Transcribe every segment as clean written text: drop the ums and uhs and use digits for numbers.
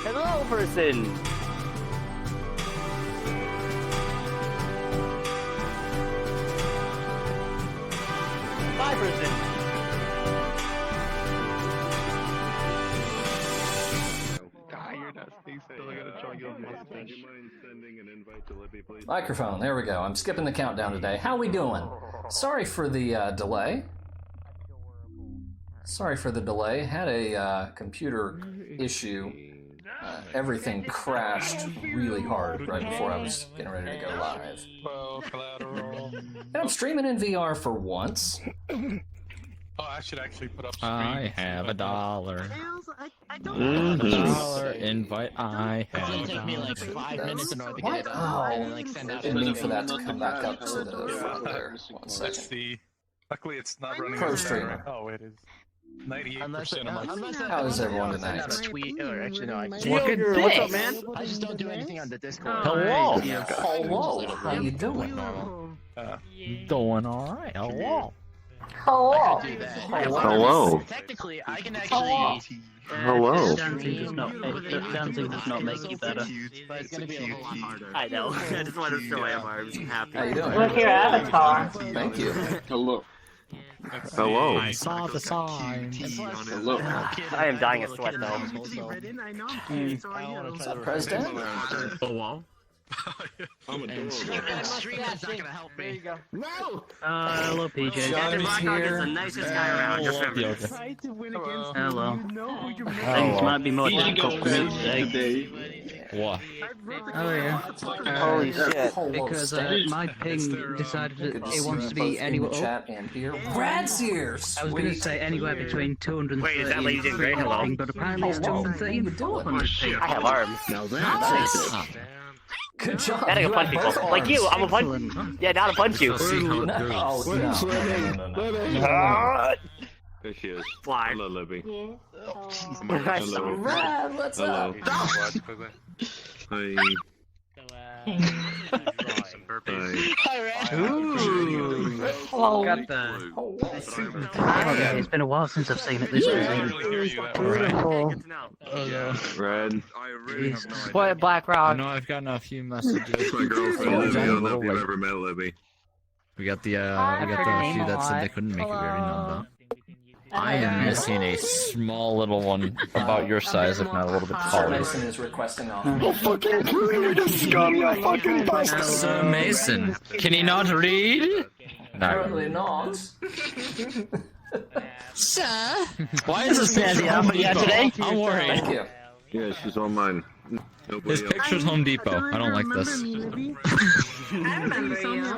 Hello, person! Bye, person! You're not staying still. I gotta try your mustache. Microphone, there we go. I'm skipping the countdown today. How we doing? Sorry for the delay. Sorry for the delay. Had a computer issue. Everything crashed really hard right before I was getting ready to go live. And I'm streaming in VR for once. Oh, I should actually put up. I have $1. I don't $1 invite. I have. It took me like 5 minutes in order to What? get it Oh, up and like send out. didn't mean for that to come back up to the front there. 1 Let's second. see. Luckily, it's not running. Pro as streamer. bad. Oh, it is. 98% of my. How is everyone tonight? Send out a tweet, or actually no, I can't. Look at this. What's up, man? I just don't do anything on the Discord. Hello. Hello, how you doing? Doing alright. Hello. Hello. Do that. Hello. Technically, I can actually. Hello. Dancing does not make you better. But it's gonna be a whole lot harder. I know. I just want to show my arms. I'm happy. How you doing? Look your avatar. Thank you. Hello. Hello. I saw the sign. Hello. I am dying of sweat, though. What's up, President? Hello. I'm adorable. Street ad's not gonna help me. No! Hello, PJ. Captain Johnny's Blackhawk is the here. nicest guy around. Just remember this. Hello. Things might be more difficult for me today. What? Oh yeah. Holy shit. Because my ping decided that it wants to be anywhere. Chat and here. Brad's here. I was going to say anywhere between 230 Wait, is that lady doing and great? Hello? 300 ping, but apparently it's 230 and 400 ping. I have arms. Nice. Good job. I gotta go punch people. Like you, I'm a punch. Yeah, now to punch you. See how it No, goes. There she is. Fly. Hello, Libby. Hello. Brad, what's Hello. up? Hi. Hello. Got the... It's been a while since I've seen it this way. Beautiful. Red. What, Black I Rock? know I've gotten a few messages. That's my girlfriend, Libby. I don't know if you've ever met Libby. We got the few that said they couldn't make it very known though. I am missing a small little one about your size, if not a little bit Sir taller. Mason is requesting off. Sir Mason, can he not read? No. Apparently not. Sir? Why is this picture Yeah, Home but yeah, Depot? today- I'm worried. Thank you. Yeah, she's on mine. This picture's Home Depot. I don't like this. It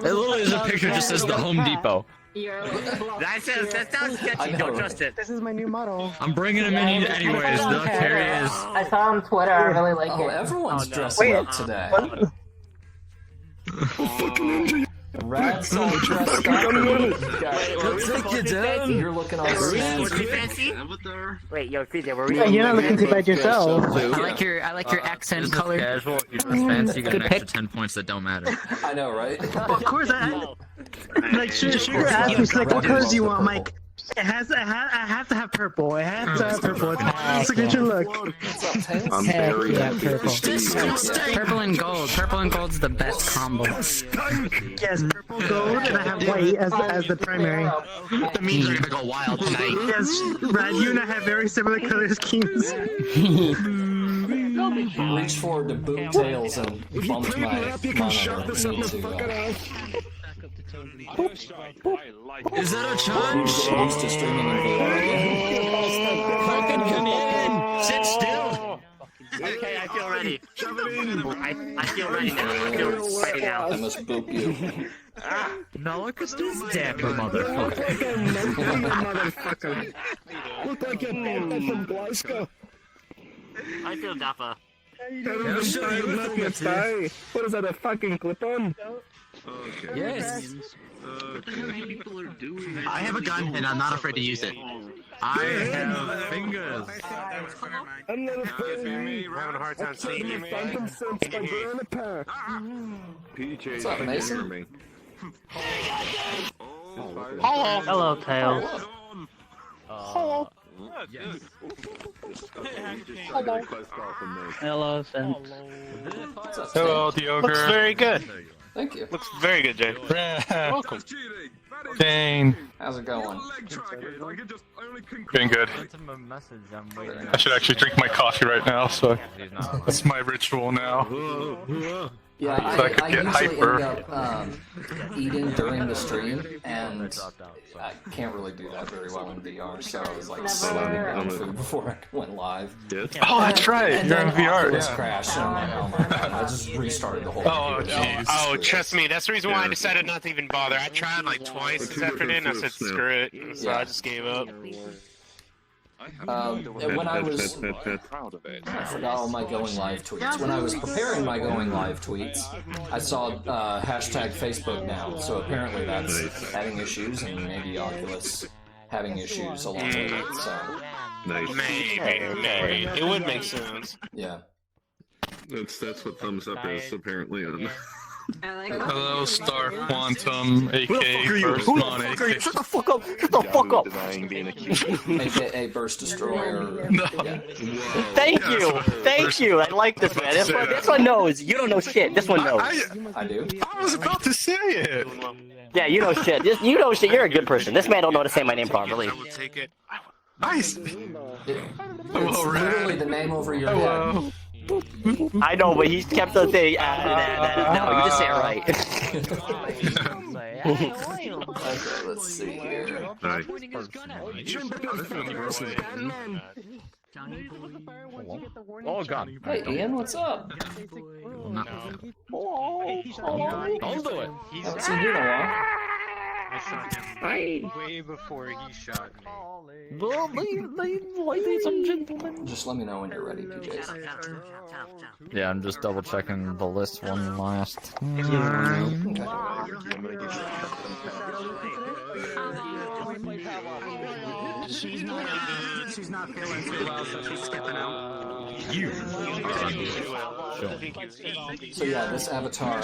literally is a picture just says the Home Depot. That sounds sketchy. Don't trust it. This is my new model. I'm bringing him in anyways. Look, here he is. I saw on Twitter. I really like Oh, it. everyone's dressing up today. Rad's all dressed up. You're looking all Was snazzy. he fancy? Wait, yo, PJ, were we? You're not looking too bad yourself. I like your accent color. Casual. You're fancy. You got an extra 10 points that don't matter. I know, right? Of course, like Sugar asked me, she's like, what colors do you want? I'm like, I have to have purple. I have to have purple. It's my signature look. What's up, Tanks? I'm very purple. Purple and gold. Purple and gold's the best combo. Yes, purple, gold, and I have white as the primary. The memes are gonna go wild tonight. Yes, Brad, you and I have very similar color schemes. Reach forward to boot tails and bumped my monitor. Is that a Get challenge? used to streaming in VR. Fucking come in! Sit still! Okay, I feel ready. I feel ready now. I feel ready now. I must boop you. Now look at this dapper motherfucker. Look like a bandit from Glasgow. I feel dapper. What is that, a fucking clip-on? Okay. Yes. I have a gun and I'm not afraid to use it. I have fingers. I'm not afraid. We're having a hard time seeing me. PJ, up, can you Mason? hear me? Hello. Hello, Tails. Hello. Hello, Sense. Hello, the ogre. Looks very good. Thank you. Looks very good, Jay. Welcome. Dane. How's it going? Been good. I should actually drink my coffee right now, so that's my ritual now. Yeah, So I could I get usually hyper. end up eating during the stream, and I can't really do that very well in VR, so I was like slowing down food before I went live. Oh, that's right. And You're then in VR. Oculus Yeah. crashed, and I'm like, oh my god, I just restarted the whole Oh, computer. jeez. Oh, trust me, that's the reason why I decided not to even bother. I tried like twice this afternoon, I said screw it, so I just gave up. When I was, I forgot all my going live tweets. When I was preparing my going live tweets, I saw hashtag Facebook now. So apparently that's having issues, and maybe Oculus having issues along with it. So Maybe. It would make sense. yeah. That's what thumbs up is apparently on. Hello, Star Quantum, aka Burstmon, aka... Shut the fuck up! Shut the fuck up! AKA Burst Destroyer. No. Yeah. Thank you! I like this man. This one knows. You don't know shit. This one knows. I do. I was about to say it! Yeah, you know shit. You know shit. You're a good person. This man don't know how to say my name properly. Nice! It's literally the name over your head. I know, but he's kept the thing. No, you just say it right. Okay, let's see here. Hi. Oh god. Hey Ian, what's up? Don't do it. Haven't seen you in a while. I saw him way before he shot me. Ladies and gentlemen. Just let me know when you're ready, PJs. Yeah, I'm just double checking the list one last time. She's not feeling too well, so she's skipping out. So yeah, this avatar, I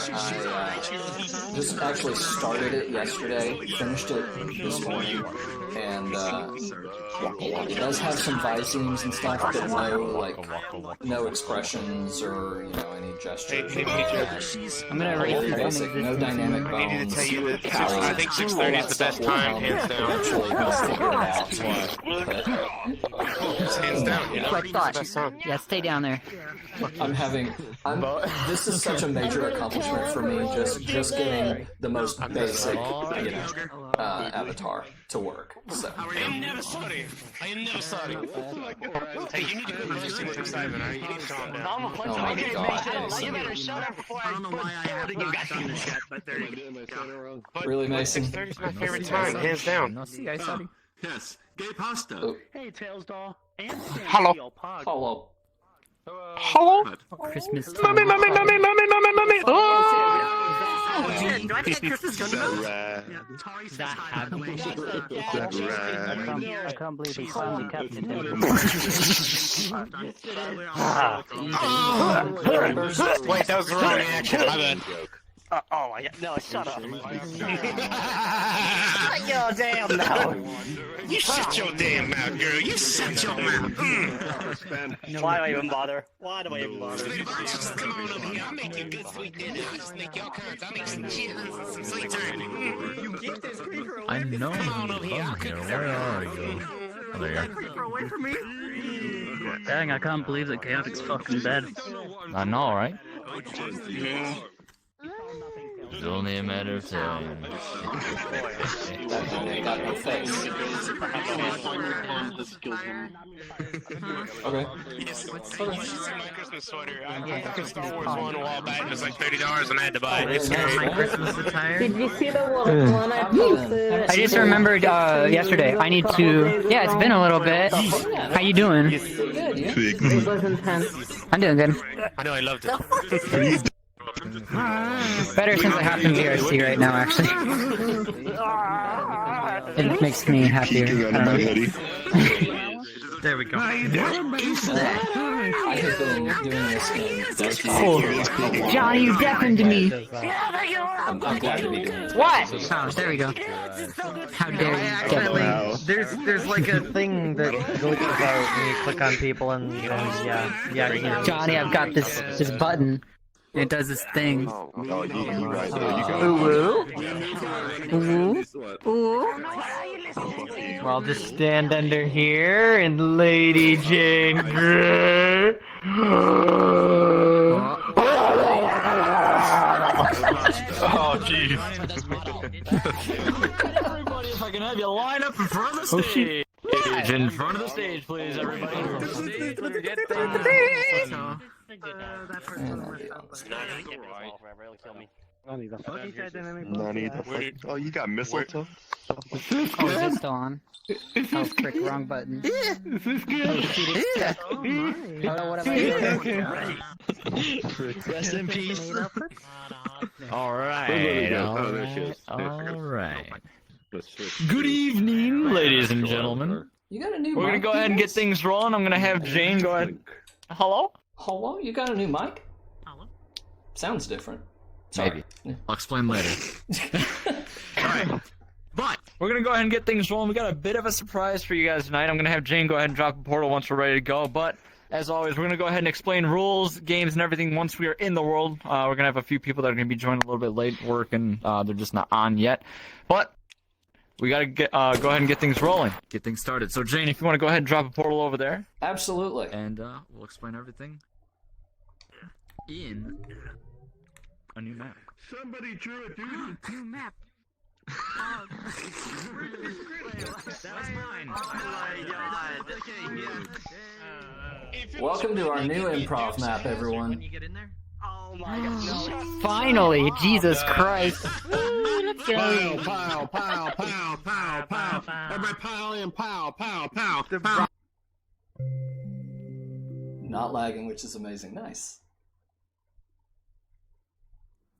just actually started it yesterday, finished it this morning, and it does have some visemes and stuff, but no expressions or any gestures. I'm gonna read through Basic, no dynamic bones. I think 6:30 is the best time, hands down. Eventually, we'll figure it out. But Hands down. That's what I thought. Yeah, stay down there. This is such a major accomplishment for me, just getting the most basic, avatar to work. So. I am never sorry. Hey, you need to go to the Simon. You need to calm down. Oh my god. I don't know why I haven't done this yet, but there you go. Really, Mason? 6:30 is my favorite time, hands down. Yes. Gay pasta. Oh. Hey, Tails doll. And Hello. Hello. Hello? Christmas time. Mommy. Oh! Do I get Christmas gummy bears? Tari says hi, by the way. I can't believe he finally captured him. Wait, that was the wrong reaction. My bad. Oh my god. No, shut up. Shut your damn mouth. You shut your damn mouth, girl. You shut your mouth. Why do I even bother? Just come on over here. I'll make you good sweet dinner. I'll just make y'all kinds. I'll make some chitlins and some sweet turkey. I know you come here. Where are you? Oh, there you are. Away from me. Dang, I can't believe that Chaotic's fucking dead. I know, right? It's only a matter of time. Got no face. Okay. She's in my Christmas sweater. I got a Star Wars one a while back. It was like $30 and I had to buy it. It's great. My Christmas attire. Did you see the one I posted? I just remembered yesterday. I need to. Yeah, it's been a little bit. How you doing? It was intense. I'm doing good. I know, I loved it. Better since I have some VRC right now, actually. It makes me happier. I don't know. There we go. I have been doing this game. Oh, Johnny, you deafened me. I'm glad to be doing this. What? Oh, there we go. How dare you? There's like a thing that glitches out when you click on people and yeah. Johnny, I've got this button. It does this thing. Well, I'll just stand under here and Lady Jane Grey. Oh, jeez. Everybody, if I can have you line up in front of the stage. In front of the stage, please, everybody. Oh, you got mistletoe? Oh, is this still on? Oh, frick, wrong button. Is this good? Oh, shoot, it's stuck. Oh, what have I done? Rest in peace. Alright. Alright. Good evening, ladies and gentlemen. You got a new We're gonna mic, go ahead and get guys? things rolling. I'm gonna have Jane go ahead. Hello? Hello? You got a new mic? Hello? Sounds different. Maybe. I'll explain later. Alright. But we're gonna go ahead and get things rolling. We got a bit of a surprise for you guys tonight. I'm gonna have Jane go ahead and drop a portal once we're ready to go. But as always, we're gonna go ahead and explain rules, games, and everything once we are in the world. We're gonna have a few people that are gonna be joining a little bit late work, and they're just not on yet. But we gotta get go ahead and get things rolling, get things started. So Jane, if you want to go ahead and drop a portal over there, absolutely, and we'll explain everything in a new map. Somebody drew it, dude. New map. That was mine. Oh my god. Welcome to our new improv map, everyone. Oh my god. Finally, Jesus Christ. Pow, pow, pow, pow, pow, pow. Everybody pow in, pow, pow, pow, pow. Not lagging, which is amazing. Nice.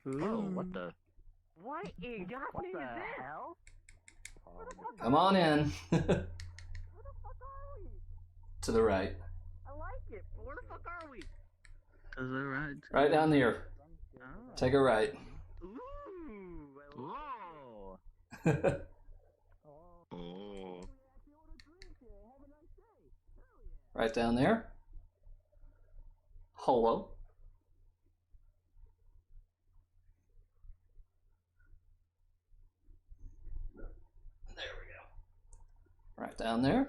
Oh, what the? What in God's name is this? Come on in. To the right. I like it. Where the fuck are we? Is that right? Right down there. Take a right. Whoa. Oh. Right down there. Hello. There we go. Right down there.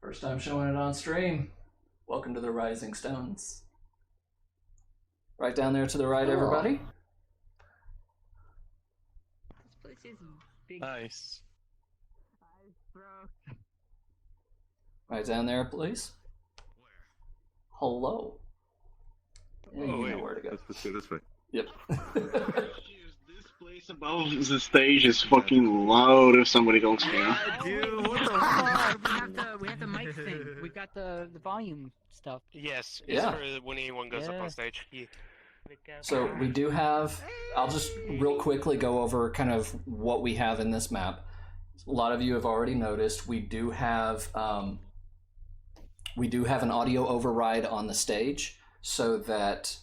First time showing it on stream. Welcome to the Rising Stones. Right down there to the right, everybody. Nice. Right down there, please. Hello. Yeah, Oh, you wait. know where to go. Let's go this way. Yep. This place above the stage is fucking loud if somebody don't stand. Dude, what the fuck? We have the mic thing. We got the volume stuff. Yes, it's Yeah. for when anyone goes up on stage. Yeah. So we do have, I'll just real quickly go over kind of what we have in this map. A lot of you have already noticed we do have an audio override on the stage so that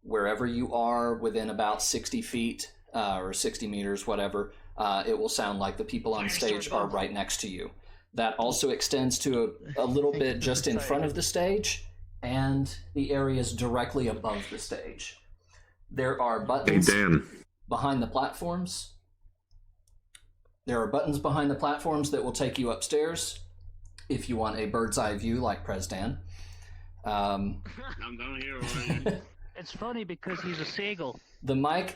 wherever you are within about 60 feet or 60 meters, whatever, it will sound like the people on stage are right next to you. That also extends to a little bit just in front of the stage and the areas directly above the stage. There are buttons behind the platforms. There are buttons behind the platforms that will take you upstairs if you want a bird's eye view like Pres Dan. I'm down here already. It's funny because he's a seagull. The mic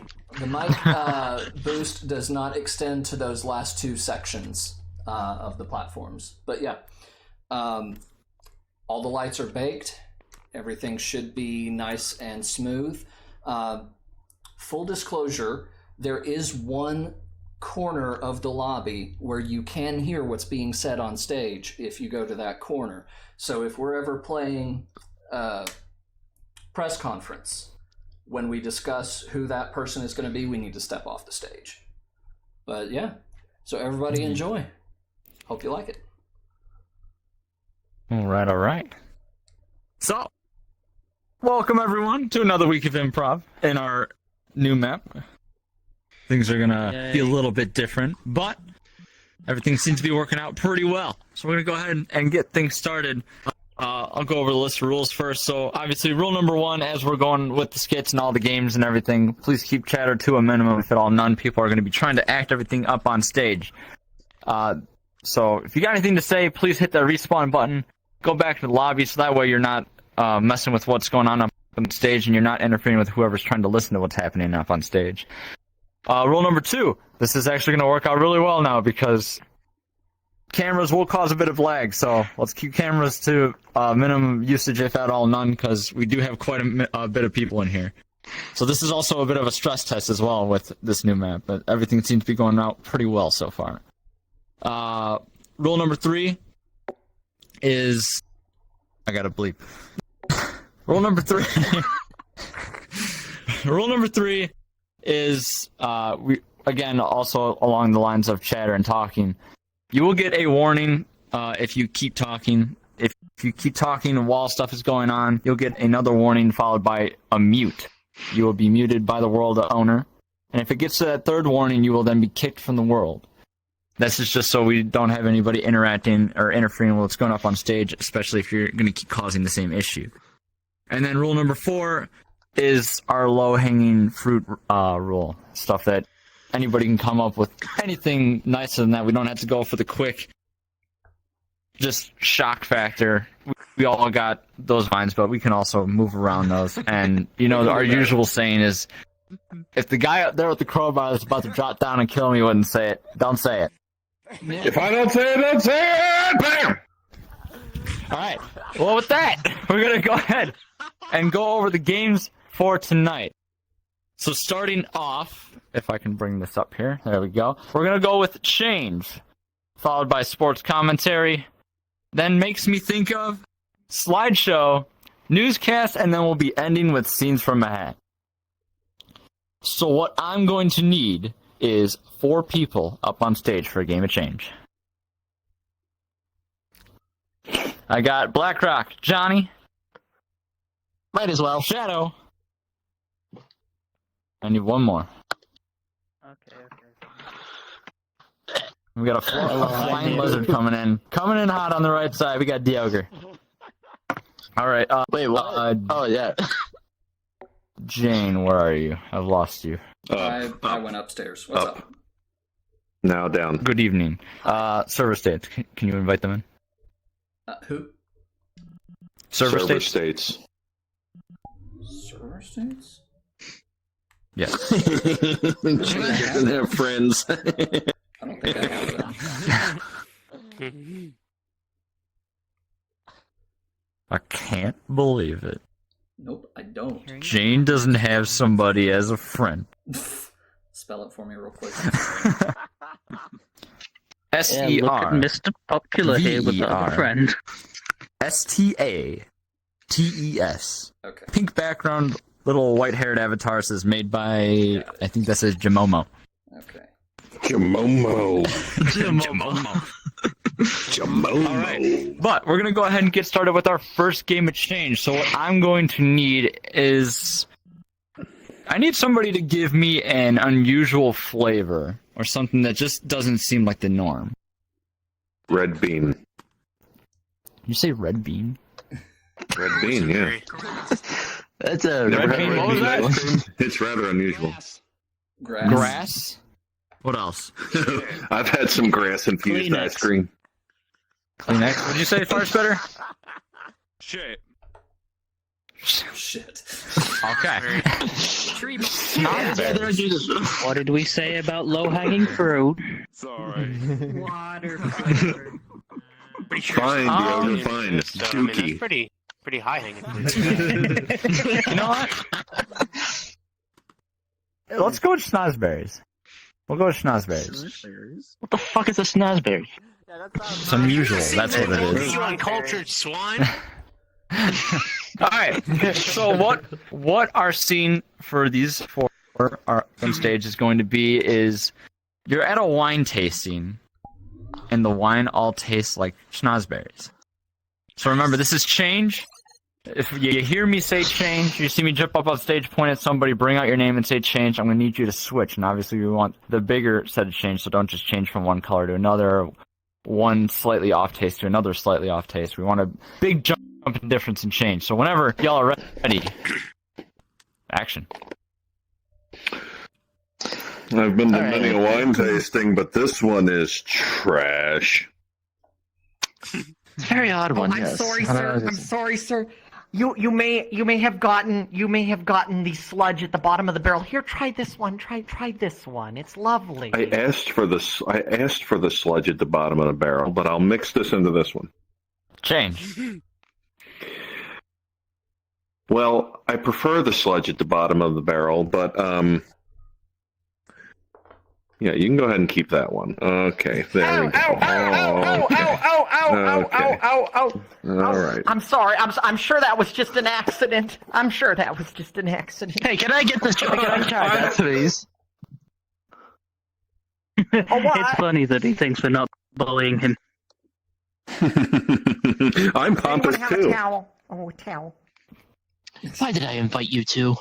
boost does not extend to those last two sections of the platforms. But yeah, all the lights are baked. Everything should be nice and smooth. Full disclosure, there is one corner of the lobby where you can hear what's being said on stage if you go to that corner. So if we're ever playing press conference. When we discuss who that person is going to be, we need to step off the stage. But yeah, so everybody enjoy. Hope you like it. All right. So, welcome everyone to another week of improv in our new map. Things are gonna be a little bit different, but everything seems to be working out pretty well. So we're gonna go ahead and get things started. I'll go over the list of rules first. So obviously, rule number 1, as we're going with the skits and all the games and everything, please keep chatter to a minimum. If at all, none. People are going to be trying to act everything up on stage. So if you got anything to say, please hit that respawn button. Go back to the lobby, so that way you're not messing with what's going on up on stage, and you're not interfering with whoever's trying to listen to what's happening up on stage. Rule number 2. This is actually going to work out really well now because cameras will cause a bit of lag, so let's keep cameras to minimum usage, if at all none, because we do have quite a bit of people in here. So this is also a bit of a stress test as well with this new map, but everything seems to be going out pretty well so far. Rule number 3 is... I gotta bleep. Rule number 3... Rule number 3 is, again, also along the lines of chatter and talking. You will get a warning if you keep talking. If you keep talking while stuff is going on, you'll get another warning followed by a mute. You will be muted by the world owner. And if it gets to that third warning, you will then be kicked from the world. This is just so we don't have anybody interacting or interfering with what's going up on stage, especially if you're going to keep causing the same issue. And then rule number 4 is our low-hanging fruit rule. Stuff that anybody can come up with anything nicer than that. We don't have to go for the quick, just shock factor. We all got those vines, but we can also move around those. And, you know, our usual saying is, if the guy up there with the crowbar is about to drop down and kill me wouldn't say it, don't say it. If I don't say it, don't say it! Bam! Alright, well with that, we're going to go ahead and go over the games for tonight. So starting off, if I can bring this up here, there we go. We're going to go with Change, followed by Sports Commentary, then Makes Me Think Of, Slideshow, Newscast, and then we'll be ending with Scenes from a Hat. So what I'm going to need is 4 people up on stage for a game of Change. I got BlackRock, Johnny. Might as well. Shadow. I need one more. Okay. We got a flying lizard coming in. Coming in hot on the right side. We got Dioger. All right. Wait, what? Oh, yeah. Jane, where are you? I've lost you. I went upstairs. What's up? Now down. Good evening. Server states. Can you invite them in? Who? Server states. Server states? Yes. Jane doesn't have friends. I don't think I have that. I can't believe it. Nope, I don't. Jane doesn't have somebody as a friend. Spell it for me real quick. S-E-R. Yeah, look at Mr. Popular here with the other friend. S-T-A-T-E-S. Okay. Pink background, little white-haired avatar says made by, I think that says Jamomo. Okay. Jamomo. All right, but we're going to go ahead and get started with our first game of Change. So what I'm going to need is... I need somebody to give me an unusual flavor, or something that just doesn't seem like the norm. Red bean. You say red bean? Red bean, yeah. That's a Never red had bean. red What was bean that? ice cream. It's rather unusual. Grass. Grass? What else? I've had some grass-infused Kleenex. ice cream. Kleenex? What did you say, Firespetter? Shit. Shit. Okay. What did we say about low-hanging fruit? Sorry. Water. Fine, Diogo, fine. It's So, I mean, that's dookie. pretty high hanging. You know what? Let's go with schnozberries. We'll go with schnozberries. What the fuck is a snozberry? It's unusual. That's what it is. You uncultured swine. All right. So what our scene for these four on stage is going to be is you're at a wine tasting, and the wine all tastes like schnozberries. So remember, this is change. If you hear me say change, you see me jump up on stage, point at somebody, bring out your name, and say change, I'm going to need you to switch. And obviously, we want the bigger set of change, so don't just change from one color to another, one slightly off taste to another slightly off taste. We want a big jump in difference and change. So whenever y'all are ready, action. I've been to many a wine tasting, but this one is trash. It's a very odd one. I'm Yes. sorry, sir. I'm sorry, sir. You may have gotten the sludge at the bottom of the barrel. Here, try this one. Try this one. It's lovely. I asked for the sludge at the bottom of the barrel, but I'll mix this into this one. Change. Well, I prefer the sludge at the bottom of the barrel, but yeah, you can go ahead and keep that one. Okay, there we go. Ow! All right. I'm sorry. I'm sure that was just an accident. Hey, can I get this? Can I try that, please? It's funny that he thinks we're not bullying him. I'm pompous have too. a towel? Oh, a towel. Why did I invite you two?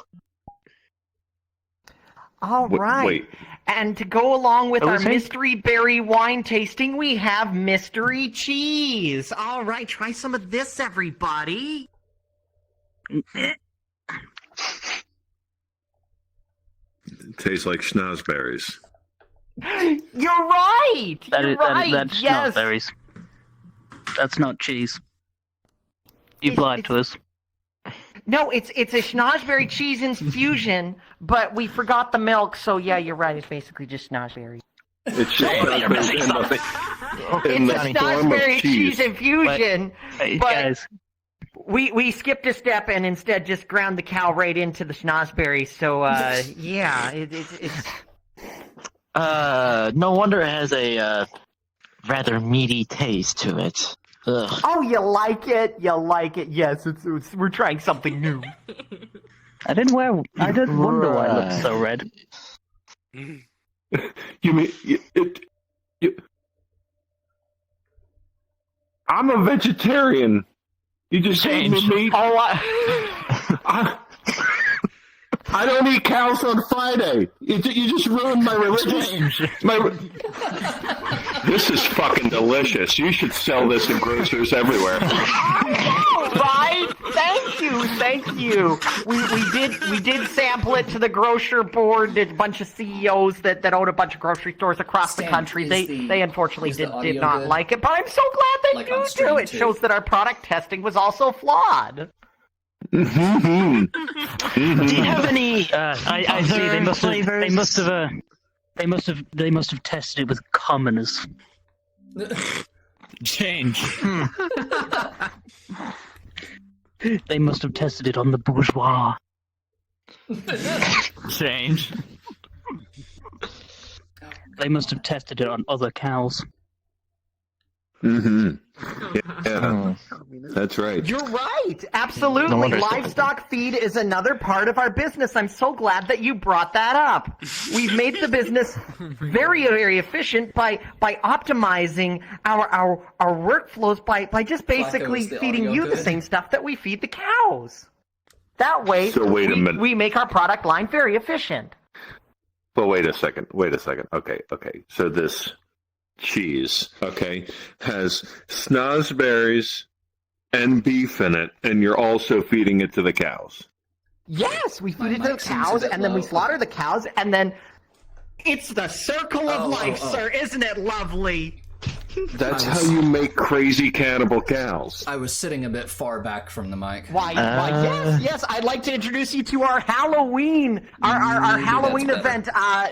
All right. Wait. And to go along with What our was it? mystery berry wine tasting, we have mystery cheese. All right, try some of this, everybody. It tastes like schnozberries. You're right. You're right. That's yes. not berries. That's not cheese. You've lied to us. No, it's a schnozberry cheese infusion, but we forgot the milk, so yeah, you're right. It's basically just schnozberry. It's just in the It's a form of schnozberry cheese infusion, Hey, but guys, we skipped a step and instead just ground the cow right into the schnozberry. So yeah, it's. no wonder it has a rather meaty taste to it. Ugh. Oh, you like it? You like it? Yes, we're trying something new. I did wonder why it looked so red. You mean I'm a vegetarian. You just gave me meat. Oh, I don't eat cows on Friday. You just ruined my religious. This is fucking delicious. You should sell this in grocers everywhere. right? Thank you. We did sample it to the grocer board. There's a bunch of CEOs that own a bunch of grocery stores across the country. They unfortunately did not like it, but I'm so glad they do. It shows that our product testing was also flawed. Do you have any? I see. They must have tested it with commoners. Change. They must have tested it on the bourgeois. Change. They must have tested it on other cows. Mm-hmm. Yeah, that's right. You're right. Absolutely. Livestock feed is another part of our business. I'm so glad that you brought that up. We've made the business very, very efficient by optimizing our workflows by just basically feeding you the same stuff that we feed the cows. That way, So wait a minute. we make our product line very efficient. But wait a second. Okay. So this cheese, has schnozberries and beef in it, and you're also feeding it to the cows. Yes, we feed it to the cows, and then we slaughter the cows, and then it's the circle of life, sir. Isn't it lovely? That's how you make crazy cannibal cows. I was sitting a bit far back from the mic. Why, yes. I'd like to introduce you to our Halloween, our Halloween event,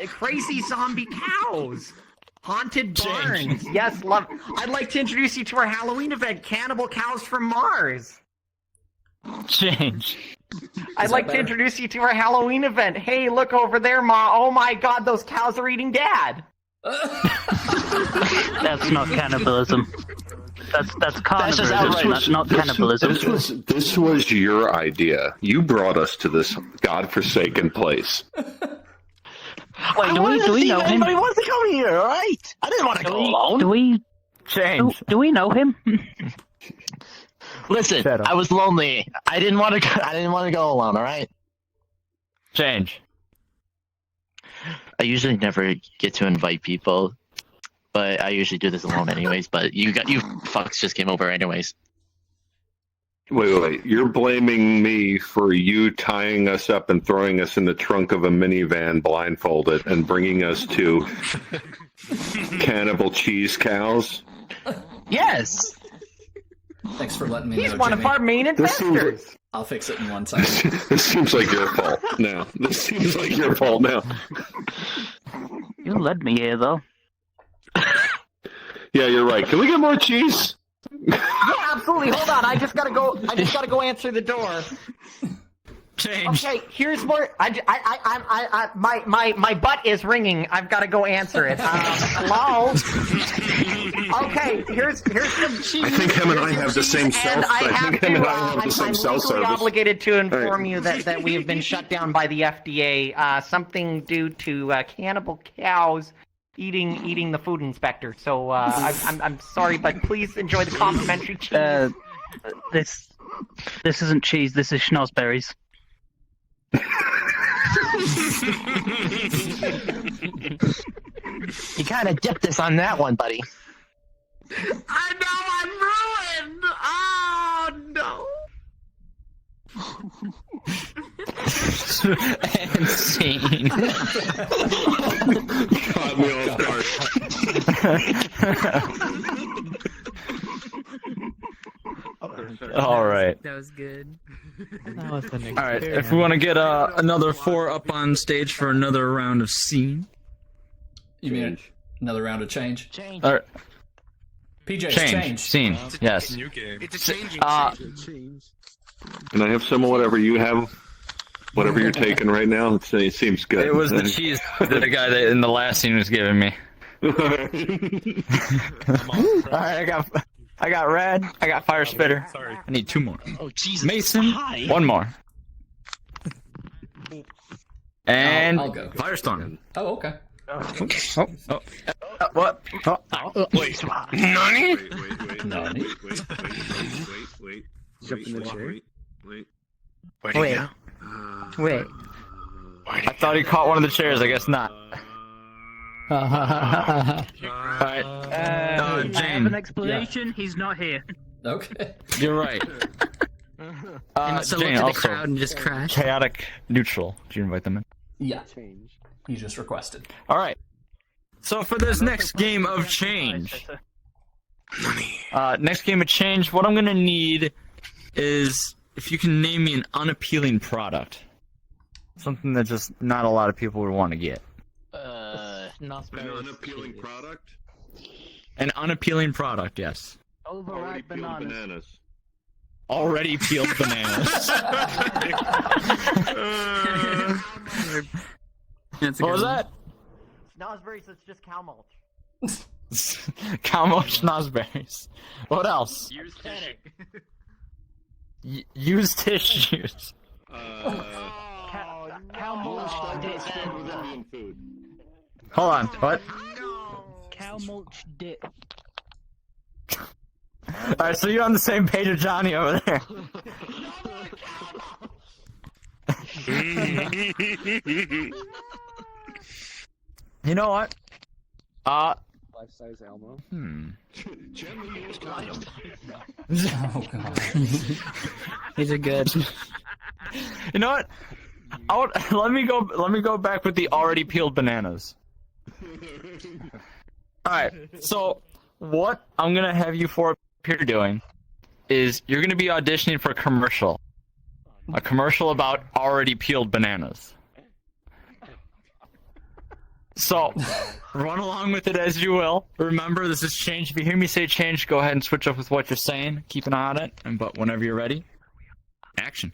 Crazy Zombie Cows. Haunted Barns. Yes, I'd like to introduce you to our Halloween event, Cannibal Cows from Mars. Change. I'd like to introduce you to our Halloween event. Hey, look over there, Ma. Oh my God, those cows are eating Dad. That's not cannibalism. That's carnivorism. outright- That's not cannibalism. This was your idea. You brought us to this godforsaken place. Wait, do we know him? Anybody wants to come here? All right. I didn't want to go alone. Do we Change. do we know him? Listen, Shut up. I was lonely. I didn't want to. I didn't want to go alone. All right. Change. I usually never get to invite people, but I usually do this alone anyways. But you fucks just came over anyways. Wait. You're blaming me for you tying us up and throwing us in the trunk of a minivan blindfolded and bringing us to Cannibal Cheese Cows? Yes. Thanks for letting me He's know, one Jimmy. of our main investors. I'll fix it in 1 second. This seems like your fault now. This seems like your fault now. You led me here, though. Yeah, you're right. Can we get more cheese? Yeah, absolutely. Hold on. I just gotta go answer the door. Change. Okay, here's more. My butt is ringing. I've got to go answer it. Hello. Okay, here's some cheese. I think him and I have the same self. I think him and I have the same I'm cell legally service. obligated to inform you that we have been shut down by the FDA. Something due to cannibal cows eating the food inspector. So I'm sorry, but please enjoy the complimentary cheese. This isn't cheese. This is schnozberries. You kind of dipped us on that one, buddy. I know I'm ruined. Oh no. And scene. Caught me off guard. All right. That was good. All right. If we want to get another 4 up on stage for another round of scene. You mean another round of change? Change. All right. PJ's Change. Scene. Yes. New game. It's a changing Can I have some of whatever you have? Whatever you're taking right now? It seems good. It was the cheese that the guy that in the last scene was giving me. All right, I got red. I got fire spitter. Sorry. I need 2 more. Oh Jesus. Mason. Hi. 1 more. And I'll go. Firestorm. Oh, okay. What? Wait. Nani? Nani? Wait. Jump in the chair. Where'd Wait. Wait. I thought he caught one of the chairs. I guess not. All right. I have Jane. an explanation. He's not here. Okay. You're right. So Jane, look at the also crowd and just crash. chaotic neutral. Did you invite them in? Yeah. You just requested. All right. So for this next game of change, what I'm gonna need is if you can name me an unappealing product, something that just not a lot of people would want to get. An unappealing product? An unappealing product, yes. Overripe bananas. Already peeled bananas. That's a What was good one. that? Snosberries, it's just cow mulch. Cow mulch snosberries. What else? Used tissues. Cow mulch dip. Indian food. Hold on. What? Cow mulch dip. Alright, so you're on the same page with Johnny over there. You know what? Life-size Elmo. Oh, God. These are good. You know what? Let me go back with the already peeled bananas. Alright, so what I'm gonna have you four up here doing is you're gonna be auditioning for a commercial. A commercial about already peeled bananas. So, run along with it as you will. Remember, this is change. If you hear me say change, go ahead and switch up with what you're saying. Keep an eye on it, but whenever you're ready, action.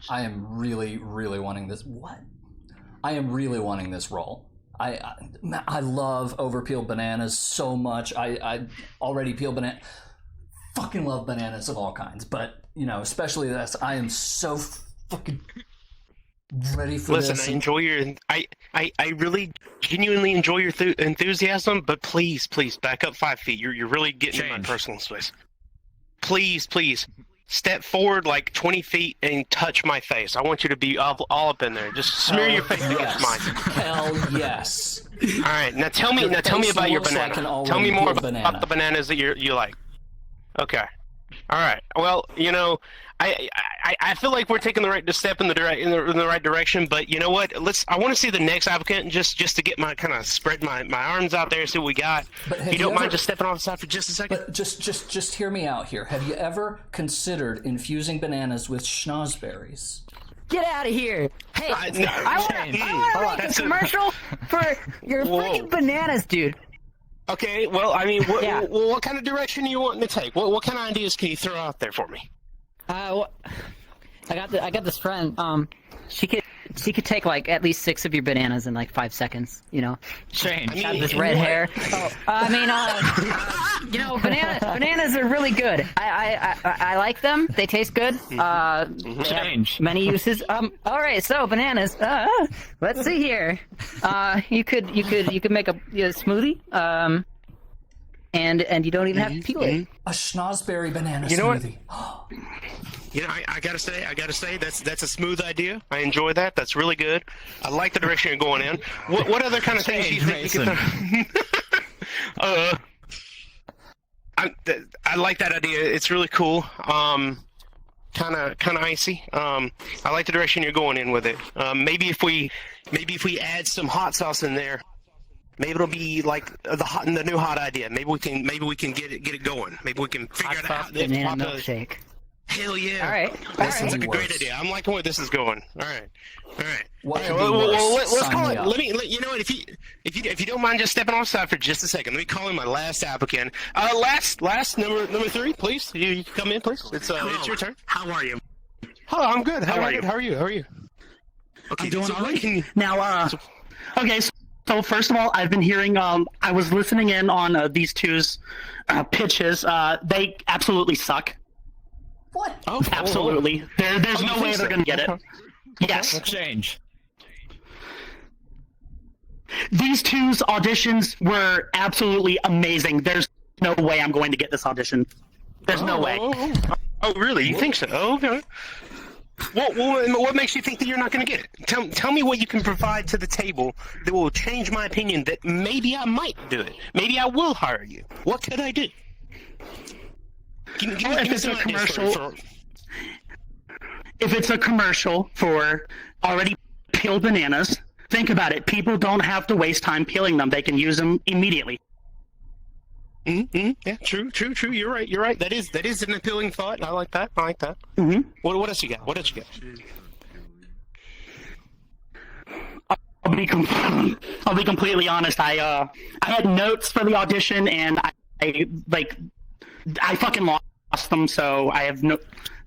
I am really, really wanting this. What? I am really wanting this role. I love over-peeled bananas so much. I already peel banana. Fucking love bananas of all kinds, but especially this. I am so fucking ready for this. Listen, I enjoy your. I really genuinely enjoy your enthusiasm, but please back up 5 feet. You're really getting in my personal space. Please step forward like 20 feet and touch my face. I want you to be all up in there. Just smear your face against mine. Hell yes. All right, now tell me about your banana. Tell me more about the bananas that you like. Okay. All right. Well, I feel like we're taking the right step in the right direction, but you know what? I want to see the next applicant just to get my kind of spread my arms out there, see what we got. If you don't mind just stepping off the side for just a second. But just hear me out here. Have you ever considered infusing bananas with schnozberries? Get out of here! Hey, I want to make a commercial for your freaking bananas, dude. Okay, well, I mean, what kind of direction are you wanting to take? What kind of ideas can you throw out there for me? I got this friend. She could take like at least 6 of your bananas in like 5 seconds. Change. She has this red hair. Bananas are really good. I like them. They taste good. Change. Many uses. All right. So bananas. Let's see here. You could make a smoothie. And you don't even have to peel it. A schnozberry banana smoothie. You know, I gotta say, that's a smooth idea. I enjoy that. That's really good. I like the direction you're going in. What other kind of things do you think you could? I like that idea. It's really cool. Kind of icy. I like the direction you're going in with it. Maybe if we add some hot sauce in there. Maybe it'll be like the new hot idea. Maybe we can get it going. Maybe we can figure it out. Banana milkshake. Hell yeah! All right. That sounds like a great idea. I'm liking where this is going. All right. Let's call it. You know what? If you don't mind just stepping off side for just a second, let me call in my last applicant. Last number 3, please. You can come in, please. It's your turn. How are you? Hello, I'm good. How are you? How are you? Okay, I'm doing all right. Now, okay. So first of all, I've been hearing. I was listening in on these two's pitches. They absolutely suck. What? Oh, absolutely. There's no way they're gonna get it. Yes. Change. These two's auditions were absolutely amazing. There's no way I'm going to get this audition. There's no way. Oh, really? You think so? Oh, okay. What makes you think that you're not going to get it? Tell me what you can provide to the table that will change my opinion that maybe I might do it. Maybe I will hire you. What could I do? If it's a commercial for already peeled bananas, think about it. People don't have to waste time peeling them. They can use them immediately. Mm-hmm. Yeah, true. You're right. That is an appealing thought. I like that. Mm-hmm. What else you got? I'll be completely honest. I had notes for the audition, and I fucking lost them, so I have no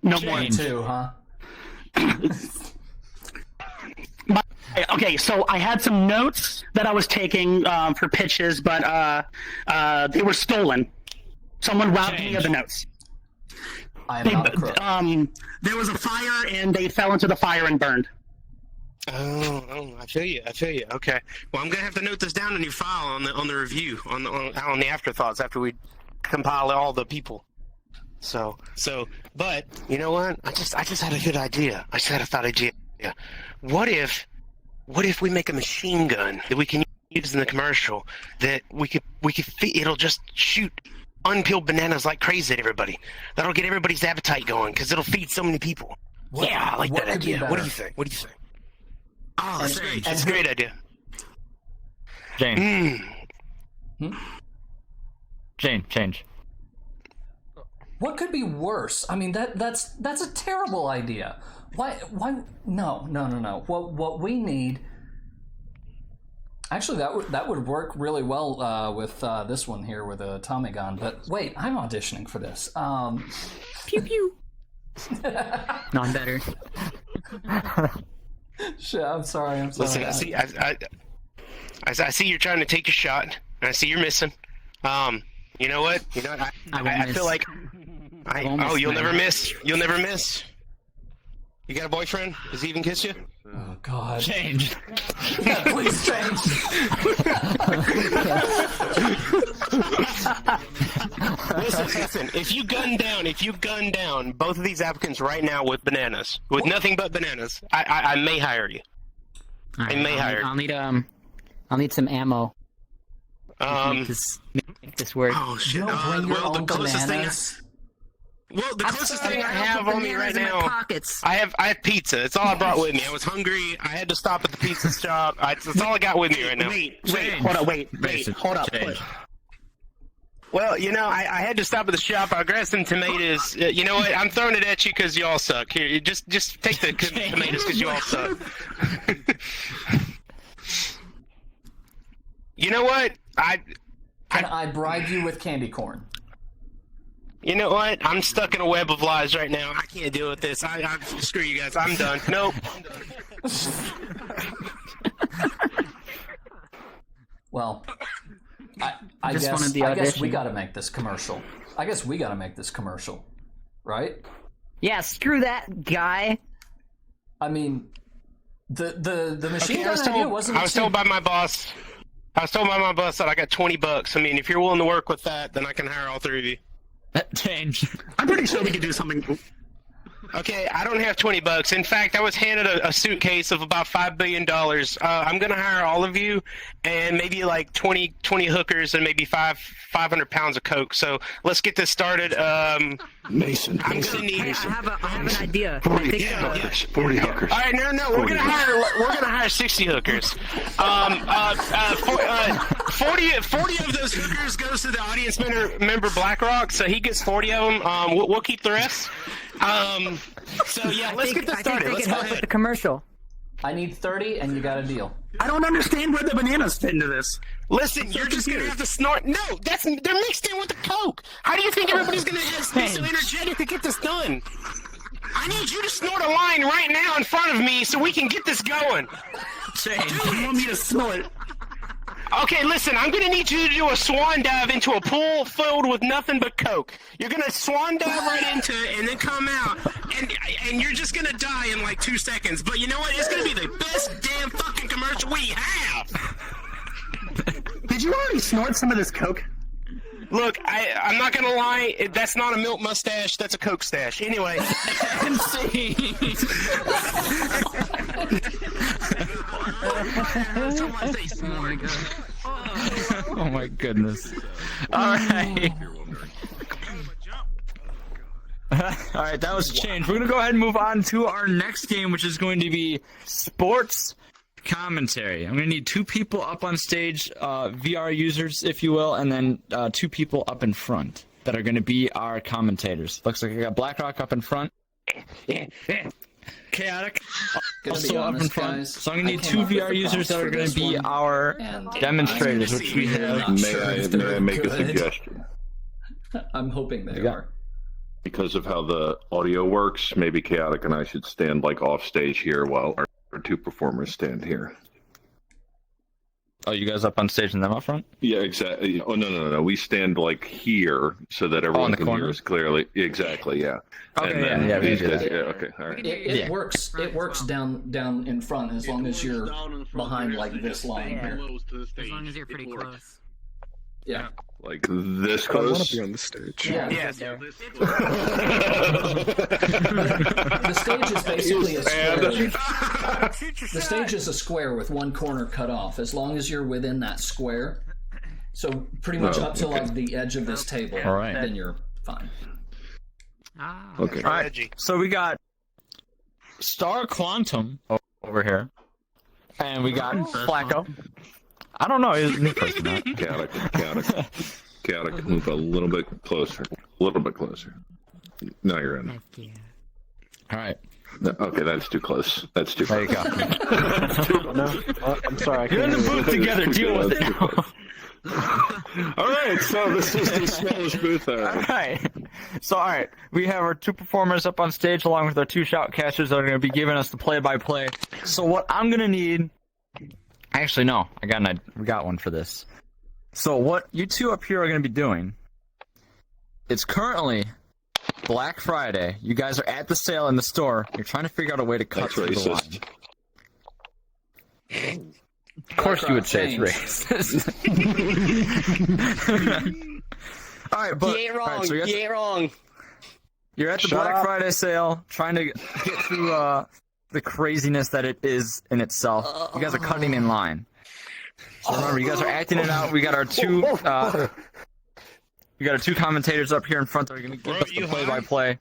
more. Too, huh? Okay, so I had some notes that I was taking for pitches, but they were stolen. Someone robbed me of the notes. I am not a crook. There was a fire, and they fell into the fire and burned. Oh, I feel you. Okay. Well, I'm gonna have to note this down in your file on the review on the afterthoughts after we compile all the people. So, but you know what? I just had a good idea. I just had a thought idea. What if we make a machine gun that we can use in the commercial that it'll just shoot unpeeled bananas like crazy at everybody. That'll get everybody's appetite going because it'll feed so many people. I like that idea. What do you think? Oh, that's great. That's a great idea. Jane. Jane, change. What could be worse? I mean, that's a terrible idea. Why? No. What we need. Actually, that would work really well with this one here with a Tommy gun. But wait, I'm auditioning for this. Pew pew. No, I'm better. Shit, I'm sorry. Listen, see, I see you're trying to take your shot, and I see you're missing. You know what? I feel like you'll never miss. You'll never miss. You got a boyfriend? Does he even kiss you? Oh God. Change. Yeah, please change. Listen. If you gun down both of these applicants right now with bananas, with nothing but bananas, I may hire you. Right, I may hire you. I'll need some ammo. Make this work. Oh shit! Bring your own bananas. The closest thing I have on me right now, pockets. I have pizza. That's all I brought with me. I was hungry. I had to stop at the pizza shop. That's all I got with me right now. Hold up. Well, I had to stop at the shop. I grabbed some tomatoes. You know what? I'm throwing it at you because you all suck. Here, just take the tomatoes because you all suck. You know what? Can I bribe you with candy corn? You know what? I'm stuck in a web of lies right now. I can't deal with this. Screw you guys. I'm done. Nope. Well, I guess we got to make this commercial. Right? Yeah, screw that guy. I mean, the machine gun idea wasn't. I was told by my boss. That I got $20. I mean, if you're willing to work with that, then I can hire all three of you. Change. I'm pretty sure we could do something. Okay, I don't have $20. In fact, I was handed a suitcase of about $5 billion. I'm gonna hire all of you, and maybe like 20 hookers, and maybe 500 pounds of coke. So let's get this started. Mason. I'm gonna need. I have an idea. 40 hookers. All right, no, we're gonna hire 60 hookers. 40 of those hookers goes to the audience member BlackRock, so he gets 40 of them. We'll keep the rest. So yeah, let's get this started. Let's help with the commercial. I need 30, and you got a deal. I don't understand where the bananas fit into this. Listen, you're just gonna have to snort. No, they're mixed in with the coke. How do you think everybody's gonna be so energetic to get this done? I need you to snort a line right now in front of me so we can get this going. You want me to snort it? Okay, listen, I'm gonna need you to do a swan dive into a pool filled with nothing but coke. You're gonna swan dive right into it and then come out, and you're just gonna die in like 2 seconds. But you know what? It's gonna be the best damn fucking commercial we have. Did you already snort some of this coke? Look, I'm not gonna lie, that's not a milk mustache, that's a coke stash. Anyway. Oh my goodness. Alright. Alright, that was a change. We're gonna go ahead and move on to our next game, which is going to be sports commentary. I'm gonna need 2 people up on stage, VR users, if you will, and then 2 people up in front that are gonna be our commentators. Looks like I got BlackRock up in front. Chaotic also up in front. Guys, so I'm gonna need 2 VR users that are gonna be our demonstrators, which we have. May I make a suggestion? I'm hoping they are. Because of how the audio works, maybe Chaotic and I should stand like off stage here while our 2 performers stand here. Oh, you guys up on stage and them up front? Yeah, exactly. Oh, no. We stand like here so that everyone can hear us clearly. Exactly, yeah. Okay, and then we do that. Yeah, okay, all right. It works. It works down in front as long as you're behind like this line here. As long as you're pretty close. Yeah. Like this close. I want to be on the stage. Yeah. Yes. The stage is basically a square. The stage is a square with one corner cut off. As long as you're within that square, so pretty much up to like the edge of this table, all right, then you're fine. Okay. All right. So we got Star Quantum over here, and we got Flacco. I don't know. He's a new person. Chaotic, move a little bit closer. Now you're in. All right. Okay, that's too close. That's too close. There you go. No, I'm sorry. You're in the booth together. Deal with it. All right, so this is the smallest booth ever. All right. So, all right. We have our 2 performers up on stage along with our 2 shoutcasters that are going to be giving us the play-by-play. So what I'm going to need Actually, no. We got one for this. So what you two up here are going to be doing, it's currently Black Friday. You guys are at the sale in the store. You're trying to figure out a way to cut through the line. Of course you would say it's racist. All right, but... You ain't wrong. Right, so you ain't wrong. You're at the Black Friday sale, trying to get through the craziness that it is in itself. You guys are cutting in line. So remember, you guys are acting it out. We got our two commentators up here in front that are going to give us the play-by-play.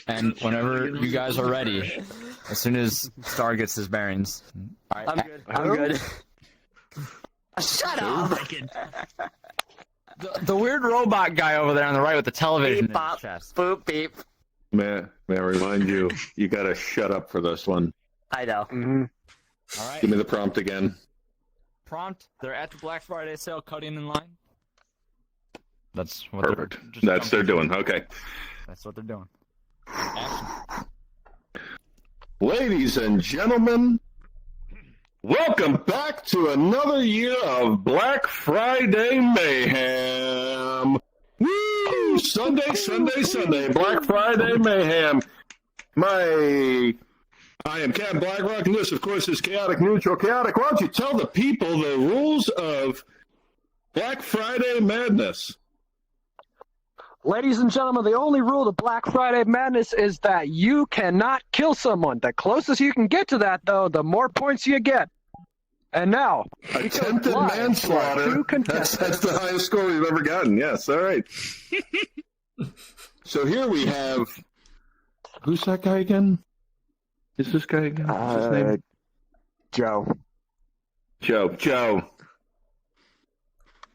And whenever you guys are ready, as soon as Star gets his bearings. All right, I'm good. Shut up! The weird robot guy over there on the right with the television Beep, bop, in his chest. boop, beep. May I remind you, you gotta shut up for this one. I know. All right. Give me the prompt again. Prompt. They're at the Black Friday sale, cutting in line. That's what Perfect. That's they're doing. Okay. That's what they're doing. Action. Ladies and gentlemen, welcome back to another year of Black Friday mayhem. Woo! Sunday, Black Friday mayhem. I am Captain Blackrock, and this, of course, is Chaotic Neutral. Chaotic, why don't you tell the people the rules of Black Friday madness? Ladies and gentlemen, the only rule to Black Friday Madness is that you cannot kill someone. The closest you can get to that, though, the more points you get. And now, attempted manslaughter. That's the highest score we've ever gotten. Yes, all right. So here we have... Who's that guy again? Is this guy again? What's his name? Joe. Joe.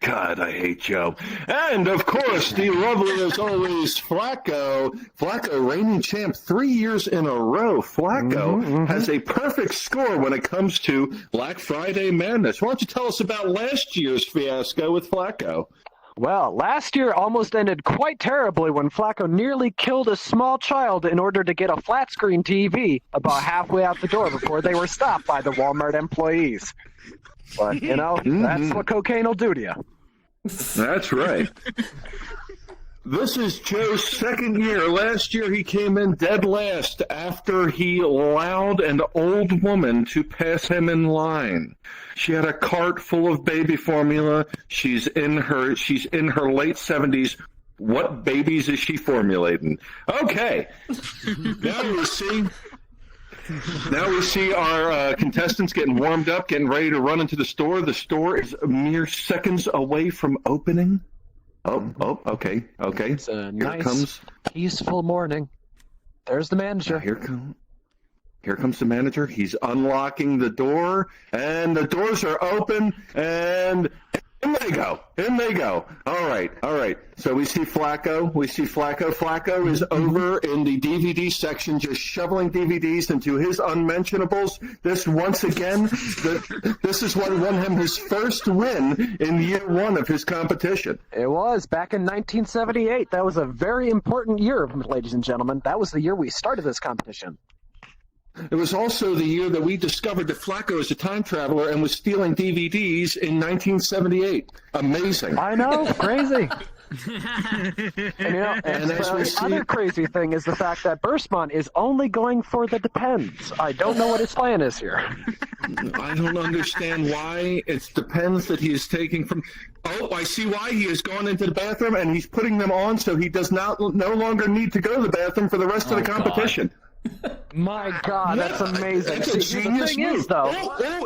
God, I hate Joe. And, of course, the lovely as always, Flacco. Flacco, reigning champ 3 years in a row. Flacco has a perfect score when it comes to Black Friday madness. Why don't you tell us about last year's fiasco with Flacco? Well, last year almost ended quite terribly when Flacco nearly killed a small child in order to get a flat screen TV about halfway out the door before they were stopped by the Walmart employees. But, you know, that's what cocaine will do to you. That's right. This is Joe's second year. Last year he came in dead last after he allowed an old woman to pass him in line. She had a cart full of baby formula. She's in her late 70s. What babies is she formulating? Okay. Now we see our contestants getting warmed up, getting ready to run into the store. The store is mere seconds away from opening. Oh, okay. It's a nice, peaceful morning. There's the manager. Here comes the manager. He's unlocking the door, and the doors are open, and in they go. All right. So we see Flacco. Flacco is over in the DVD section, just shoveling DVDs into his unmentionables. This is what won him his first win in year one of his competition. It was back in 1978. That was a very important year, ladies and gentlemen. That was the year we started this competition. It was also the year that we discovered that Flacco is a time traveler and was stealing DVDs in 1978. Amazing. I know, crazy. And the other crazy thing is the fact that Burstmont is only going for the depends. I don't know what his plan is here. I don't understand why. It depends that he is taking from... Oh, I see why. He has gone into the bathroom and he's putting them on so he does no longer need to go to the bathroom for the rest of the competition. My God, that's amazing. That's a genius move.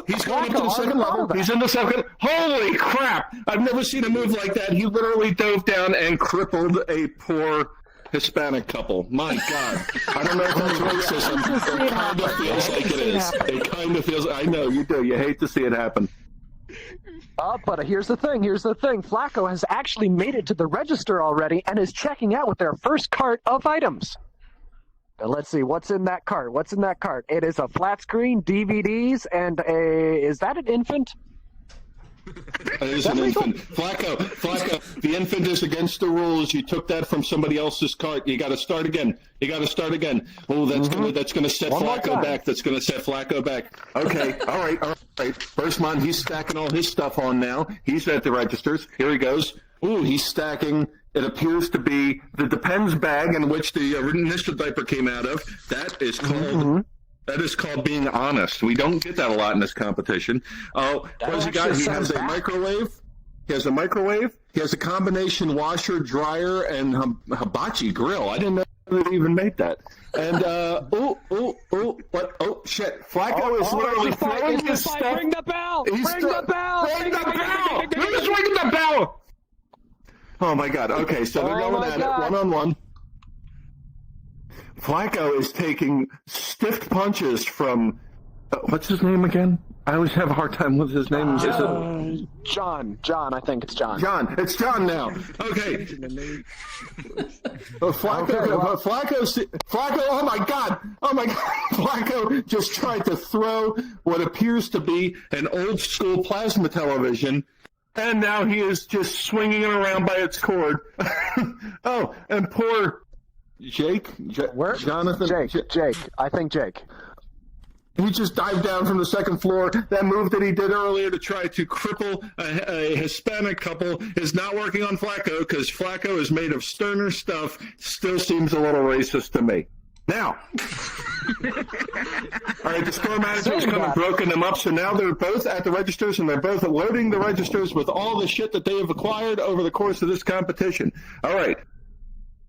He's going up to the second level. He's in the second. Holy crap! I've never seen a move like that. He literally dove down and crippled a poor Hispanic couple. My God. I don't know if that's racism. It kind of feels like it is. It kind of feels... I know, you do. You hate to see it happen. But here's the thing. Flacco has actually made it to the register already and is checking out with their first cart of items. Let's see, what's in that cart? It is a flat screen, DVDs, and is that an infant? It is an infant. Flacco, the infant is against the rules. You took that from somebody else's cart. You got to start again. Oh, that's gonna set Flacco back. Okay, all right. Right. Bergman, he's stacking all his stuff on now. He's at the registers. Here he goes. Ooh, he's stacking. It appears to be the Depends bag in which the initial diaper came out of. That is called that is called being honest. We don't get that a lot in this competition. Oh, what has he got? He has a microwave. He has a microwave. He has a combination washer, dryer, and hibachi grill. I didn't know they even made that. And what? Oh shit! Flacco is literally throwing his stuff. Ring the bell! Ring the bell! Ring the bell! Who's ringing the bell? Oh my God! Okay, so they're going at it 1-on-1. Flacco is taking stiff punches from what's his name again? I always have a hard time with his name. Is it John? I think it's John. John. It's John now. Okay. Flacco. Oh my God. Flacco just tried to throw what appears to be an old school plasma television, and now he is just swinging it around by its cord. Oh, and poor Jake. Jonathan. Jake. I think Jake. He just dived down from the second floor. That move that he did earlier to try to cripple a Hispanic couple is not working on Flacco because Flacco is made of sterner stuff. Still seems a little racist to me. Now, all right, the store manager has come and broken them up, so now they're both at the registers, and they're both loading the registers with all the shit that they have acquired over the course of this competition. All right.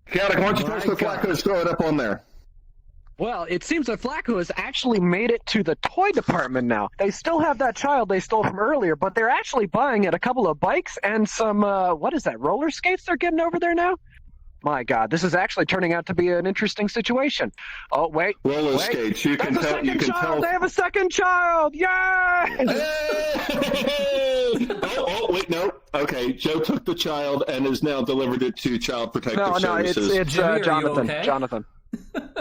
Chaotic, why don't you touch the Flacco's, throw it up on there. Well, it seems that Flacco has actually made it to the toy department now. They still have that child they stole from earlier, but they're actually buying it a couple of bikes and some, what is that, roller skates they're getting over there now? My God, this is actually turning out to be an interesting situation. Oh, wait. Roller skates. You can tell. You can tell. They have a second child. Yay! Hey! Oh, wait, no. Okay, Joe took the child and has now delivered it to Child Protective Services. No, it's Jonathan. Okay? Jonathan.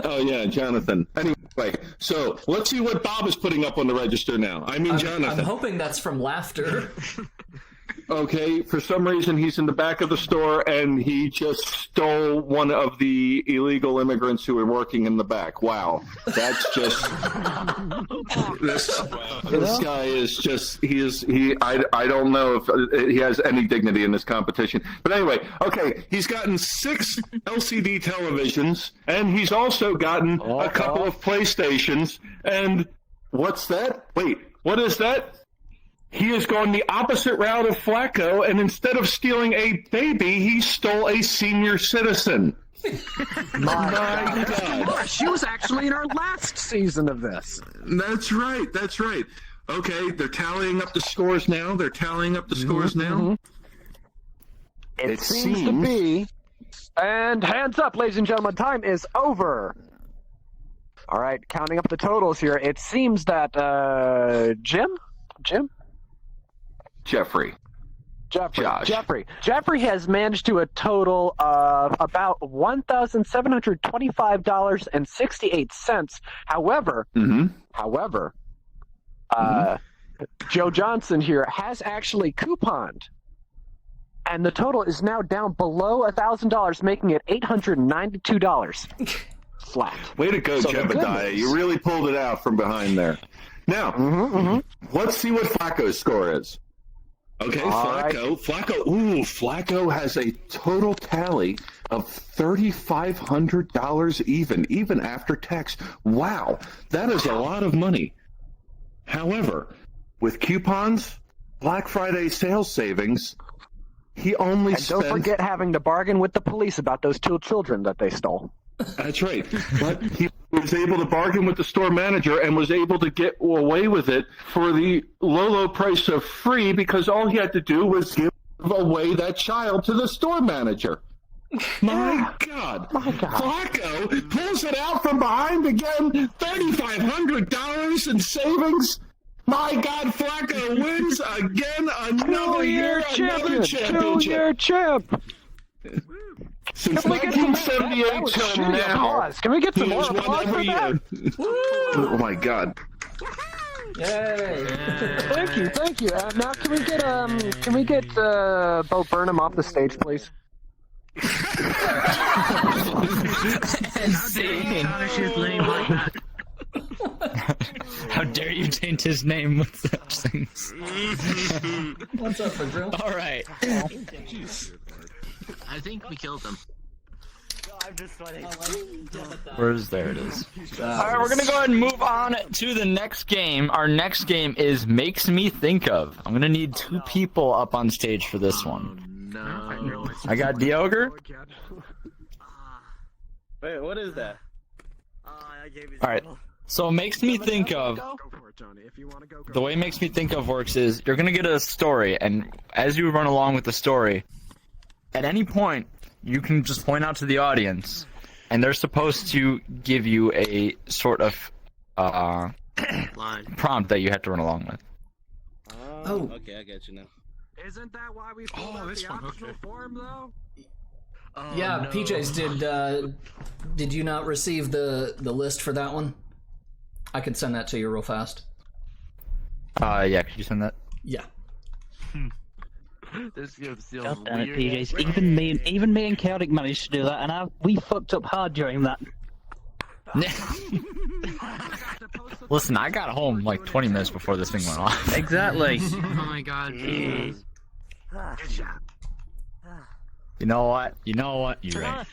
Oh, yeah, Jonathan. Anyway, so let's see what Bob is putting up on the register now. Jonathan. I'm hoping that's from laughter. Okay, for some reason he's in the back of the store and he just stole one of the illegal immigrants who were working in the back. Wow, that's just this guy is just I don't know if he has any dignity in this competition. But anyway, okay, he's gotten 6 LCD televisions and he's also gotten a couple of PlayStations. And what's that? Wait, what is that? He has gone the opposite route of Flacco, and instead of stealing a baby, he stole a senior citizen. My God. She was actually in our last season of this. That's right. Okay, they're tallying up the scores now. It seems to be. And hands up, ladies and gentlemen, time is over. All right, counting up the totals here. It seems that Jim? Jeffrey has managed to a total of about $1,725.68. However, Joe Johnson here has actually couponed, and the total is now down below $1,000, making it $892 flat. Way to go, Jebediah! You really pulled it out from behind there. Now, let's see what Flacco's score is. Okay, Flacco has a total tally of $3,500 even after tax. Wow, that is a lot of money. However, with coupons, Black Friday sales savings, he only spent... Don't forget having to bargain with the police about those 2 children that they stole. That's right. But he was able to bargain with the store manager and was able to get away with it for the low price of free because all he had to do was give away that child to the store manager. My God. Flacco pulls it out from behind again. $3,500 in savings. My God, Flacco wins again. Another year, another championship. 2-year champ. Since 1978 till now, can we get some more won every year. Oh my God! Yay! Thank you. Now, can we get Bo Burnham off the stage, please? How dare you taint his name with such things? What's up, bro? All right. I think we killed him. Where's there it is. Alright, we're gonna go ahead and move on to the next game. Our next game is Makes Me Think Of. I'm gonna need 2 people up on stage for this one. No. I got Dioger. Wait, what is that? Alright. So Makes Me Think Of. The way Makes Me Think Of works is you're gonna get a story, and as you run along with the story, at any point you can just point out to the audience, and they're supposed to give you a sort of prompt that you have to run along with. Oh. Okay, I get you now. Isn't that why we filled out the optional form, though? Yeah, no. PJs, did you not receive the list for that one? I could send that to you real fast. Yeah, could you send that? Yeah. God damn it, PJs. Even me and Celtic managed to do that, and we fucked up hard during that. Listen, I got home like 20 minutes before this thing went off. Exactly. Oh my god. Good job. You know what? You're right.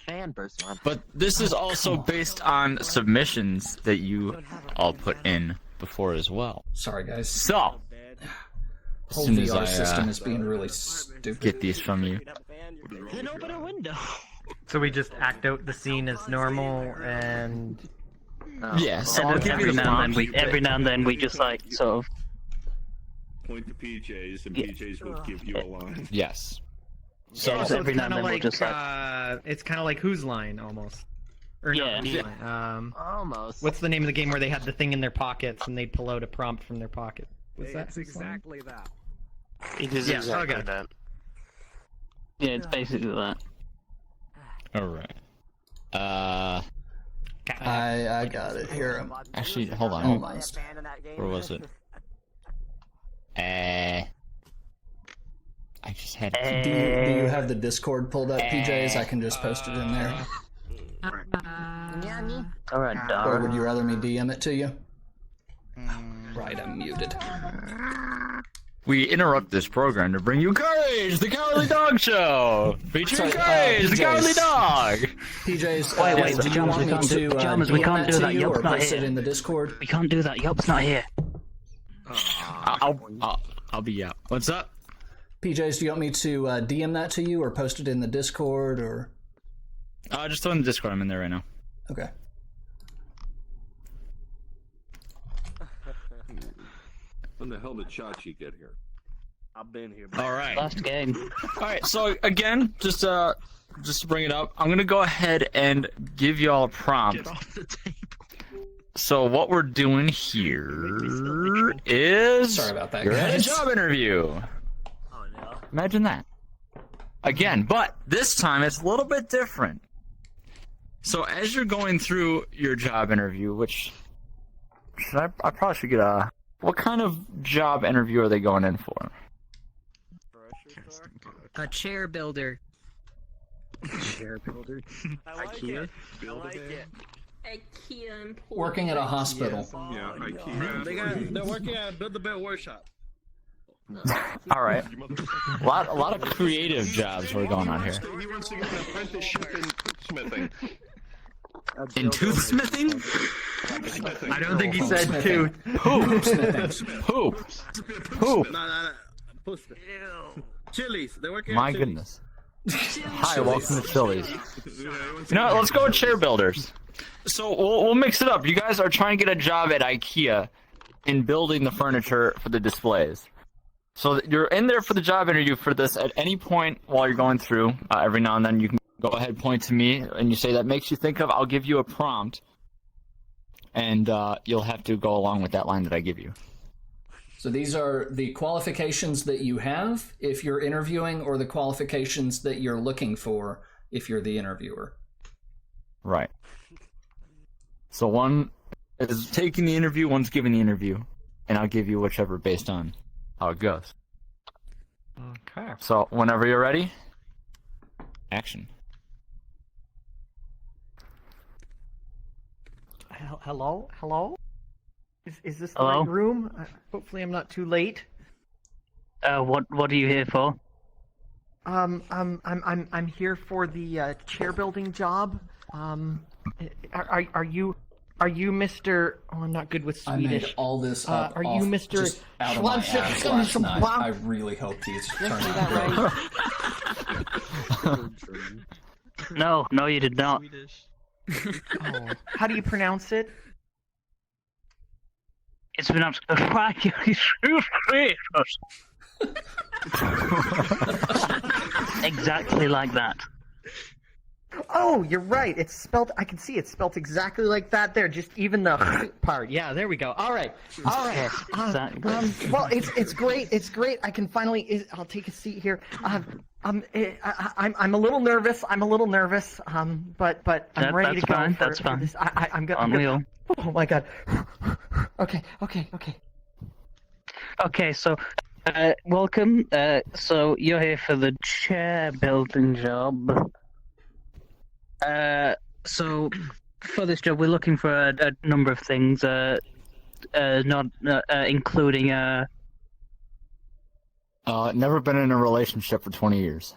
But this is also based on submissions that you all put in before as well. Sorry, guys. So, as whole soon as VR system is being really stupid. get these from you. Then open a window. So we just act out the scene as normal and. Yeah, so I'll give you every the now and prompt. then every now and then we just like sort of Point to PJs, and PJs will give you a line. Yes. So every it's now kind and of then we'll like just like it's kind of like Whose Line almost. Or Yeah. not Whose Line. Almost. What's the name of the game where they had the thing in their pockets and they'd pull out a prompt from their pocket? Was that It's exactly that. It is Yeah, exactly okay. that. yeah, it's basically that. Alright. I got it here. Actually, hold on. Almost. Where was it? I just had it. Do you have the Discord pulled up, PJs? I can just post it in there. Alright, Or Dara. would you rather me DM it to you? Right, I'm muted. We interrupt this program to bring you Courage, the Cowardly Dog Show! Featuring Courage, the PJs. Cowardly Dog! PJs, Wait, do you want me to Pajamas, we DM can't that do to that. you Yop's or not post it here. in the Discord? We can't do that. Yop's not here. I'll be out. What's up? PJs, do you want me to DM that to you or post it in the Discord or? Just throw in the Discord. I'm in there right now. Okay. When the hell did Chachi get here? I've been here. All right. Last game. All right. So again, just to bring it up, I'm gonna go ahead and give y'all a prompt. Get off the table. So what we're doing here is Sorry about that, you're at a guys. job interview. Oh no. Imagine that. Again, but this time it's a little bit different. So as you're going through your job interview, which I probably should get a. What kind of job interview are they going in for? A chair builder. Chair builder. I like it. I like it. Working at a hospital. Yeah, IKEA. They're working at Build-A-Bear Workshop. All right. A lot of creative jobs were going on here. He wants to get an apprenticeship in smithing. In toothsmithing? I don't think he said tooth. Poop. Poop. No. Chili's. They're working My at Chili's. goodness. Hi, welcome to Chili's. You know what? Let's go with chair builders. So we'll mix it up. You guys are trying to get a job at IKEA in building the furniture for the displays. So you're in there for the job interview for this. At any point while you're going through, every now and then you can go ahead, point to me, and you say that makes you think of. I'll give you a prompt, and you'll have to go along with that line that I give you. So these are the qualifications that you have if you're interviewing, or the qualifications that you're looking for if you're the interviewer. Right. So one is taking the interview, one's giving the interview, and I'll give you whichever based on how it goes. Okay. So whenever you're ready, action. Hello? Hello? Is this the Hello? right room? Hopefully, I'm not too late. What are you here for? I'm here for the chair building job. Are you Mr. Oh, I'm not good with I Swedish. made all this up are off you Mr. just out of my ass last night. I really hope these turn out great. No, you did not. Oh, how do you pronounce it? It's pronounced exactly like that. Oh, you're right. It's spelled. I can see it's spelled exactly like that. There, just even the part. Yeah, there we go. All right. Exactly. Well, it's great. It's great. I can finally. I'll take a seat here. I'm a little nervous. But I'm ready to go. That's fine. This. I'm good. Oh my god. Okay. Okay, so welcome. So you're here for the chair building job. So for this job, we're looking for a number of things. Not including never been in a relationship for 20 years.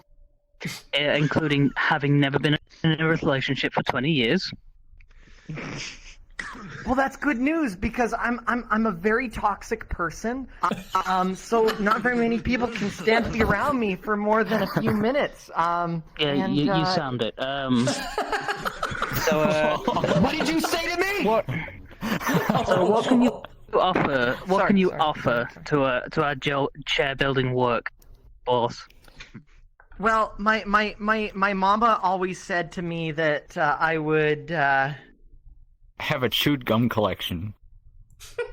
Including having never been in a relationship for 20 years. Well, that's good news because I'm a very toxic person. So not very many people can stand to be around me for more than a few minutes. You sound it. So what did you say to me? What? So what can you offer? What can you offer to our chair building work, boss? Well, my mama always said to me that I would have a chewed gum collection.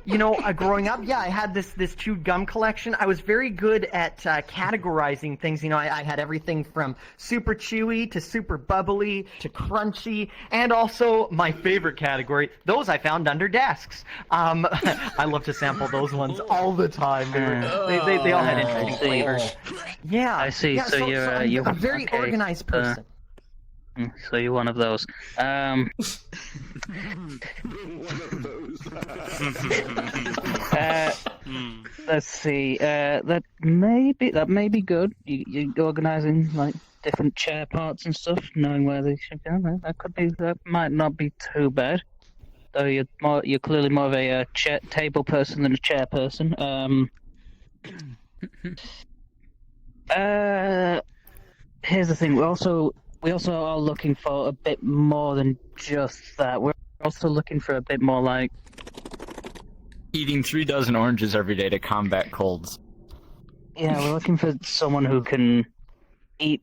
You know, growing up, I had this chewed gum collection. I was very good at categorizing things. You know, I had everything from super chewy to super bubbly to crunchy, and also my favorite category, those I found under desks. I love to sample those ones all the time. They all had interesting flavors. Yeah, I see. Yeah, so you're a very organized person. So you're one of those. Let's see. That may be good. You're organizing like different chair parts and stuff, knowing where they should go. That might not be too bad. Though you're clearly more of a table person than a chair person. Here's the thing. We also are looking for a bit more than just that. We're also looking for a bit more like eating 3 dozen oranges every day to combat colds. Yeah, we're looking for someone who can eat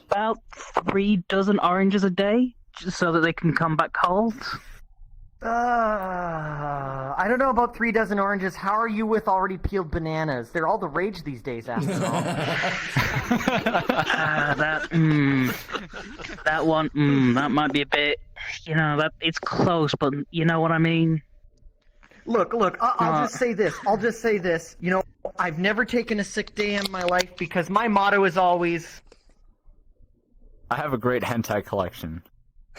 about 3 dozen oranges a day, just so that they can combat colds. I don't know about 3 dozen oranges. How are you with already peeled bananas? They're all the rage these days, after all. That one, that might be a bit, that it's close, but you know what I mean? Look, I'll just say this. You know, I've never taken a sick day in my life because my motto is always... I have a great hentai collection.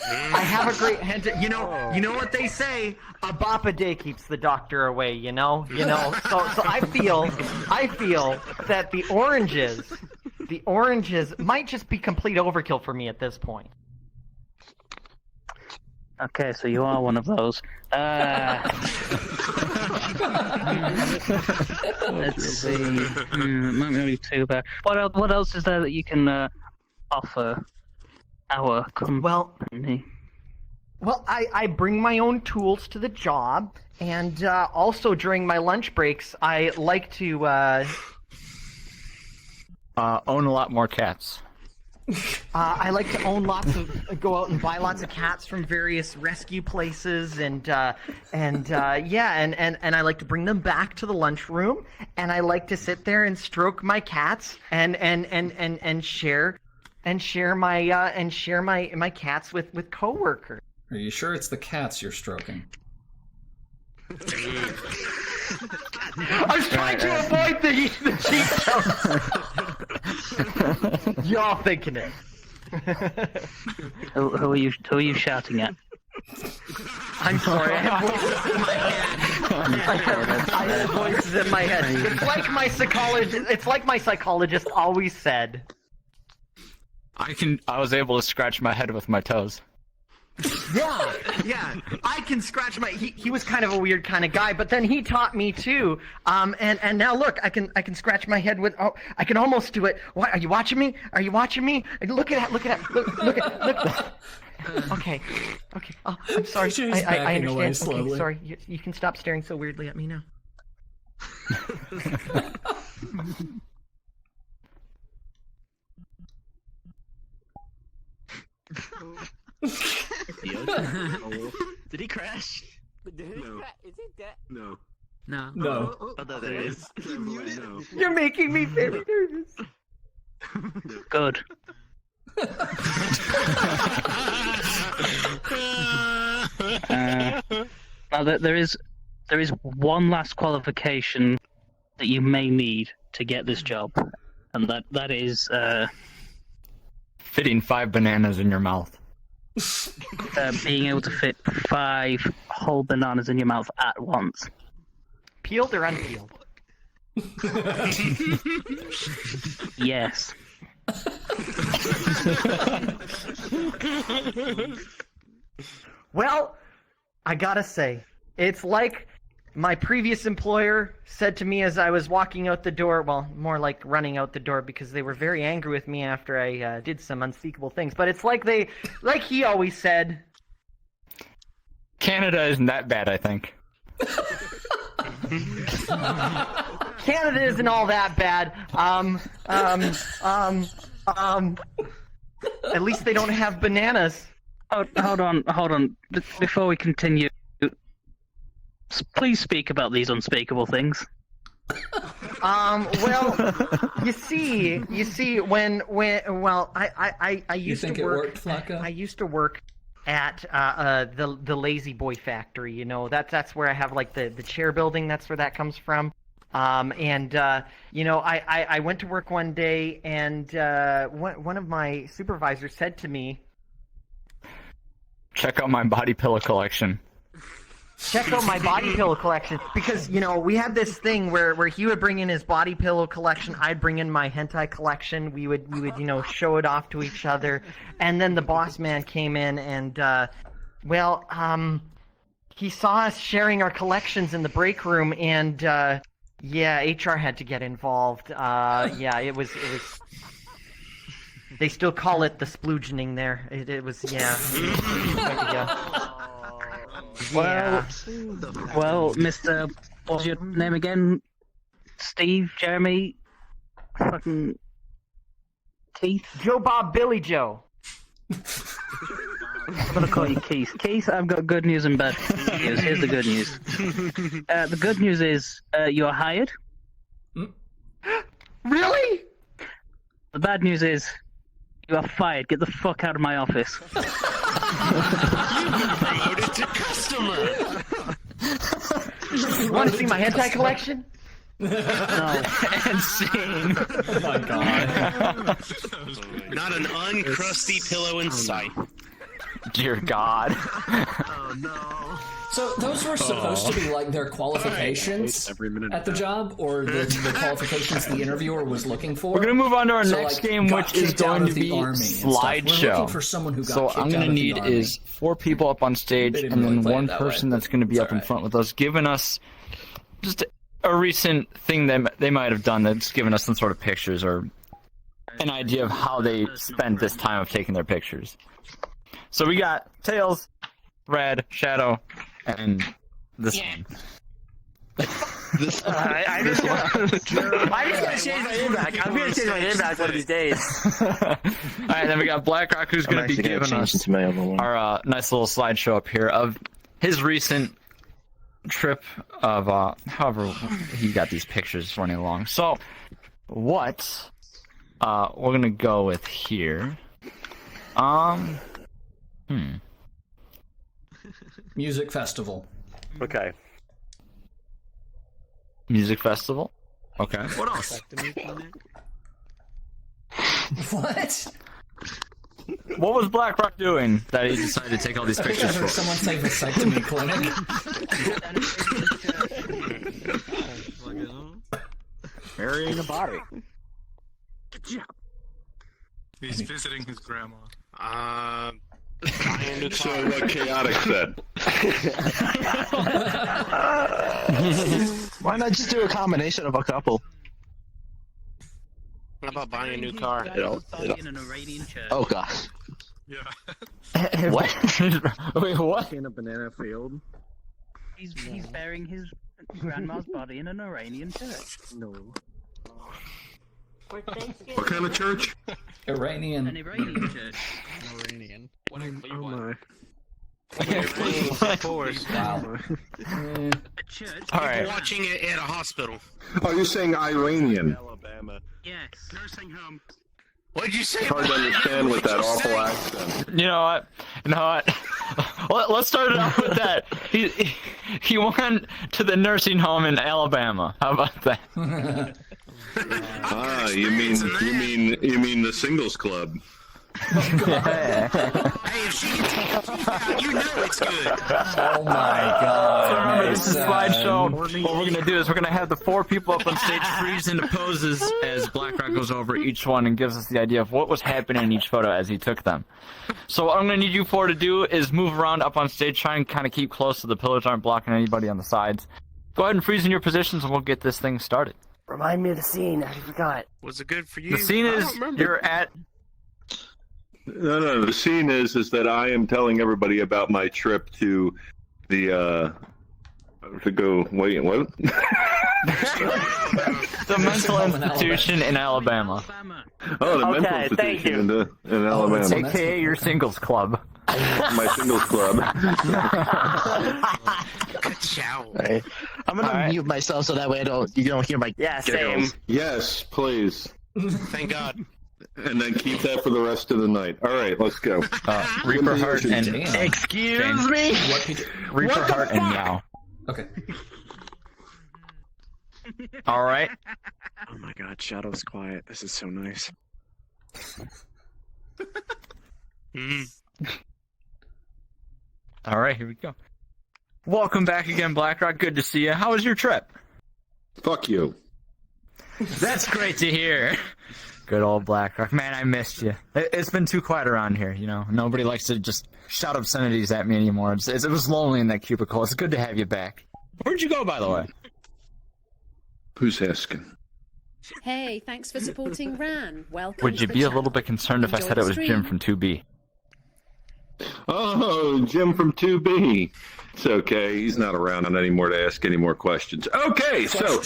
I have a great hentai... You know what they say? A bop a day keeps the doctor away, you know? So I feel that the oranges might just be complete overkill for me at this point. Okay, so you are one of those. Let's see. Might not be too bad. What else is there that you can offer our company? Well, I bring my own tools to the job, and also during my lunch breaks, I like to own a lot more cats. I like to go out and buy lots of cats from various rescue places, and I like to bring them back to the lunchroom, and I like to sit there and stroke my cats and share my cats with coworkers. Are you sure it's the cats you're stroking? I was trying to avoid the cheat codes. Y'all thinking it. Who are you shouting at? I'm sorry. I have voices in my head. I have voices in my head. It's like my psychologist always said. I was able to scratch my head with my toes. Yeah. I can scratch my. He was kind of a weird kind of guy, but then he taught me too. And now look, I can scratch my head with. Oh, I can almost do it. What? Are you watching me? Are you watching me? Look at that. Look. Okay. Oh, I'm sorry. I understand. Okay, sorry. You can stop staring so weirdly at me now. Did he crash? No. Is it dead? No. No. No. Oh, no, there is. No. You're making me very nervous. Good. Now there is one last qualification that you may need to get this job, and that is Fitting 5 bananas in your mouth. being able to fit 5 whole bananas in your mouth at once. Peeled or unpeeled? Yes. Well, I gotta say, it's like my previous employer said to me as I was walking out the door, well, more like running out the door because they were very angry with me after I did some unspeakable things, but it's like he always said, Canada isn't that bad, I think. Canada isn't all that bad. At least they don't have bananas. Oh, hold on. Before we continue, please speak about these unspeakable things. Well, you see, I used to work. Worked, Flacco? I used to work at the Lazy Boy factory. You know, that's where I have like the chair building. That's where that comes from. I went to work one day, and one of my supervisors said to me, Check out my body pillow collection. check out my body pillow collection, because we had this thing where he would bring in his body pillow collection, I'd bring in my hentai collection, we would show it off to each other, and then the boss man came in and he saw us sharing our collections in the break room, and HR had to get involved. It was they still call it the sploogening there. It was Well, Mr. What's your name again? Steve, Jeremy, fucking Keith? Joe Bob Billy Joe. I'm gonna call you Keith. Keith, I've got good news and bad news. Here's the good news. The good news is you're hired. Really? The bad news is you are fired. Get the fuck out of my office. Promoted to customer. You want to see my hentai collection? No. And scene. Oh my god. Not an uncrusty pillow in sight. Dear God. Oh no. So those were supposed to be like their qualifications at the job, or the qualifications the interviewer was looking for. We're gonna move on to our So, next like, game, got which is kicked out going of to the be army and stuff. We're looking slideshow. for someone who got So kicked I'm out gonna of the need army. is 4 people up on stage, They didn't and really then play it one that person way, that's gonna be it's up in alright. front with us, giving us just a recent thing that they might have done that's given us some sort of pictures or an idea of how they spent this time of taking their pictures. So we got Tails, Red, Shadow, and this one. I'm just gonna change my name back. I'm gonna change my name back one of these days. Alright, then we got BlackRock, who's going to be giving us our nice little slideshow up here of his recent trip of however he got these pictures running along. So what we're gonna go with here. Music festival. Okay. Music festival. Okay. What else? What? What was BlackRock doing that he decided to take all these I think I pictures heard for? someone say vasectomy clinic. body. Good job. He's visiting his grandma. So what Chaotic said. Why not just do a combination of a couple? How about buying a new car? Oh gosh. Yeah. What? Wait, what? In a banana field? He's burying his grandma's body in an Iranian church. No. What kind of church? Iranian. An Iranian church. Iranian. Oh my. Wow. A church. All right. Watching it at a hospital. Oh, you're saying Iranian. Alabama. Yes. Nursing home. What'd you say? It's hard to understand with that awful accent. You know what? Let's start it off with that. He went to the nursing home in Alabama. How about that? You mean the singles club? Hey, if she can take her teeth out, you know it's good. Oh my god. So remember, this is a slideshow. What we're gonna do is we're gonna have the 4 people up on stage freeze into poses as BlackRock goes over each one and gives us the idea of what was happening in each photo as he took them. So what I'm gonna need you 4 to do is move around up on stage, try and kind of keep close so the pillars aren't blocking anybody on the sides. Go ahead and freeze in your positions and we'll get this thing started. Remind me of the scene. I forgot. Was it good for you? The scene is you're at. No. The scene is that I am telling everybody about my trip to the to go. Wait, what? The mental institution in Alabama. Oh, the mental Okay, thank institution you. in Alabama. AKA your singles club. My singles club. Good shout. Right. I'm gonna mute myself so that way you don't hear my giggles. Yes, please. Thank God. And then keep that for the rest of the night. All right, let's go. Reaper Heart and Excuse me. Reaper Heart and Meow. Okay. All right. Oh my god, Shadow's quiet. This is so nice. All right, here we go. Welcome back again, BlackRock. Good to see you. How was your trip? Fuck you. That's great to hear. Good old BlackRock. Man, I missed you. It's been too quiet around here, you know. Nobody likes to just shout obscenities at me anymore. It was lonely in that cubicle. It's good to have you back. Where'd you go, by the way? Who's asking? Hey, thanks for supporting Ran. Welcome. Would you to be the a little bit concerned if I Enjoy said the it was Jim stream. from 2B? Oh, Jim from 2B. It's okay. He's not around anymore to ask any more questions. Okay, so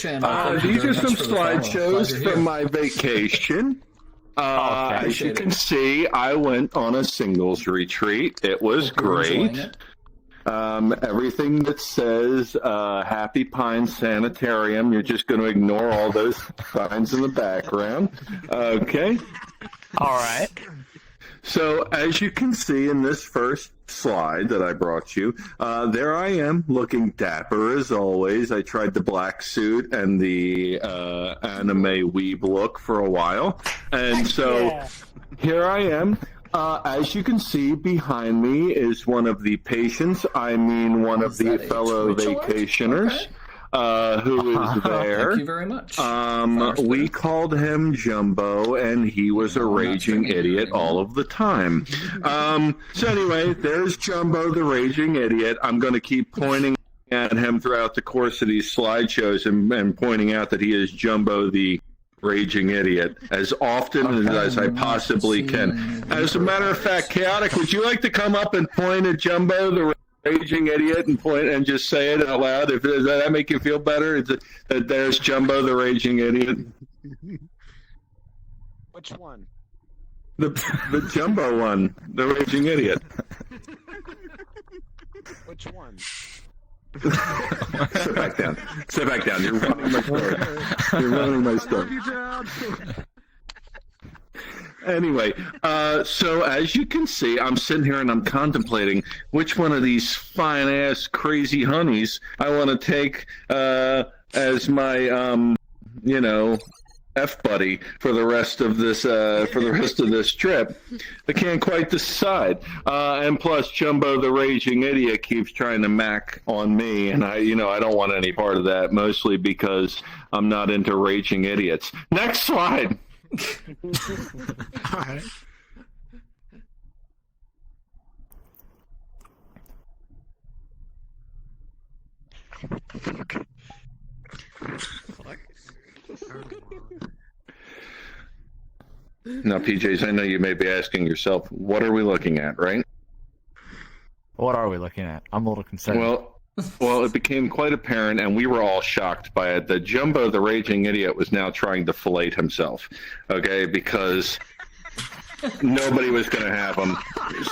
these are some slideshows from my vacation. As you can see, I went on a singles retreat. It was great. Everything that says Happy Pine Sanitarium, you're just going to ignore all those signs in the background. Okay? All right. So, as you can see in this first slide that I brought you, there I am, looking dapper as always. I tried the black suit and the anime weeb look for a while. And so, here I am. As you can see, behind me is one of the patients, one of the fellow vacationers. Who is there? Thank you very much. We called him Jumbo, and he was a raging idiot all of the time. So anyway, there's Jumbo, the raging idiot. I'm going to keep pointing at him throughout the course of these slideshows and pointing out that he is Jumbo, the raging idiot, as often as I possibly can. As a matter of fact, Chaotic, would you like to come up and point at Jumbo, the raging idiot, and point and just say it out loud? Does that make you feel better? Is it that there's Jumbo, the raging idiot? Which one? The Jumbo one, the raging idiot. Which one? Sit back down. Sit back down. You're ruining my story. You're ruining my story. Anyway, so as you can see, I'm sitting here and I'm contemplating which one of these fine-ass crazy honeys I want to take as my, F buddy for the rest of this trip. I can't quite decide. And plus, Jumbo the raging idiot keeps trying to mac on me, and I don't want any part of that. Mostly because I'm not into raging idiots. Next slide. All right. Now, PJs, I know you may be asking yourself, what are we looking at, right? What are we looking at? I'm a little concerned. Well, it became quite apparent, and we were all shocked by it, that Jumbo the raging idiot was now trying to fillet himself, okay? Because nobody was going to have him,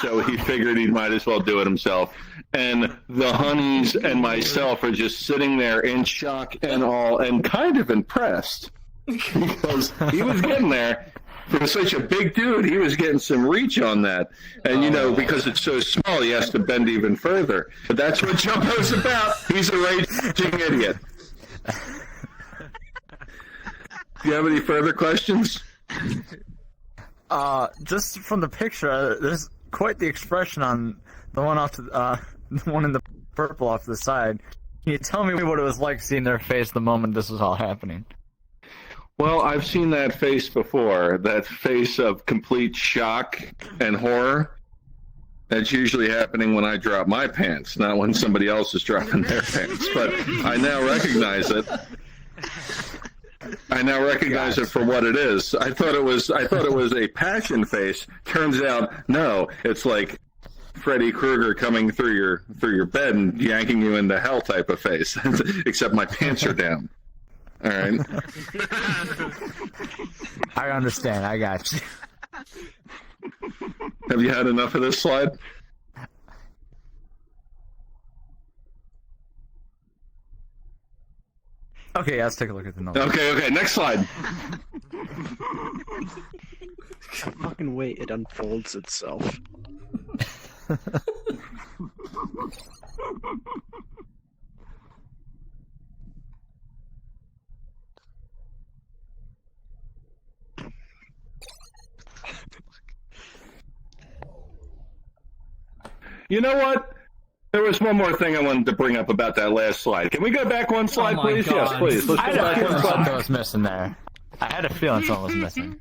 so he figured he might as well do it himself. And the honeys and myself are just sitting there in shock and awe and kind of impressed because he was getting there. For such a big dude, he was getting some reach on that. And, because it's so small, he has to bend even further. But that's what Jumbo's about. He's a raging idiot. Do you have any further questions? Just from the picture, there's quite the expression on the one the one in the purple off to the side. Can you tell me what it was like seeing their face the moment this was all happening? Well, I've seen that face before. That face of complete shock and horror. That's usually happening when I drop my pants, not when somebody else is dropping their pants. But I now recognize it. I now recognize it for what it is. I thought it was a passion face. Turns out, no. It's like Freddy Krueger coming through your bed and yanking you into hell type of face. Except my pants are down. All right. I understand. I got you. Have you had enough of this slide? Okay, let's take a look at the number. Okay. Next slide. Fucking wait, it unfolds itself. You know what? There was one more thing I wanted to bring up about that last slide. Can we go back one slide, please? God. Yes, please. Let's go back one slide. Something was missing there. I had a feeling something was missing.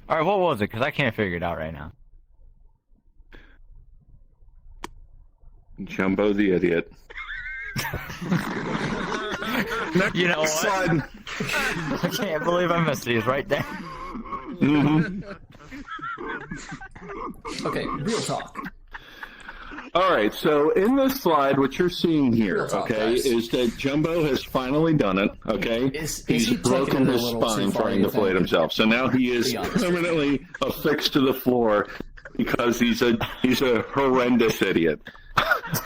All right, what was it? Because I can't figure it out right now. Jumbo the idiot. You know what? Slide. I can't believe I missed it. He's right there. Mm-hmm. Okay, real talk. All right, so in this slide, what you're seeing here, Real talk, okay, guys. is that Jumbo has finally done it, okay? Is He's he broken taking it a his little too spine far, trying you to fillet think? himself. So now he is Be honest. permanently affixed to the floor because he's a horrendous idiot.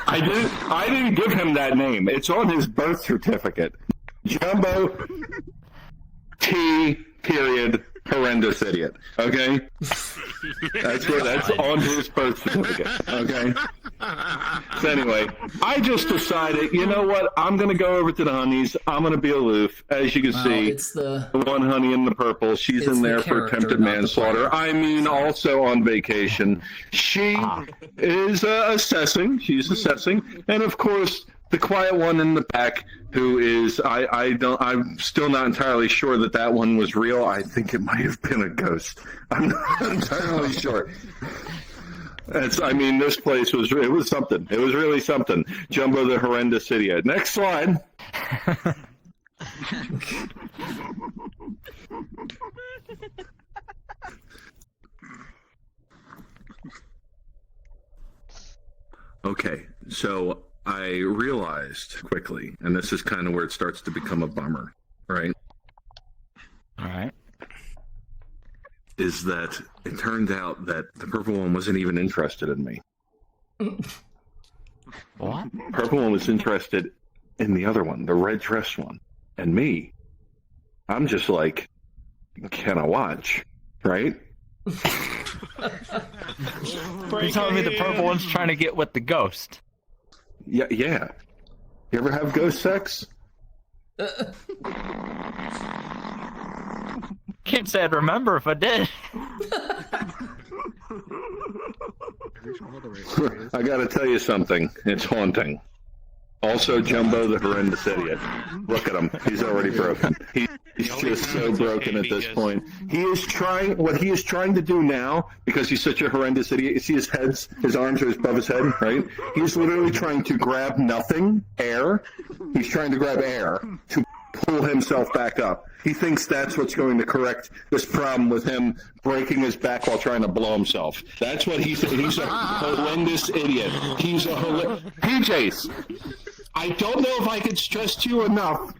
I didn't give him that name. It's on his birth certificate. Jumbo T. Period. Horrendous idiot. Okay, that's on his birth certificate. Okay. So anyway, I just decided, you know what? I'm gonna go over to the honeys. I'm gonna be aloof. As you can see, It's the one honey in the purple. She's It's in the there for character, attempted not the manslaughter. player. I mean, also on vacation. She is assessing. She's assessing, and of course, the quiet one in the back, who is I'm still not entirely sure that one was real. I think it might have been a ghost. I'm not entirely sure. This place was something. It was really something. Jumbo the horrendous idiot. Next slide. Okay, so I realized quickly, and this is kind of where it starts to become a bummer, right? All right. Is that it turned out that the purple one wasn't even interested in me. What? Purple one was interested in the other one, the red dress one, and me. I'm just like, can I watch? Right? You're telling me the purple one's trying to get with the ghost? Yeah. You ever have ghost sex? Can't say I'd remember if I did. I gotta tell you something. It's haunting. Also, Jumbo the horrendous idiot. Look at him. He's already broken. He's just so broken at this point. He is trying. What he is trying to do now, because he's such a horrendous idiot. You see his arms are above his head, right? He's literally trying to grab nothing, air. He's trying to grab air to pull himself back up. He thinks that's what's going to correct this problem with him breaking his back while trying to blow himself. That's what he's a horrendous idiot. He's a PJs. I don't know if I could stress to you enough.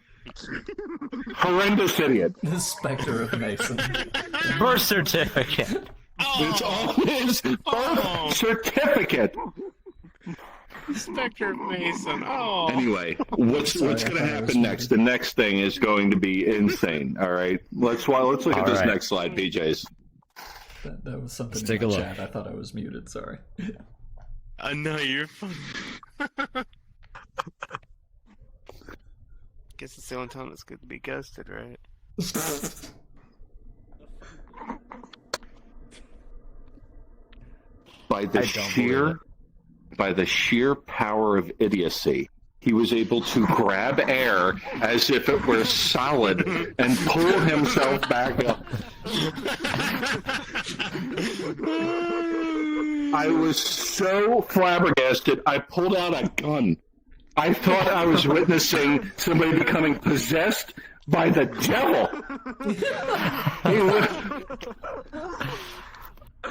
Horrendous idiot. The Spectre of Mason. Birth certificate. It's all his birth certificate. Spectre of Mason. Oh. Anyway, what's going to happen next? The next thing is going to be insane. All right, let's look at this next slide, PJs. That was something. Let's take a look. Chat. I thought I was muted. Sorry. I know you're fun. Guess it's the only time it's good to be ghosted, right? By the sheer power of idiocy, he was able to grab air as if it were solid and pull himself back up. I was so flabbergasted, I pulled out a gun. I thought I was witnessing somebody becoming possessed by the devil.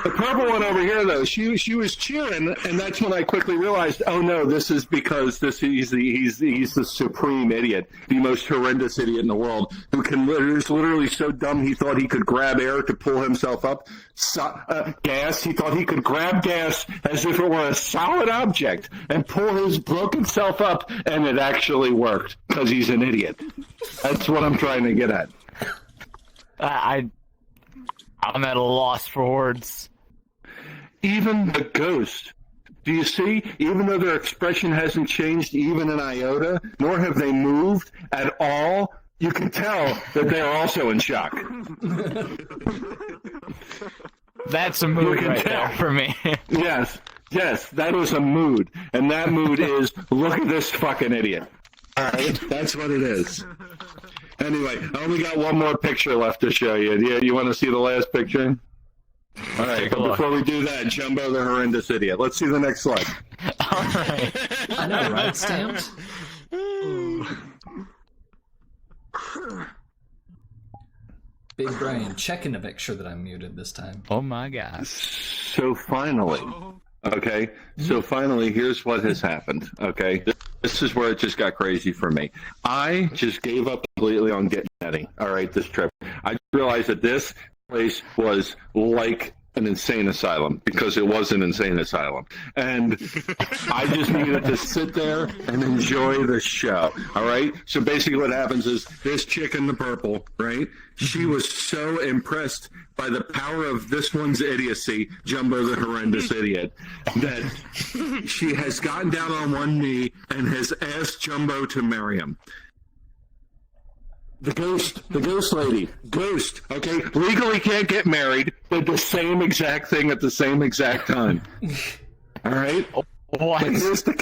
The purple one over here, though, she was cheering, and that's when I quickly realized, oh no, this is because he's the supreme idiot, the most horrendous idiot in the world, who is literally so dumb he thought he could grab air to pull himself up. Gas, he thought he could grab gas as if it were a solid object and pull his broken self up, and it actually worked because he's an idiot. That's what I'm trying to get at. I'm at a loss for words. Even the ghost. Do you see? Even though their expression hasn't changed even an iota, nor have they moved at all, you can tell that they are also in shock. That's a mood right there for me. Yes, that is a mood. And that mood is, look at this fucking idiot. All right? That's what it is. Anyway, I only got one more picture left to show you. You want to see the last picture? All right, but before we do that, Jumbo the horrendous idiot. Let's see the next slide. All right. I know, right, Stamped? Big brain, checking to make sure that I'm muted this time. Oh my god. So finally, here's what has happened, okay? This is where it just got crazy for me. I just gave up completely on getting netting, all right, this trip. I realized that this place was like an insane asylum, because it was an insane asylum. And I just needed to sit there and enjoy the show, all right? So basically what happens is this chick in the purple, right? She was so impressed by the power of this one's idiocy, Jumbo the horrendous idiot, that she has gotten down on one knee and has asked Jumbo to marry him. The ghost lady, okay, legally can't get married, but the same exact thing at the same exact time. All right? What? But here's the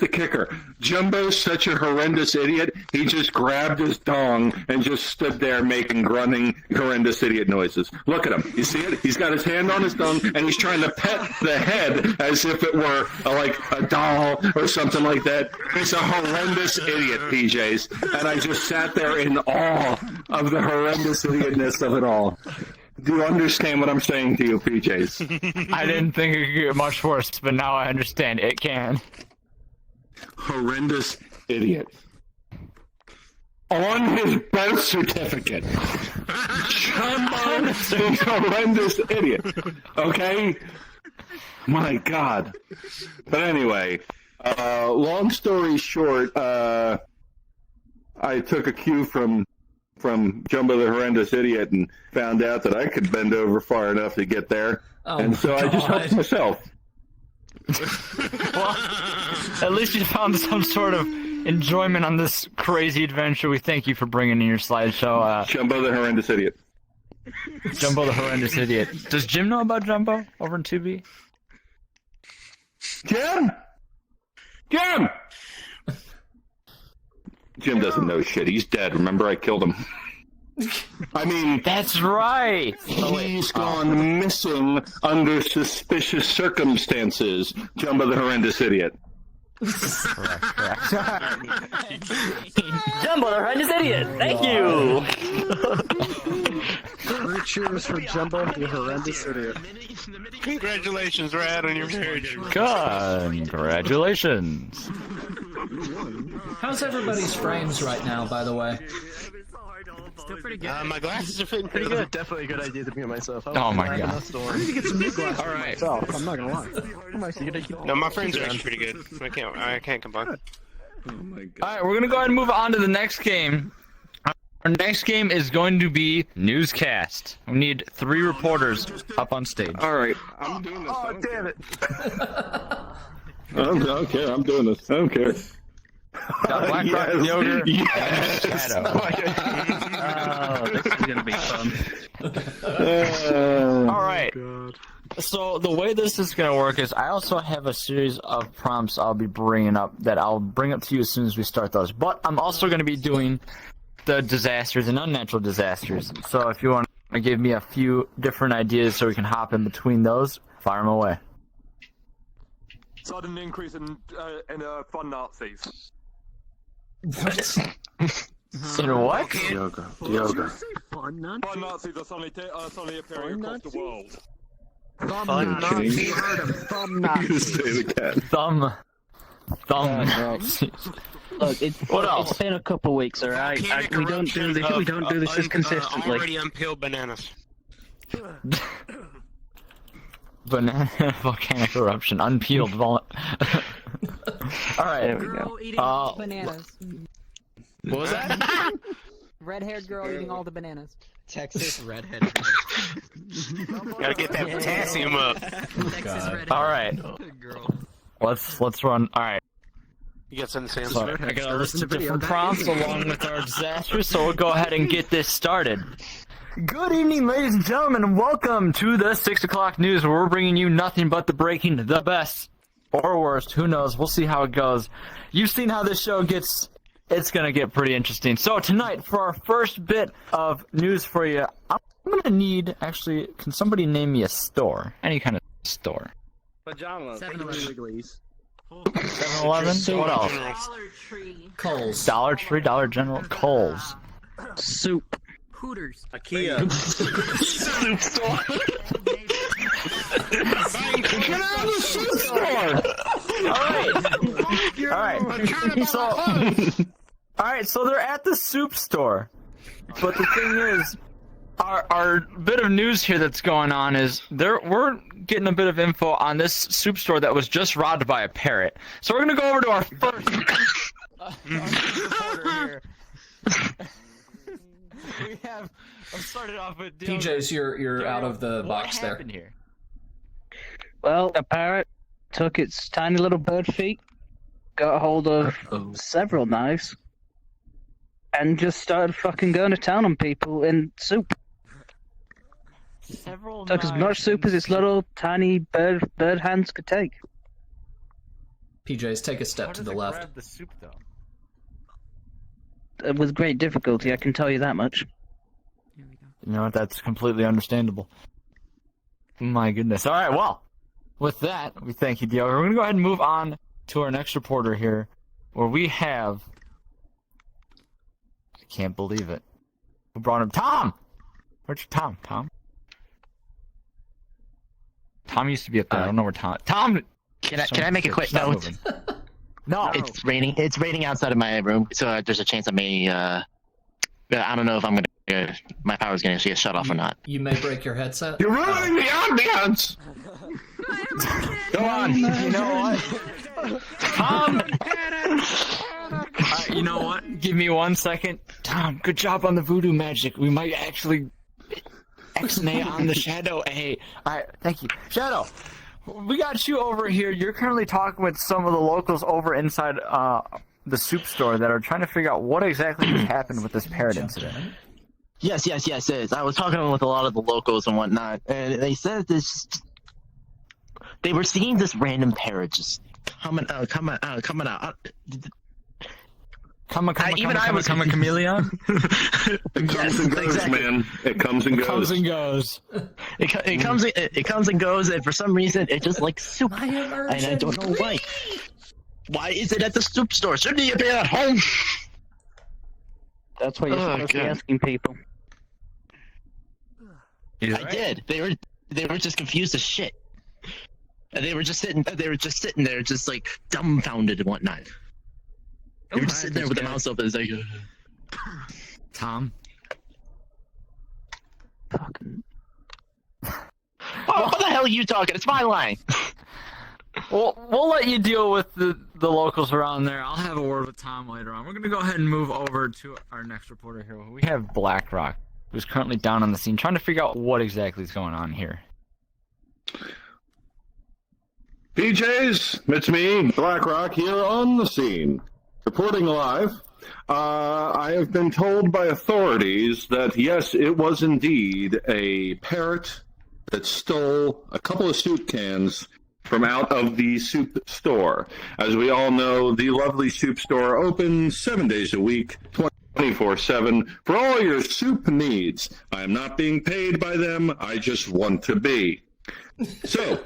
kicker. Jumbo's such a horrendous idiot, he just grabbed his dong and just stood there making grunting, horrendous idiot noises. Look at him. You see it? He's got his hand on his dong, and he's trying to pet the head as if it were like a doll or something like that. He's a horrendous idiot, PJs. And I just sat there in awe of the horrendous idiotness of it all. Do you understand what I'm saying to you, PJs? I didn't think it could get much worse, but now I understand it can. Horrendous idiot. On his birth certificate. Jumbo is a horrendous idiot. Okay? My God. But anyway, long story short, I took a cue from Jumbo the horrendous idiot and found out that I could bend over far enough to get there. Oh, and so I just helped myself. Well, at least you found some sort of enjoyment on this crazy adventure. We thank you for bringing in your slideshow. Jumbo the Horrendous Idiot. Jumbo the Horrendous Idiot. Does Jim know about Jumbo over in 2B? Jim! Jim! Jim doesn't know shit. He's dead. Remember, I killed him. I mean... That's right! He's gone missing under suspicious circumstances. Jumbo the Horrendous Idiot. Correct. Jumbo the Horrendous Idiot! Thank you! Three cheers for Jumbo the Horrendous Idiot. Congratulations, Rad, on your marriage. Congratulations. How's everybody's frames right now, by the way? Still pretty good. My glasses are fitting pretty good. Definitely a good idea to mute myself. Oh my god. I need to get some new glasses All right. myself, I'm not gonna lie. No, my friends are actually pretty good. I can't complain. Oh my god. Alright, we're gonna go ahead and move on to the next game. Our next game is going to be Newscast. We need 3 reporters up on stage. Alright. I'm doing this. Oh, damn it. I don't care. I'm doing this. I don't care. Got Black Rock Yes. Yogurt Yes. and Shadow. Oh, this is gonna be fun. Alright. So the way this is going to work is I also have a series of prompts I'll be bringing up that I'll bring up to you as soon as we start those. But I'm also going to be doing the disasters and unnatural disasters. So if you want to give me a few different ideas so we can hop in between those, fire them away. Sudden increase in fun Nazis. In what? Yoga. Fun Nazis are suddenly appearing across the world. Fun Nazis. Thumb You Nazis. say the cat. Thumb. Look, What else? It's been a couple weeks, alright? We don't do this. We don't do this as consistently. Already unpeeled bananas. Banana volcanic eruption, unpeeled Alright. There we go. Eating all the bananas. What was that? Red-haired girl eating all the bananas. Texas redhead. Gotta get that potassium up. Alright. Let's run. Alright. You got something to say? So I got a list of different prompts along with our disasters, so we'll go ahead and get this started. Good evening, ladies and gentlemen, and welcome to the 6 o'clock news, where we're bringing you nothing but the breaking, the best, or worst, who knows, we'll see how it goes. You've seen how this show gets, it's gonna get pretty interesting. So tonight, for our first bit of news for you, I'm gonna need, actually, can somebody name me a store? Any kind of store. Pajamas. 7-Eleven. 7-Eleven? What else? Dollar Tree. Coles. Dollar Tree, Dollar General, Kohl's. Soup. Hooters. IKEA. Soup store. Get out of the soup store. Alright, so they're at the soup store. But the thing is, our bit of news here that's going on is we're getting a bit of info on this soup store that was just robbed by a parrot. So we're gonna go over to our first reporter here. We have. I started off with PJs, you're out of the box there. Here? Well, a parrot took its tiny little bird feet, got a hold of several knives, and just started fucking going to town on people in soup. Took as much soup as its little tiny bird hands could take. PJs, take a step to the left. Grab the soup, though? With great difficulty, I can tell you that much. You know what? That's completely understandable. My goodness. All right, well, with that, we thank you, Dio. We're going to go ahead and move on to our next reporter here, where we have... I can't believe it. Who brought him? Tom! Where's your Tom? Tom? Tom used to be up there. I don't know where Tom... Tom! Can I make a quick note? No. It's raining. It's raining outside of my room, so there's a chance I may. I don't know if I'm gonna. My power's gonna get shut off or not. You may break your headset. You're ruining the ambiance. Go on. You know what? Tom! You know what? Give me 1 second. Tom, good job on the voodoo magic. We might actually X-nay on the Shadow A. Alright, thank you. Shadow, we got you over here. You're currently talking with some of the locals over inside the soup store that are trying to figure out what exactly just happened with this parrot incident. Yes. I was talking with a lot of the locals and whatnot, and they said this. They were seeing this random parrot just coming out. Come a chameleon. It comes and goes, exactly. man. It comes and goes. Comes and goes. It comes and goes, and for some reason it just like soup, and I don't know why. Why is it at the soup store? Shouldn't you be at home? That's what you're supposed to be asking people. I did. They were just confused as shit. And they were just sitting there, just like dumbfounded and whatnot. They were just sitting there with their mouths open. It's like, Tom. Fucking. Oh, what the hell are you talking? It's my line. We'll let you deal with the locals around there. I'll have a word with Tom later on. We're going to go ahead and move over to our next reporter here. We have Blackrock, who's currently down on the scene, trying to figure out what exactly is going on here. PJs, it's me, Blackrock, here on the scene. Reporting live. I have been told by authorities that, yes, it was indeed a parrot that stole a couple of soup cans from out of the soup store. As we all know, the lovely soup store opens 7 days a week, 24/7, for all your soup needs. I am not being paid by them. I just want to be. So,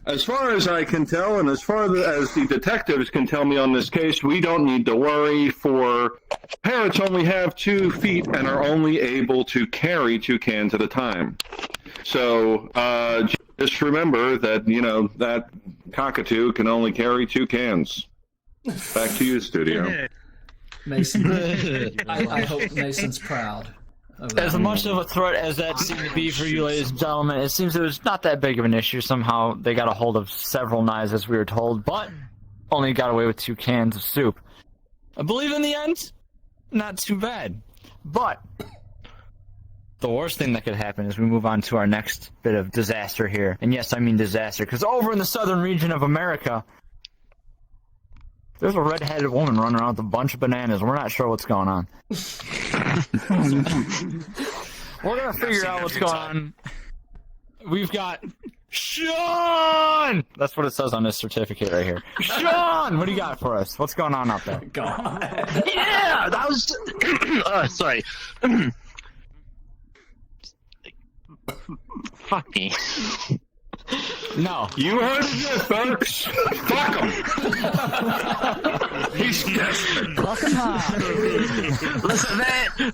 as far as I can tell, and as far as the detectives can tell me on this case, we don't need to worry, for parrots only have 2 feet and are only able to carry 2 cans at a time. So, just remember that, that cockatoo can only carry 2 cans. Back to you, studio. Mason, I hope Mason's proud. As much of a threat as that seemed to be for you, ladies and gentlemen, it seems it was not that big of an issue. Somehow they got a hold of several knives, as we were told, but only got away with 2 cans of soup. I believe in the end, not too bad. But the worst thing that could happen is we move on to our next bit of disaster here. And yes, I mean disaster, because over in the southern region of America, there's a red-headed woman running around with a bunch of bananas. We're not sure what's going on. We're going to figure out what's going on. We've got Sean! That's what it says on this certificate right here. Sean! What do you got for us? What's going on out there? Yeah, that was... sorry. Fuck me. No. You heard it here, folks. Fuck him. He's desperate. Fuck him hard.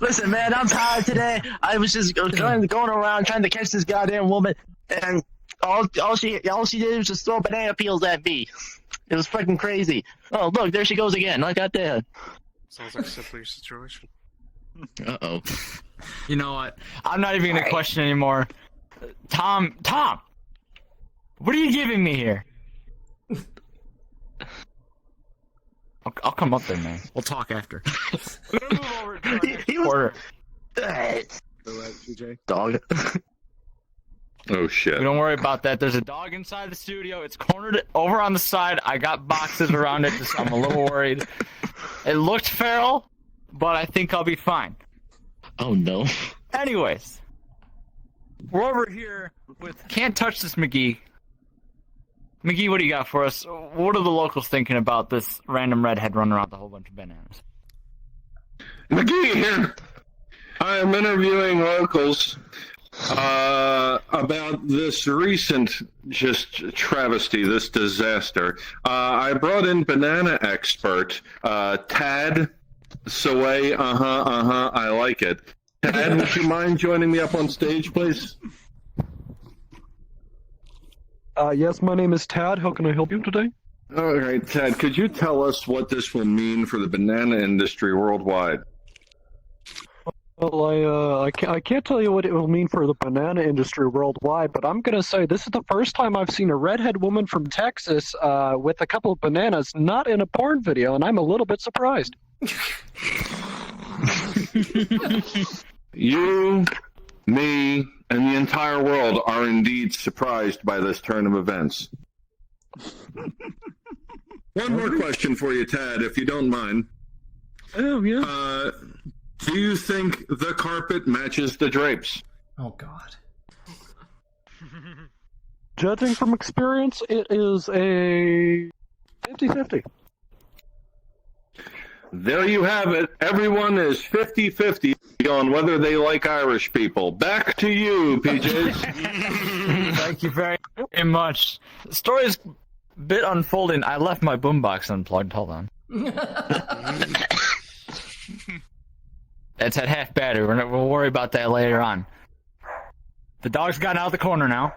Listen, man, I'm tired today. I was just going around trying to catch this goddamn woman, and all she did was just throw banana peels at me. It was fucking crazy. Oh, look, there she goes again. Like that. Sounds like a simpler situation. Uh-oh. You know what? I'm not even going to question anymore. Tom! What are you giving me here? I'll come up there, man. We'll talk after. We're gonna move over to our next reporter. Dog. Oh, shit. Don't worry about that. There's a dog inside the studio. It's cornered over on the side. I got boxes around it, so I'm a little worried. It looked feral, but I think I'll be fine. Oh, no. Anyways. We're over here with Can't Touch This McGee. McGee, what do you got for us? What are the locals thinking about this random redhead running around with a whole bunch of bananas? McGee here. I am interviewing locals about this recent travesty, this disaster. I brought in banana expert Tad Saway. I like it. Tad, would you mind joining me up on stage, please? Yes, my name is Tad. How can I help you today? All right, Tad, could you tell us what this will mean for the banana industry worldwide? Well, I can't tell you what it will mean for the banana industry worldwide, but I'm going to say this is the first time I've seen a redhead woman from Texas with a couple of bananas, not in a porn video, and I'm a little bit surprised. You, me, and the entire world are indeed surprised by this turn of events. One more question for you, Tad, if you don't mind. Oh, yeah. Do you think the carpet matches the drapes? Oh God. Judging from experience, it is a 50-50. There you have it. Everyone is 50-50 on whether they like Irish people. Back to you, PJs. Thank you very much. The story's a bit unfolding. I left my boombox unplugged. Hold on. It's at half battery. We'll worry about that later on. The dog's gotten out of the corner now.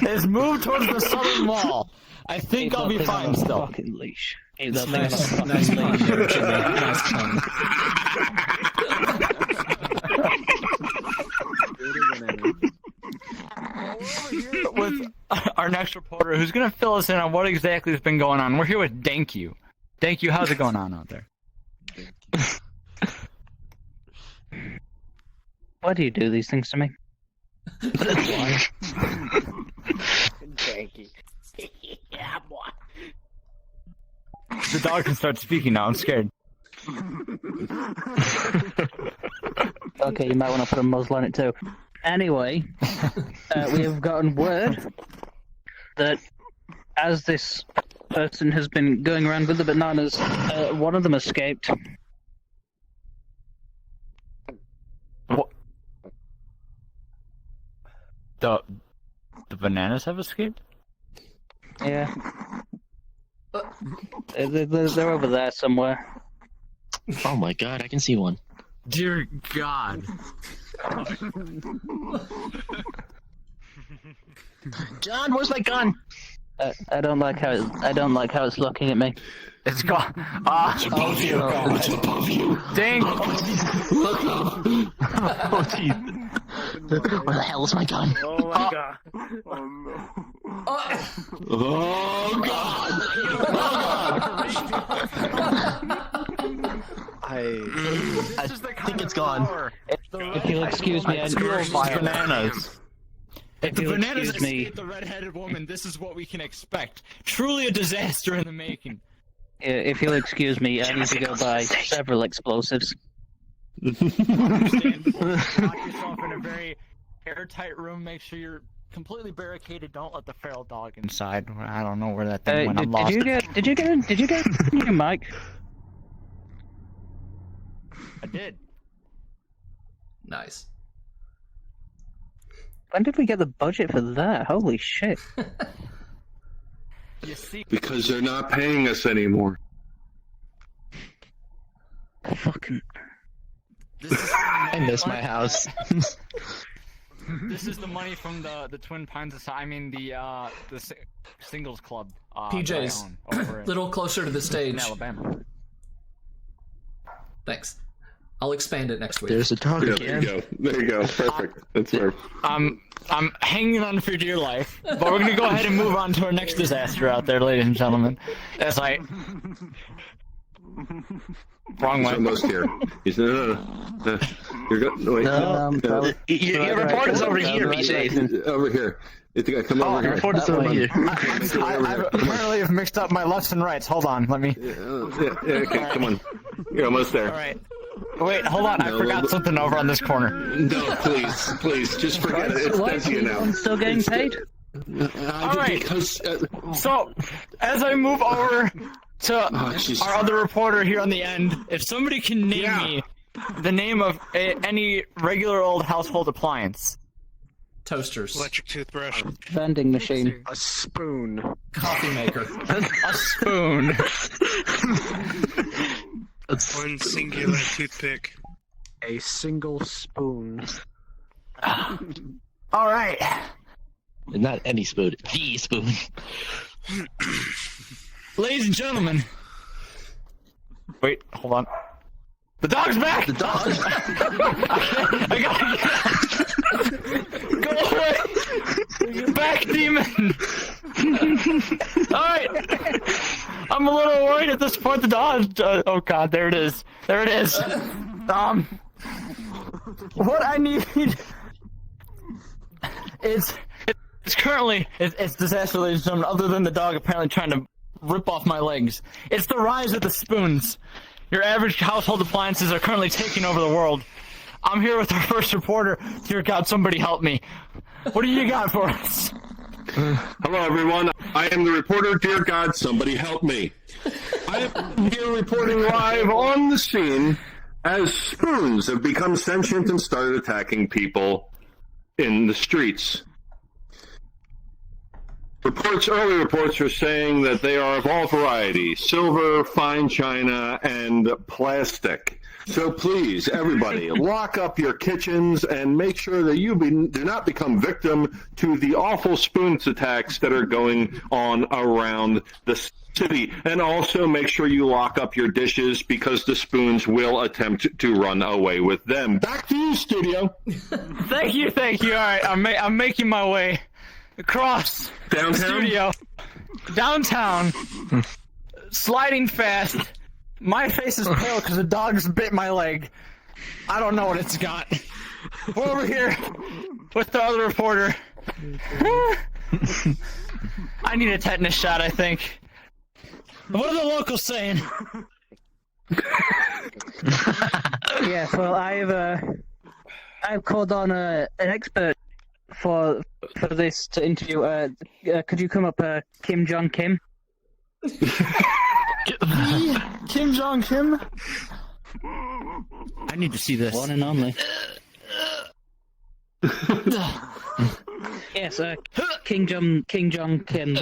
It's moved towards the southern wall. I think I'll be fine still. Fucking leash. It's nice leash there, Jimmy. Nice tongue. With our next reporter, who's going to fill us in on what exactly has been going on. We're here with Thank You. Thank You, how's it going on out there? Why do you do these things to me? Thank you. Yeah, boy. The dog can start speaking now. I'm scared. Okay, you might want to put a muzzle on it too. Anyway, we have gotten word that as this person has been going around with the bananas, one of them escaped. What? The bananas have escaped? Yeah. They're over there somewhere. Oh my God, I can see one. Dear God. John, where's my gun? I don't like how it's looking at me. It's gone. It's above you. It's above you. Dang. Oh, geez. Where the hell is my gun? Oh my God. Oh God! I think it's gone. If you'll excuse me, bananas. If the you'll bananas excuse me. escape the red-headed woman, this is what we can expect. Truly a disaster in the making. If you'll excuse me, I need to go buy several explosives. Understand. Lock yourself in a very airtight room. Make sure you're completely barricaded. Don't let the feral dog inside. I don't know where that thing went. I'm lost. Did you get your mic? I did. Nice. When did we get the budget for that? Holy shit. You see, Because they're not paying us anymore. Fucking. I miss my house. This is the money from the Twin Pines. I mean the singles club. PJs, over a little closer to the stage. in Alabama. Thanks. I'll expand it next week. There's a dog Yeah, again. there you go. Perfect. That's fair. I'm hanging on for dear life, but we're gonna go ahead and move on to our next disaster out there, ladies and gentlemen. That's like wrong He's way. almost here. He's no. You're good. No, wait. Your report is over here, BJ. Over here. Come over here. Report is over here. I apparently have mixed up my lefts and rights. Hold on, let me. Okay, come on. You're almost there. All right. Wait, hold on. I forgot something over on this corner. No, please, just forget it. It's Why dead is to you now. anyone still getting paid? All right. Because, So, as I move over to Jesus. our other reporter here on the end, if somebody can name me the name of any regular old household appliance. Toasters. Electric toothbrush. Vending machine. A spoon. Coffee maker. A spoon. One singular toothpick. A single spoon. All right. Not any spoon. The spoon. Ladies and gentlemen. Wait, hold on. The dog's back! The dog. I gotta go away! Back, demon! Alright! I'm a little worried at this point. The dog. Oh god, there it is. There it is. What I need is It's currently, it's disaster, ladies and gentlemen, other than the dog apparently trying to rip off my legs. It's the rise of the spoons. Your average household appliances are currently taking over the world. I'm here with our first reporter. Dear God, somebody help me. What do you got for us? Hello, everyone. I am the reporter. Dear God, somebody help me. I am here reporting live on the scene as spoons have become sentient and started attacking people in the streets. Early reports are saying that they are of all varieties: silver, fine china, and plastic. So please, everybody, lock up your kitchens and make sure that you do not become victim to the awful spoons attacks that are going on around the city. And also make sure you lock up your dishes because the spoons will attempt to run away with them. Back to you, studio. Thank you. All right, I'm making my way across downtown? The studio, downtown, sliding fast. My face is pale because the dog's bit my leg. I don't know what it's got. We're over here with the other reporter. I need a tetanus shot, I think. What are the locals saying? Yeah, well, I've called on an expert for this to interview. Could you come up, Kim Jong Kim? Kim Jong Kim? I need to see this. One and only. Yes, King Jong Kim.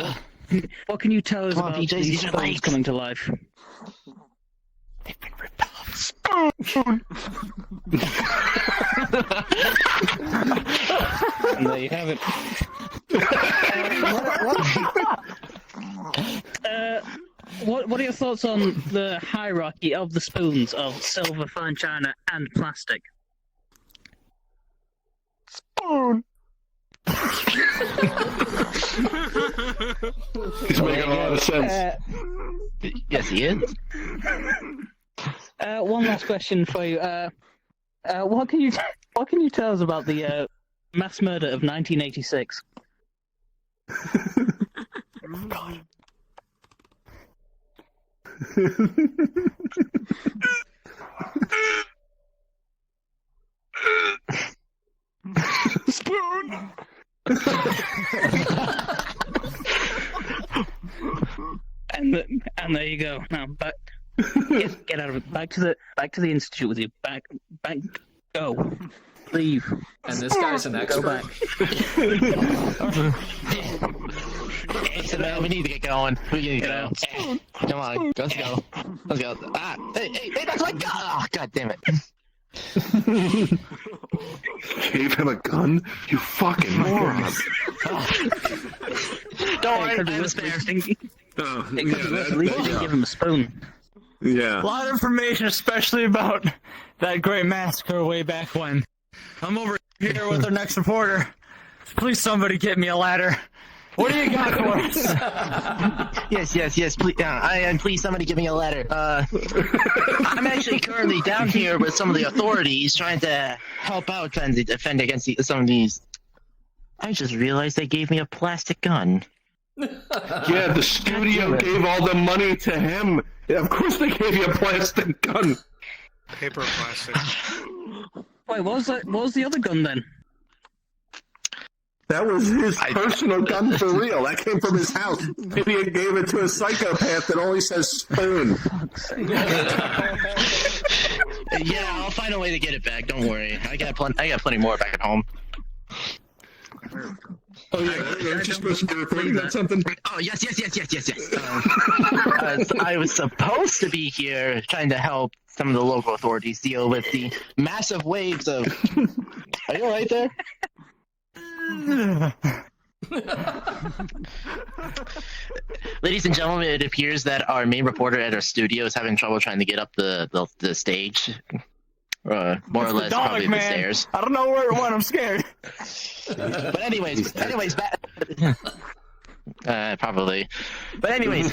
What can you tell us about these spoons coming to life? They've been ripped off. Spoon! And there you have it. What are your thoughts on the hierarchy of the spoons of silver, fine china, and plastic? Spoon! He's making a lot of sense. Yes, he is. One last question for you. What can you tell us about the mass murder of 1986? God. Spoon. And there you go. Now back. Get out of it. Back to the institute with you. Back. Go. Leave. And this guy's an expert. Go back. So now we need to get going. We need to go. Come on, let's go. Let's go. Ah, hey, that's my gun! Oh, God damn it. Gave him a gun? You fucking moron. Don't worry, I have a spare. Give him a spoon. Yeah. A lot of information, especially about that great massacre way back when. I'm over here with our next reporter. Please, somebody get me a ladder. What do you got for us? Yes. Please, somebody give me a letter. I'm actually currently down here with some of the authorities, trying to help out, trying to defend against some of these. I just realized they gave me a plastic gun. Yeah, the studio gave all the money to him. Yeah, of course they gave you a plastic gun. Paper plastic. Wait, what was the other gun then? That was his personal gun for real. That came from his house. Maybe he gave it to a psychopath that only says spoon. Yeah, I'll find a way to get it back. Don't worry. I got plenty more back at home. Oh yeah, aren't you supposed to be reporting about something? Oh yes. I was supposed to be here trying to help some of the local authorities deal with the massive waves of. Are you alright there? Ladies and gentlemen, it appears that our main reporter at our studio is having trouble trying to get up the stage. More or less, dog, probably man. the stairs. I don't know where it went. I'm scared. But anyways, probably. But anyways,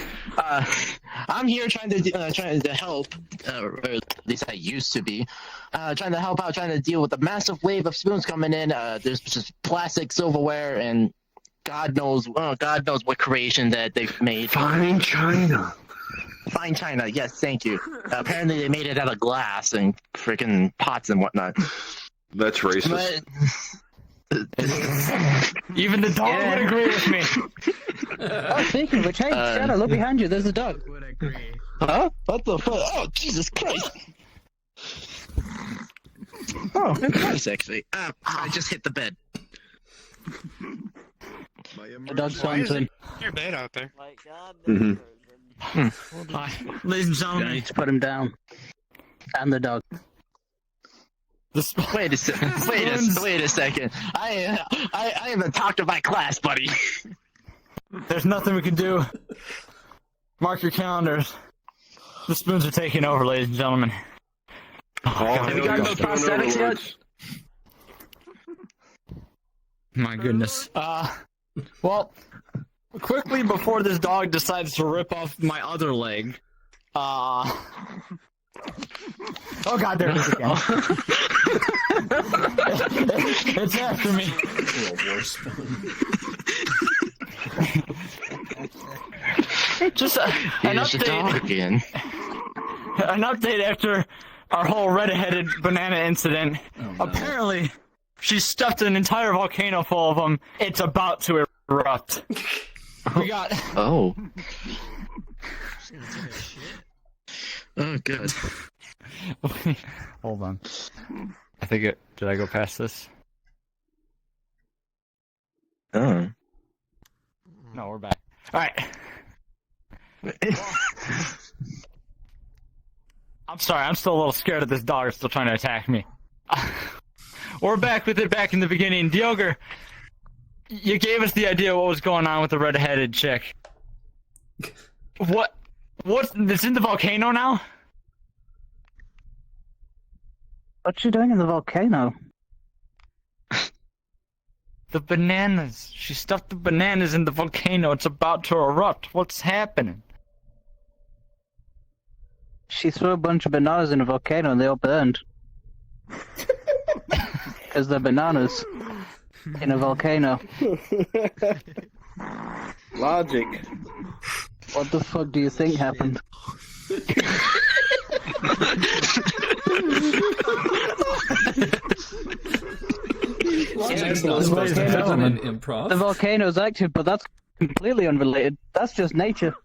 I'm here trying to help, or at least I used to be, trying to help out, trying to deal with the massive wave of spoons coming in. There's just plastic, silverware, and God knows what creation that they've made. Fine China. Fine China, yes, thank you. Apparently they made it out of glass and freaking pots and whatnot. That's racist. Even the dog would agree with me. Oh, speaking of which, hey, Shadow, look behind you. There's a dog. Huh? What the fuck? Oh, Jesus Christ! Oh, nice actually. I just hit the bed. The dog's on Your bed out there. Ladies and gentlemen, I need to put him down. And the dog. Wait a second. I haven't talked to my class, buddy. There's nothing we can do. Mark your calendars. The spoons are taking over, ladies and gentlemen. Have we got those prosthetics yet? My goodness. Well, quickly before this dog decides to rip off my other leg, oh god, there it is again. It's after me. Just an update. An update after our whole red-headed banana incident. Apparently, she stuffed an entire volcano full of them. It's about to erupt. We got. Oh. Oh, good. Hold on. I think it. Did I go past this? Oh. No, we're back. All right. I'm sorry. I'm still a little scared of this dog. Still trying to attack me. We're back with it. Back in the beginning, Dioger. You gave us the idea of what was going on with the red-headed chick. What? It's in the volcano now? What's she doing in the volcano? The bananas. She stuffed the bananas in the volcano. It's about to erupt. What's happening? She threw a bunch of bananas in a volcano and they all burned. Because they're bananas in a volcano. Logic. What the fuck do you think happened? The volcano's active, but that's completely unrelated. That's just nature.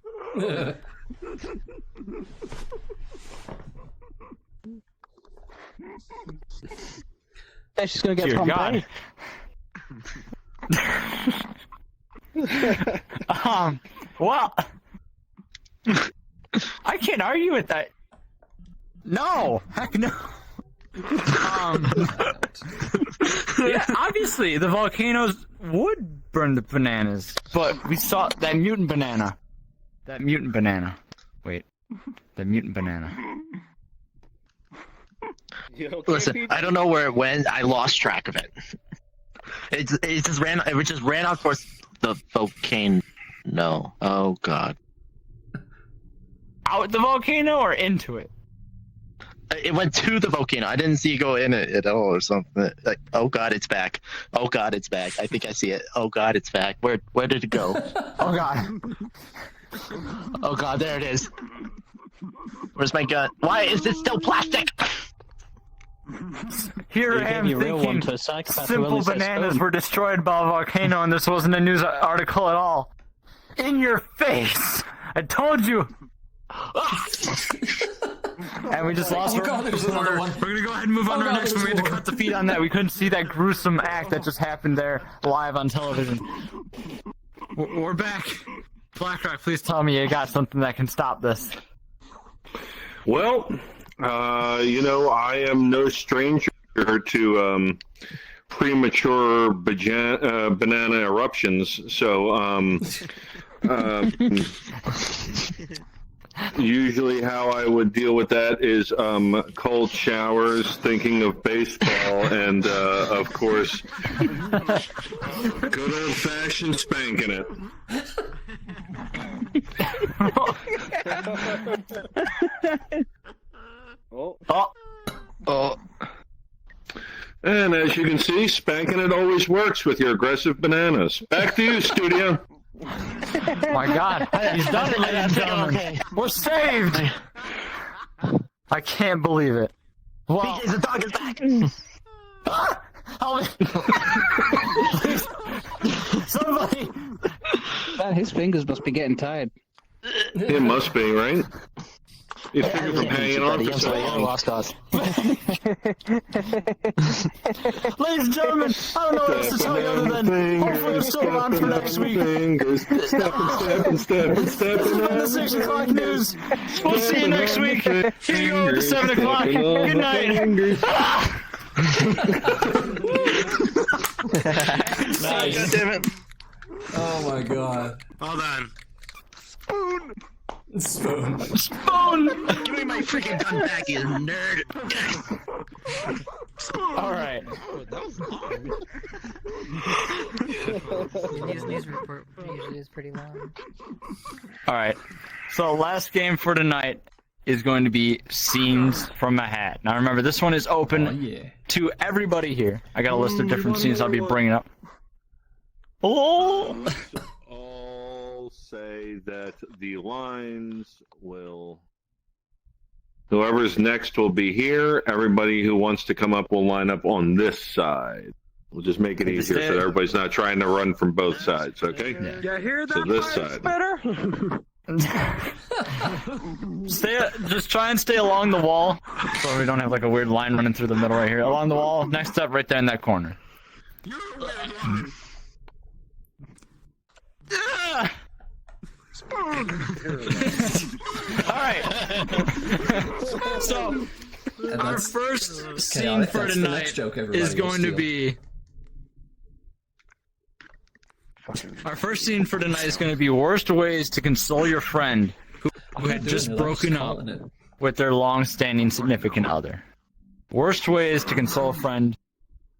Yeah, she's gonna get Dear Pompeii. Well, I can't argue with that. No, heck no. Yeah, obviously the volcanoes would burn the bananas, but we saw that mutant banana. Wait, the mutant banana. Listen, I don't know where it went. I lost track of it. It just ran off towards the volcano. No. Oh god. Out the volcano or into it? It went to the volcano. I didn't see it go in it at all or something. Like, oh god, it's back. Oh god, it's back. I think I see it. Oh god, it's back. Where did it go? Oh god. Oh god, there it is. Where's my gun? Why is it still plastic? Here I am thinking simple bananas were destroyed by a volcano and this wasn't a news article at all. In your face! I told you! And we just lost. God, there's another one. We're gonna go ahead and move on to our next one. We had to cut the feed on that. We couldn't see that gruesome act that just happened there live on television. We're back. BlackRock, please tell me you got something that can stop this. Well, I am no stranger to premature banana eruptions. So, usually how I would deal with that is cold showers, thinking of baseball, and, of course, good old-fashioned spanking it. And as you can see, spanking it always works with your aggressive bananas. Back to you, studio. My God, he's done it, ladies and gentlemen. Okay. We're saved. I can't believe it. Wow. PJ's the dog is back. Help me. Somebody. Man, his fingers must be getting tired. It must be, right? Your fingers from hanging on for so long. Lost cause. Ladies and gentlemen, I don't know what else to tell you other than hopefully you're still around for next week. Stepping. This has been the 6 o'clock news. We'll see you next week. Here you go with the 7 o'clock. Good night. Nice. God damn it. Oh my God. Hold on. Spoon. Give me my freaking gun back, you nerd. All right. News report usually is pretty long. All right. So last game for tonight is going to be Scenes from a Hat. Now remember, this one is open to everybody here. I got a list of different scenes I'll be bringing up. Oh! All say that the lines will... Whoever's next will be here. Everybody who wants to come up will line up on this side. We'll just make it easier so that everybody's not trying to run from both sides, okay? You hear that? So this side. Better. Just try and stay along the wall, so we don't have like a weird line running through the middle right here. Along the wall, next up, right there in that corner. Alright. So, our first scene for tonight is going to be... Our first scene for tonight is going to be worst ways to console your friend who had just broken up with their long-standing significant other. Worst ways to console a friend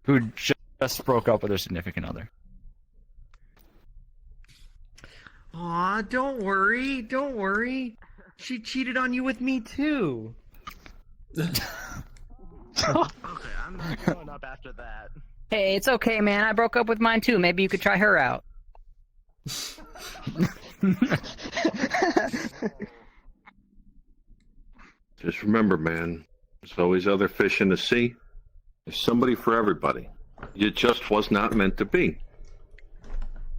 who just broke up with their significant other. Aw, don't worry. She cheated on you with me too. Okay, I'm not going up after that. Hey, it's okay, man. I broke up with mine too. Maybe you could try her out. Just remember, man, there's always other fish in the sea. There's somebody for everybody. It just was not meant to be.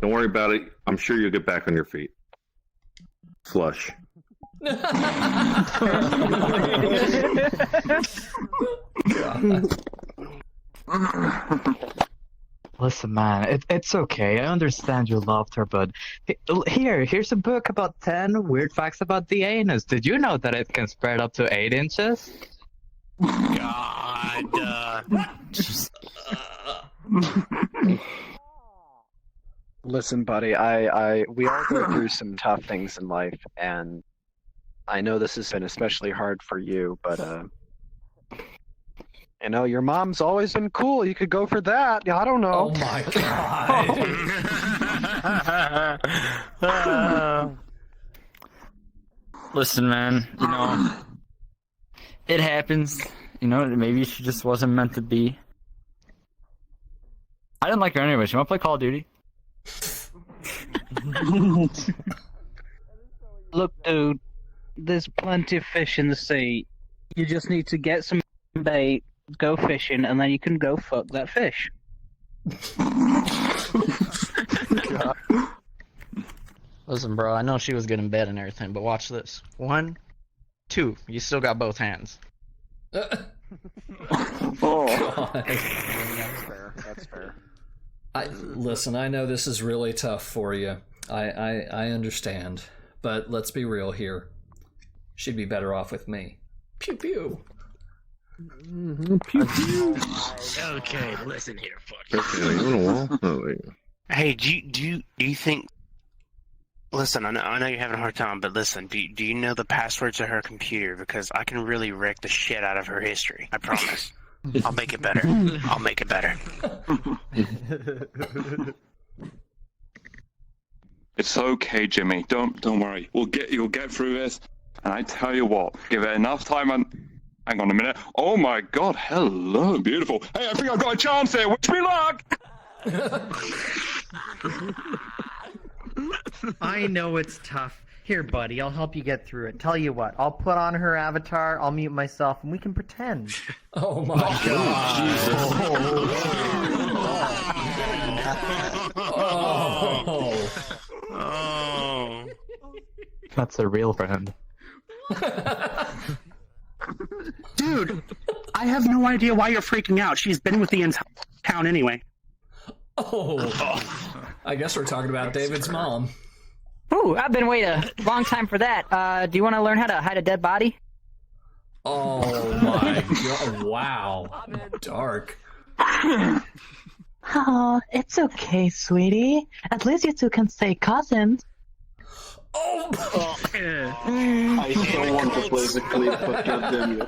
Don't worry about it. I'm sure you'll get back on your feet. Flush. Listen, man, it's okay. I understand you loved her, but here's a book about 10 weird facts about the anus. Did you know that it can spread up to 8 inches? God. Listen, buddy, we all go through some tough things in life, and I know this has been especially hard for you, but you know, your mom's always been cool. You could go for that. I don't know. Oh my God. Listen, man, you know, it happens. You know, maybe she just wasn't meant to be. I didn't like her anyway. She want to play Call of Duty? Look, dude, there's plenty of fish in the sea. You just need to get some bait, go fishing, and then you can go fuck that fish. Listen, bro, I know she was good in bed and everything, but watch this. 1, 2, you still got both hands. Oh. That's fair. That's fair. Listen, I know this is really tough for you. I understand. But let's be real here. She'd be better off with me. Pew pew. Pew pew. Okay, listen here, fuck. Hey, do you think? Listen, I know you're having a hard time, but listen, do you know the password to her computer? Because I can really wreck the shit out of her history. I promise. I'll make it better. I'll make it better. It's okay, Jimmy. Don't worry. You'll get through this. And I tell you what, give it enough time and Hang on a minute. Oh my god, hello, beautiful. Hey, I think I've got a chance here. Wish me luck! I know it's tough. Here, buddy, I'll help you get through it. Tell you what, I'll put on her avatar, I'll mute myself, and we can pretend. Oh my god. Oh. That's a real friend. Dude, I have no idea why you're freaking out. She's been with the entire town anyway. Oh. I guess we're talking about David's mom. Ooh, I've been waiting a long time for that. Do you want to learn how to hide a dead body? Oh my god! Wow, dark. Oh, it's okay, sweetie. At least you two can stay cousins. Oh! I so want to play the clip, but goddamn you.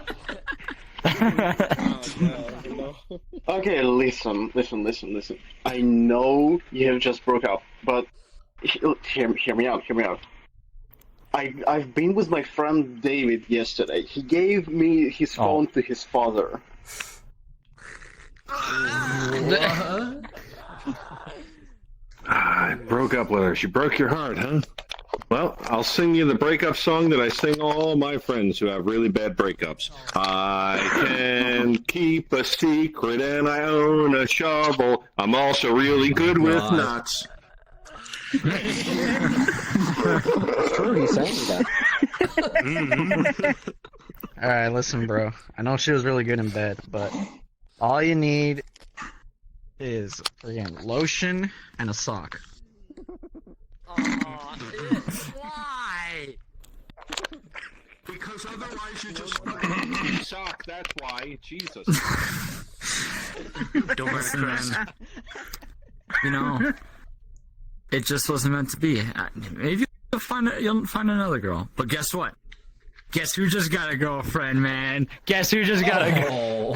Okay, listen. I know you have just broke up, but hear me out. I've been with my friend David yesterday. He gave me his phone to his father. I broke up with her. She broke your heart, huh? Well, I'll sing you the breakup song that I sing all my friends who have really bad breakups. I can keep a secret and I own a shovel. I'm also really good with nuts. True, he sang that. Alright, listen, bro. I know she was really good in bed, but all you need is friggin' lotion and a sock. Why? Because otherwise you just fucking suck, that's why. Jesus. Don't listen, man. You know, it just wasn't meant to be. Maybe you'll find another girl. But guess what? Guess who just got a girlfriend, man? Guess who just got a girl?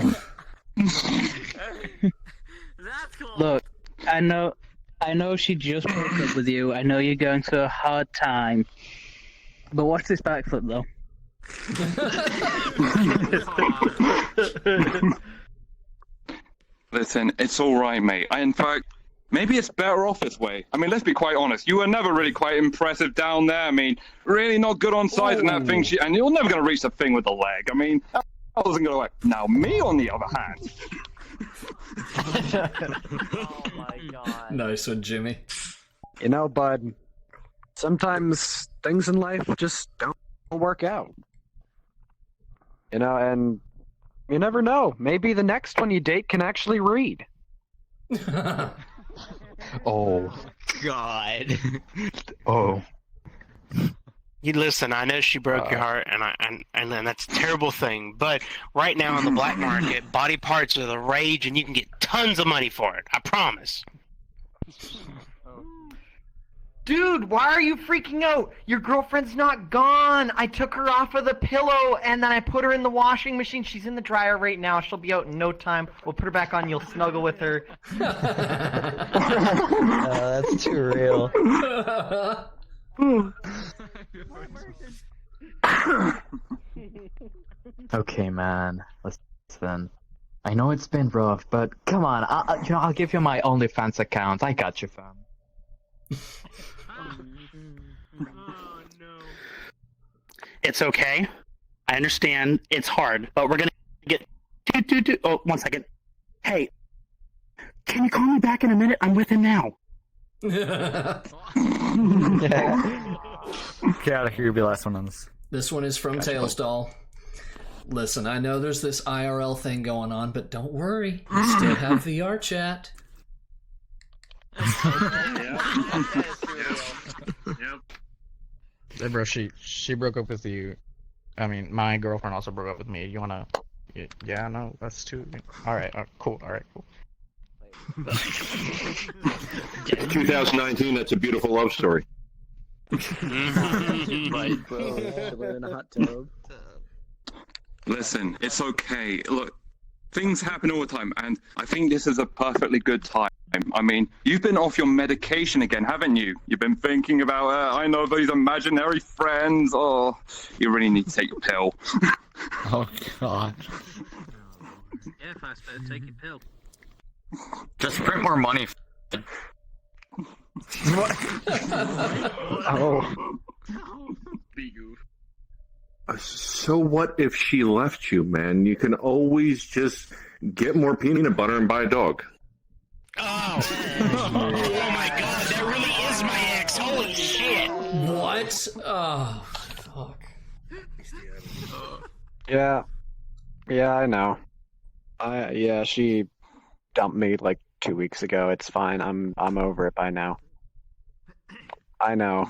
That's cool. Look, I know she just broke up with you. I know you're going through a hard time. But watch this backflip, though. Listen, it's alright, mate. In fact, maybe it's better off this way. I mean, let's be quite honest. You were never really quite impressive down there. I mean, really not good on size and that thing. And you're never going to reach the thing with the leg. I mean, that wasn't going to work. Now, me, on the other hand. Oh my god. Nice one, Jimmy. You know, bud, sometimes things in life just don't work out. You know, and you never know. Maybe the next one you date can actually read. Oh. God. Oh. You listen, I know she broke your heart, and that's a terrible thing. But right now on the black market, body parts are the rage, and you can get tons of money for it. I promise. Dude, why are you freaking out? Your girlfriend's not gone. I took her off of the pillow, and then I put her in the washing machine. She's in the dryer right now. She'll be out in no time. We'll put her back on. You'll snuggle with her. That's too real. Okay, man. Listen. I know it's been rough, but come on. I'll give you my OnlyFans account. I got you, fam. It's okay. I understand. It's hard, but we're gonna get. Oh, 1 second. Hey, can you call me back in a minute? I'm with him now. Okay, out of here. You'll be the last one on this. This one is from Tailsdoll. Listen, I know there's this IRL thing going on, but don't worry. You still have VRChat. Hey, bro, she broke up with you. I mean, my girlfriend also broke up with me. You wanna? Yeah, no, that's too. All right, cool. All right, cool. 2019, that's a beautiful love story. In a hot tub. Listen, it's okay. Look, Things happen all the time, and I think this is a perfectly good time. I mean, you've been off your medication again, haven't you? You've been thinking about, I know these imaginary friends. Oh, you really need to take your pill. Oh, God. Yeah, fast better take your pill. Just print more money. Oh. So what if she left you, man? You can always just get more peanut butter and buy a dog. Oh my god, that really is my ex. Holy shit. What? Oh, fuck. Yeah. Yeah, I know. Yeah, she dumped me like 2 weeks ago. It's fine. I'm over it by now. I know.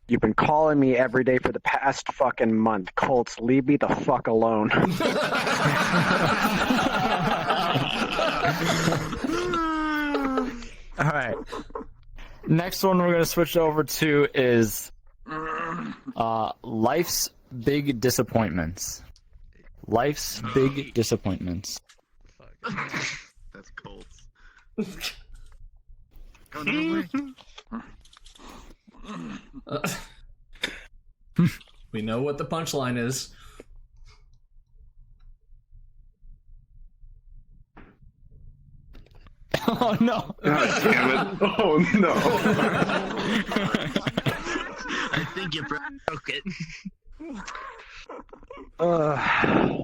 You've been calling me every day for the past fucking month. Colts, leave me the fuck alone. All right. Next one we're going to switch over to is life's big disappointments. Life's big disappointments. That's Colts. Go another way. We know what the punchline is. Oh no! God damn it! Oh no! I think you broke it.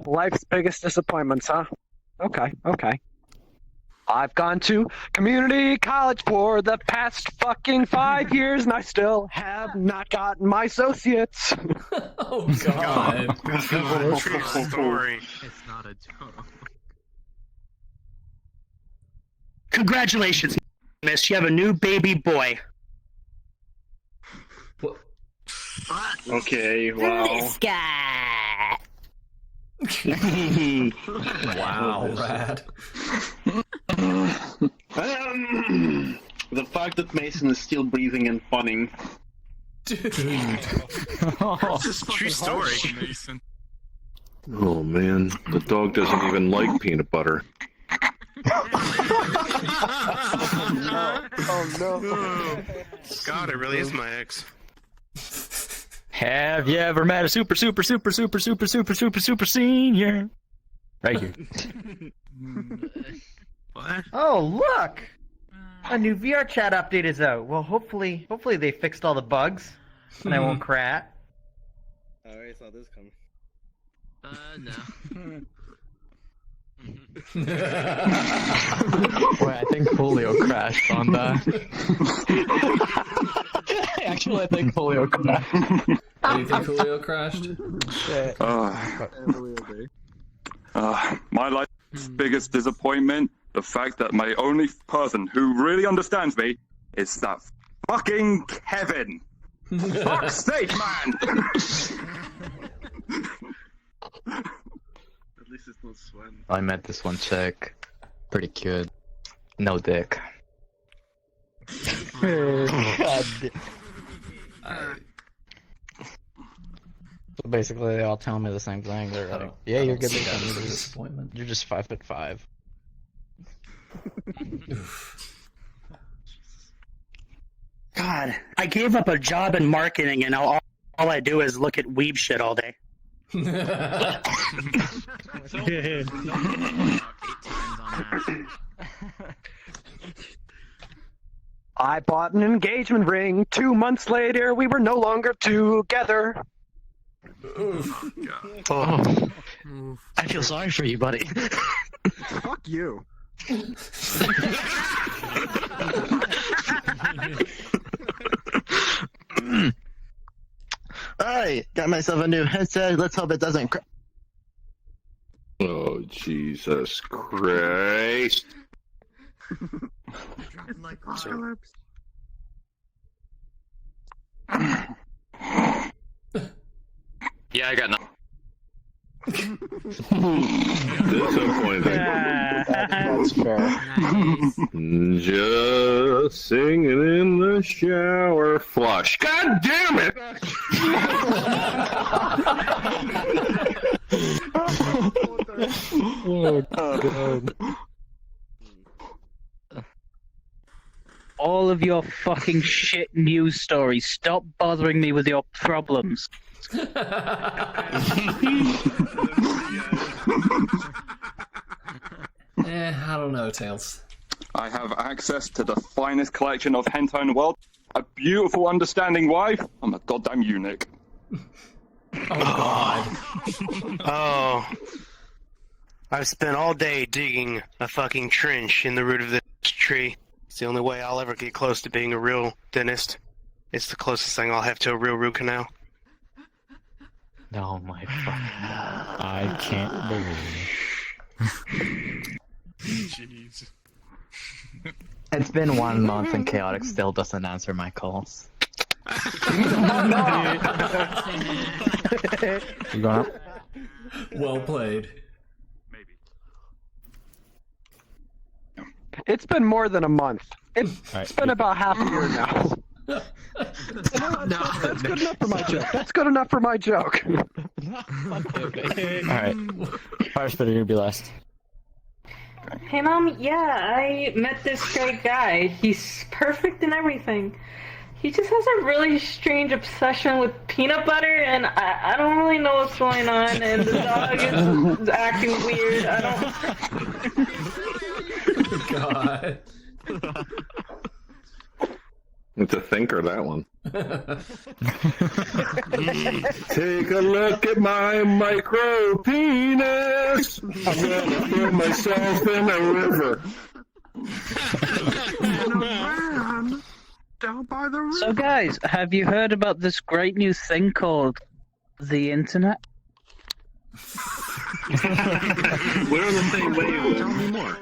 Life's biggest disappointments, huh? Okay. I've gone to community college for the past fucking 5 years, and I still have not gotten my associates. Oh god! True story. It's not a joke. Congratulations, miss. You have a new baby boy. Okay, wow. This guy. Wow, rad. The fact that Mason is still breathing and funning. Dude. This is true story. Mason. Oh man, the dog doesn't even like peanut butter. Oh no. God, it really is my ex. Have you ever met a super senior? Right here. What? Oh, look! A new VRChat update is out. Well, hopefully they fixed all the bugs, and I won't crash. I already saw this coming. No. Wait, I think Julio crashed on that. Actually, I think Julio crashed. Do you think Julio crashed? My life's biggest disappointment, the fact that my only person who really understands me is that fucking Kevin. Fuck's sake, man! At least it's not Sven. I met this one chick. Pretty cute. No dick. God. So basically, they all tell me the same thing. They're like, "Yeah, you're good looking. Disappointment. You're just 5'5". God, I gave up a job in marketing, and now all I do is look at weeb shit all day. I bought an engagement ring. 2 months later, we were no longer together. Oh. I feel sorry for you, buddy. Fuck you. Alright, got myself a new headset. Let's hope it doesn't crack. Oh Jesus Christ! Yeah, I got nothing. Disappointing. That's fair. Just singing in the shower. Flush. God damn it! Oh, God. All of your fucking shit news stories. Stop bothering me with your problems. I don't know, Tails. I have access to the finest collection of hentai in the world, a beautiful, understanding wife. I'm a goddamn eunuch. Oh, God. Oh. I've spent all day digging a fucking trench in the root of this tree. It's the only way I'll ever get close to being a real dentist. It's the closest thing I'll have to a real root canal. Oh my fucking God. I can't believe. Jeez. It's been 1 month and Chaotic still doesn't answer my calls. You going up? Well played. It's been more than a month. It's Alright. been about half a year now. That's good enough for my joke. That's good enough for my joke. Alright. Fire Spitter, you'll be last. Hey Mom, yeah, I met this great guy. He's perfect in everything. He just has a really strange obsession with peanut butter, and I don't really know what's going on, and the dog is acting weird. I don't... God. It's a thinker, that one. Take a look at my micro penis. I'm gonna throw myself in a river. Down by the river. So, guys, have you heard about this great new thing called the internet? We're on the same wave. Tell me more.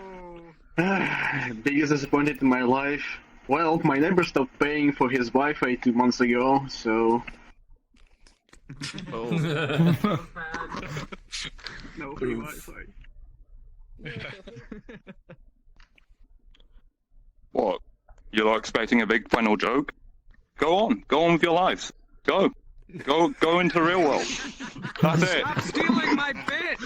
Biggest disappointment in my life. Well, my neighbor stopped paying for his Wi-Fi 2 months ago, so... No free Wi-Fi. What? You're not expecting a big final joke? Go on with your lives. Go into the real world. That's it. Stop stealing my bit!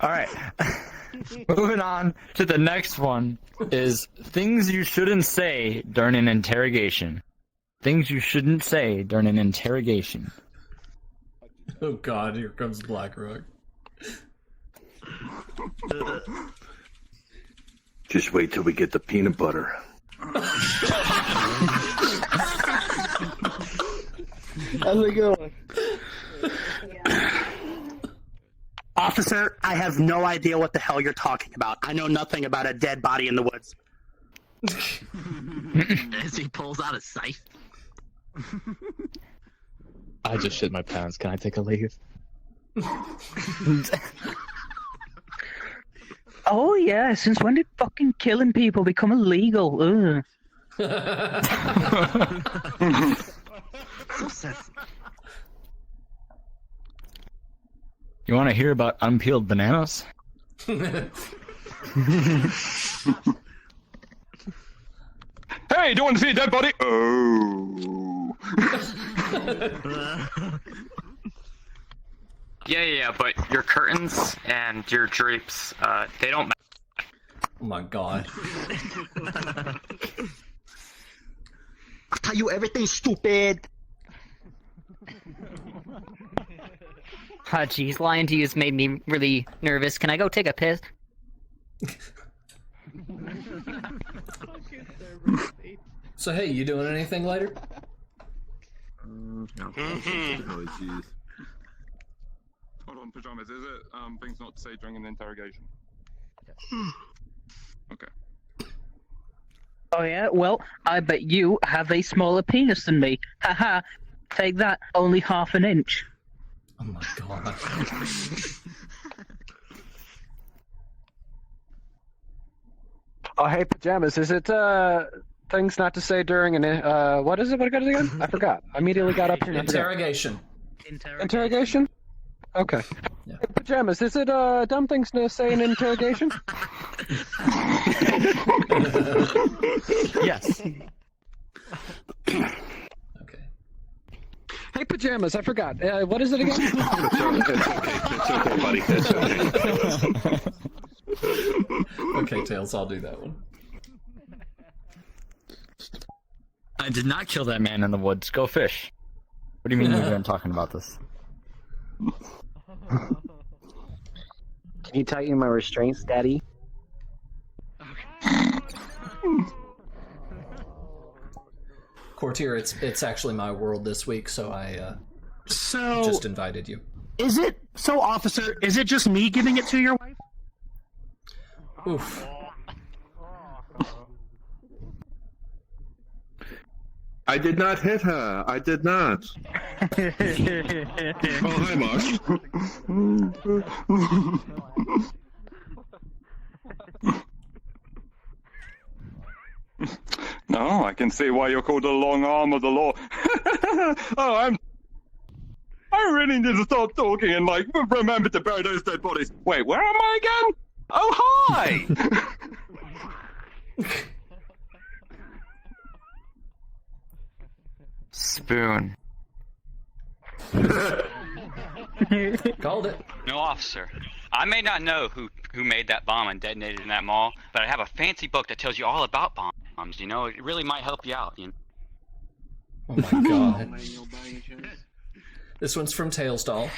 Alright. Moving on to the next one is things you shouldn't say during an interrogation. Things you shouldn't say during an interrogation. Oh God, here comes Blackrock. Just wait till we get the peanut butter. How's it going? Officer, I have no idea what the hell you're talking about. I know nothing about a dead body in the woods. As he pulls out a scythe. I just shit my pants. Can I take a leave? Oh yeah, since when did fucking killing people become illegal? Ugh. So sensitive. You want to hear about unpeeled bananas? Hey, do you want to see a dead body? Oh. Yeah, but your curtains and your drapes, they don't match. Oh my God. I'll tell you everything, stupid! Oh, geez, lying to you has made me really nervous. Can I go take a piss? So hey, you doing anything later? Oh, jeez. Hold on, Pajamas, is it things not to say during an interrogation? Okay. Oh yeah? Well, I bet you have a smaller penis than me. Haha. Take that, only half an inch. Oh my God. Oh, hey, Pajamas, is it, things not to say during an, what is it? What is it again? I forgot. I immediately got up here and I forgot. Interrogation. Interrogation? Okay. Yeah. Hey, Pajamas, is it, dumb things to say in interrogation? Yes. Hey, pajamas, I forgot. What is it again? It's okay, buddy. It's okay. Okay, Tails, I'll do that one. I did not kill that man in the woods. Go fish. What do you mean we've been talking about this? Can you tighten my restraints, Daddy? Courtier, it's actually my world this week, so I So just invited you. is it so, officer? Is it just me giving it to your wife? Oof. I did not hit her. I did not. Oh, hi, Mosh. No, I can see why you're called the long arm of the law. I really need to start talking and, like, remember to bury those dead bodies. Wait, where am I again? Oh, hi! Spoon. Called it. No, officer. I may not know who made that bomb and detonated in that mall, but I have a fancy book that tells you all about bombs. You know, it really might help you out. You know? Oh my god. This one's from Tails Doll.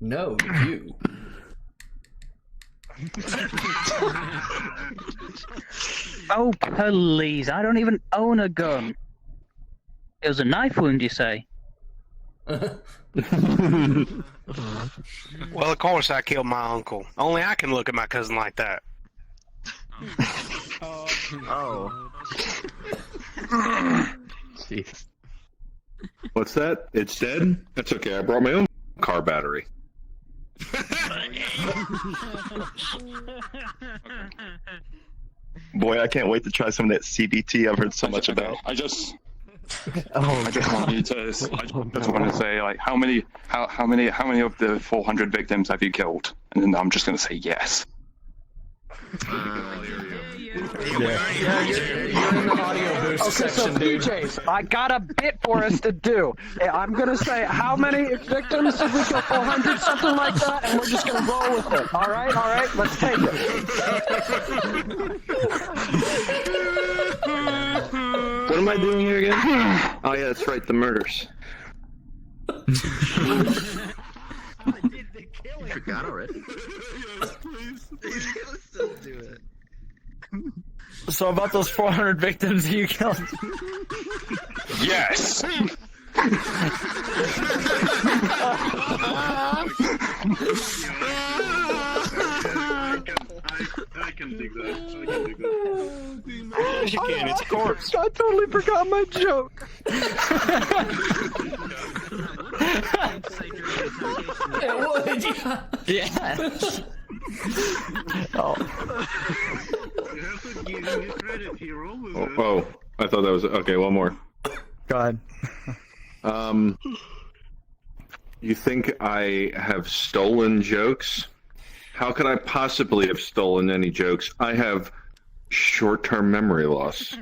No, you. Oh, please. I don't even own a gun. It was a knife wound, you say? Well, of course I killed my uncle. Only I can look at my cousin like that. Oh. Jeez. What's that? It's dead? That's okay. I brought my own car battery. Boy, I can't wait to try some of that CBT I've heard so much about. I just Oh, I just want you to. I just want to say, like, how many of the 400 victims have you killed? And then I'm just going to say yes. You're in the audio boost section, dude. PJs, I got a bit for us to do. I'm gonna say how many victims did we kill? 400, something like that, and we're just gonna roll with it. All right, let's take it. What am I doing here again? Oh yeah, that's right, the murders. I forgot already. Yes, please. He's gonna still do it. So about those 400 victims you killed. Yes. I can dig that. Yes, you can. It's a corpse. I totally forgot my joke. It would. Yeah. You have to give him credit. He rolled with it. Oh, I thought that was okay. One more. Go ahead. You think I have stolen jokes? How could I possibly have stolen any jokes? I have short-term memory loss.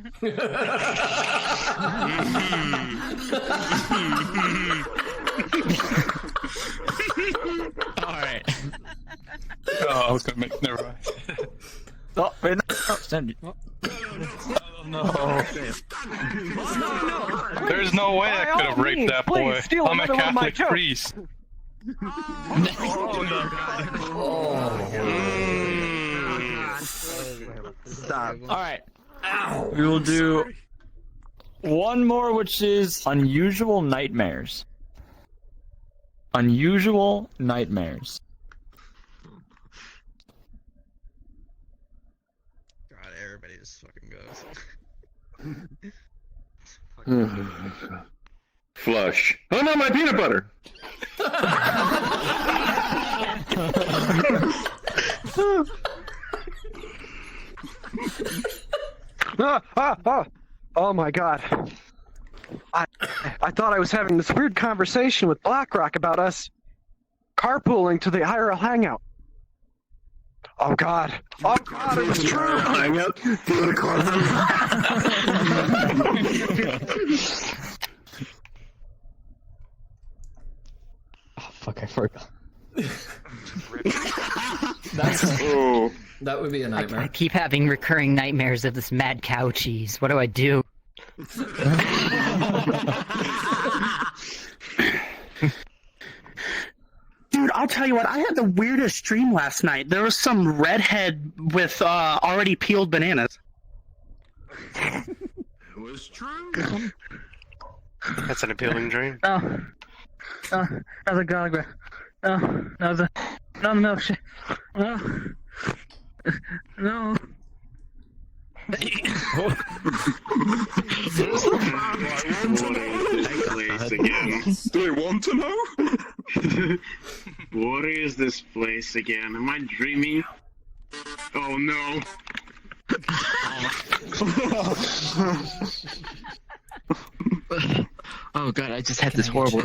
Alright. Oh, I was gonna make. Never mind. Oh, wait, no. Send it. No. There's no way I could have raped that boy. I'm a Catholic priest. Stop. Alright. We will do one more, which is unusual nightmares. Unusual nightmares. God, everybody just fucking goes. Flush. Oh no, my peanut butter! Oh my god. I thought I was having this weird conversation with BlackRock about us carpooling to the IRL hangout. Oh God! Oh God! It's true! Hang up. Do you want to call Oh, fuck, I forgot. That would be a nightmare. I keep having recurring nightmares of this mad cow cheese. What do I do? Dude, I'll tell you what, I had the weirdest dream last night. There was some redhead with already peeled bananas. It was true. That's an appealing dream. that was a garlic bread. That was a milkshake. No. Do you want to know? What is this place again? Am I dreaming? Oh no. Oh god, I just had this horrible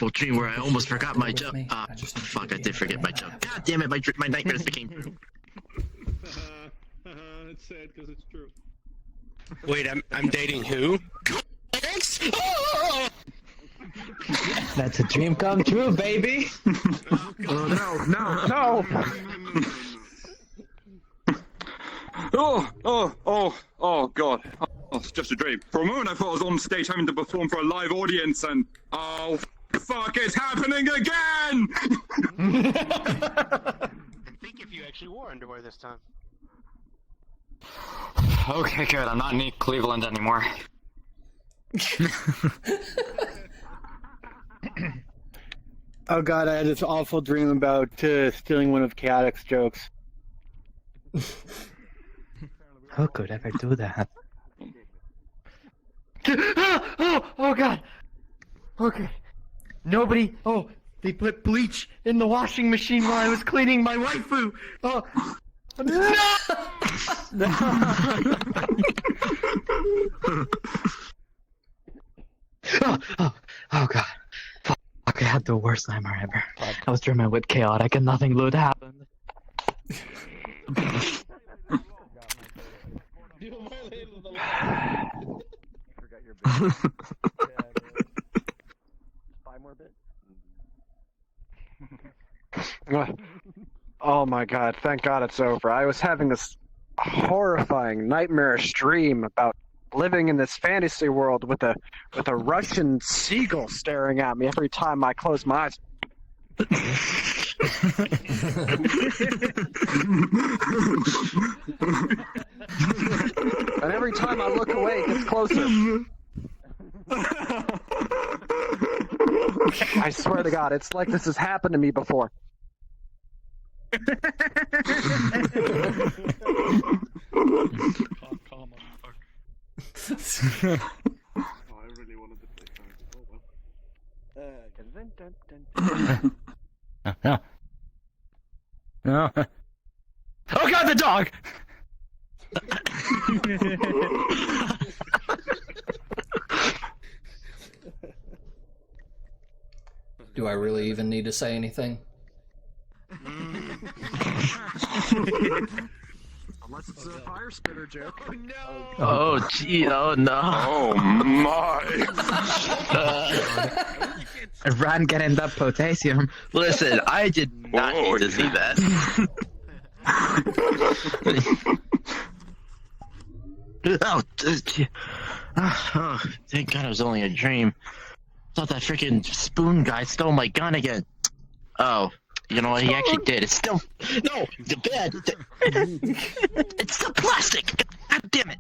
dream where I almost forgot my joke. Fuck, I did forget my joke. God damn it, my nightmares became true. It's sad because it's true. Wait, I'm dating who? That's a dream come true, baby. Oh no! Oh, God. Oh, it's just a dream. For a moment, I thought I was on stage having to perform for a live audience, and oh, fuck, it's happening again! Think if you actually wore underwear this time. Okay, good. I'm not in Cleveland anymore. Oh god, I had this awful dream about stealing one of Chaotic's jokes. Who could ever do that? Oh god! Okay. Nobody. Oh, they put bleach in the washing machine while I was cleaning my waifu! Oh. No! Oh god. Fuck, I had the worst nightmare ever. I was dreaming with Chaotic and nothing good happened. Oh my god, thank god it's over. I was having this horrifying, nightmarish dream about living in this fantasy world with a Russian seagull staring at me every time I close my eyes. And every time I look away, it gets closer. I swear to God, it's like this has happened to me before. No. No. Oh god, the dog! Do I really even need to say anything? Unless it's a fire spitter joke. Oh no! Oh gee, oh no. Oh my. Ran getting that potassium. Listen, I did not need to see that. Oh, thank God it was only a dream. Thought that freaking spoon guy stole my gun again. Oh, you know what? He actually did. It's still no, the bed. It's still plastic. God damn it.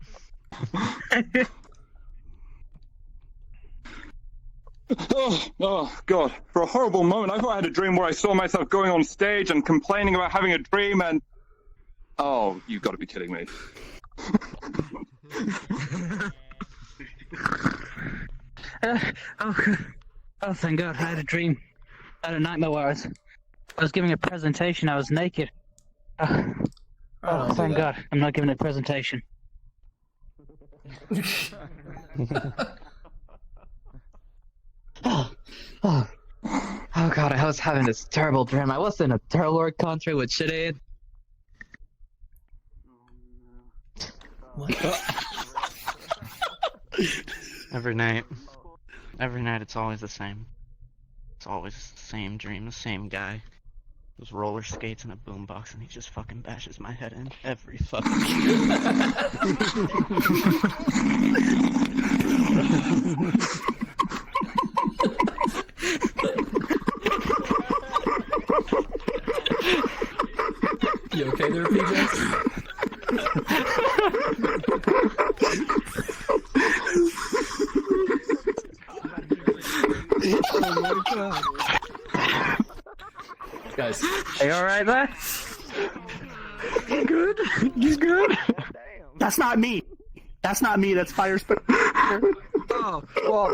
Oh, God. For a horrible moment, I thought I had a dream where I saw myself going on stage and complaining about having a dream and... Oh, you've got to be kidding me. Oh, thank God, I had a dream. I had a nightmare where I was giving a presentation, I was naked. Oh, thank God, I'm not giving a presentation. Oh god, I was having this terrible dream. I was in a third world country with shit aid. Every night it's always the same. It's always the same dream, the same guy. Those roller skates and a boombox, and he just fucking bashes my head in every fucking You okay there, PJ? Oh my god. Guys. Are you alright there? You good? You good? That's not me. That's not me. That's Fire Spirit. Oh, well,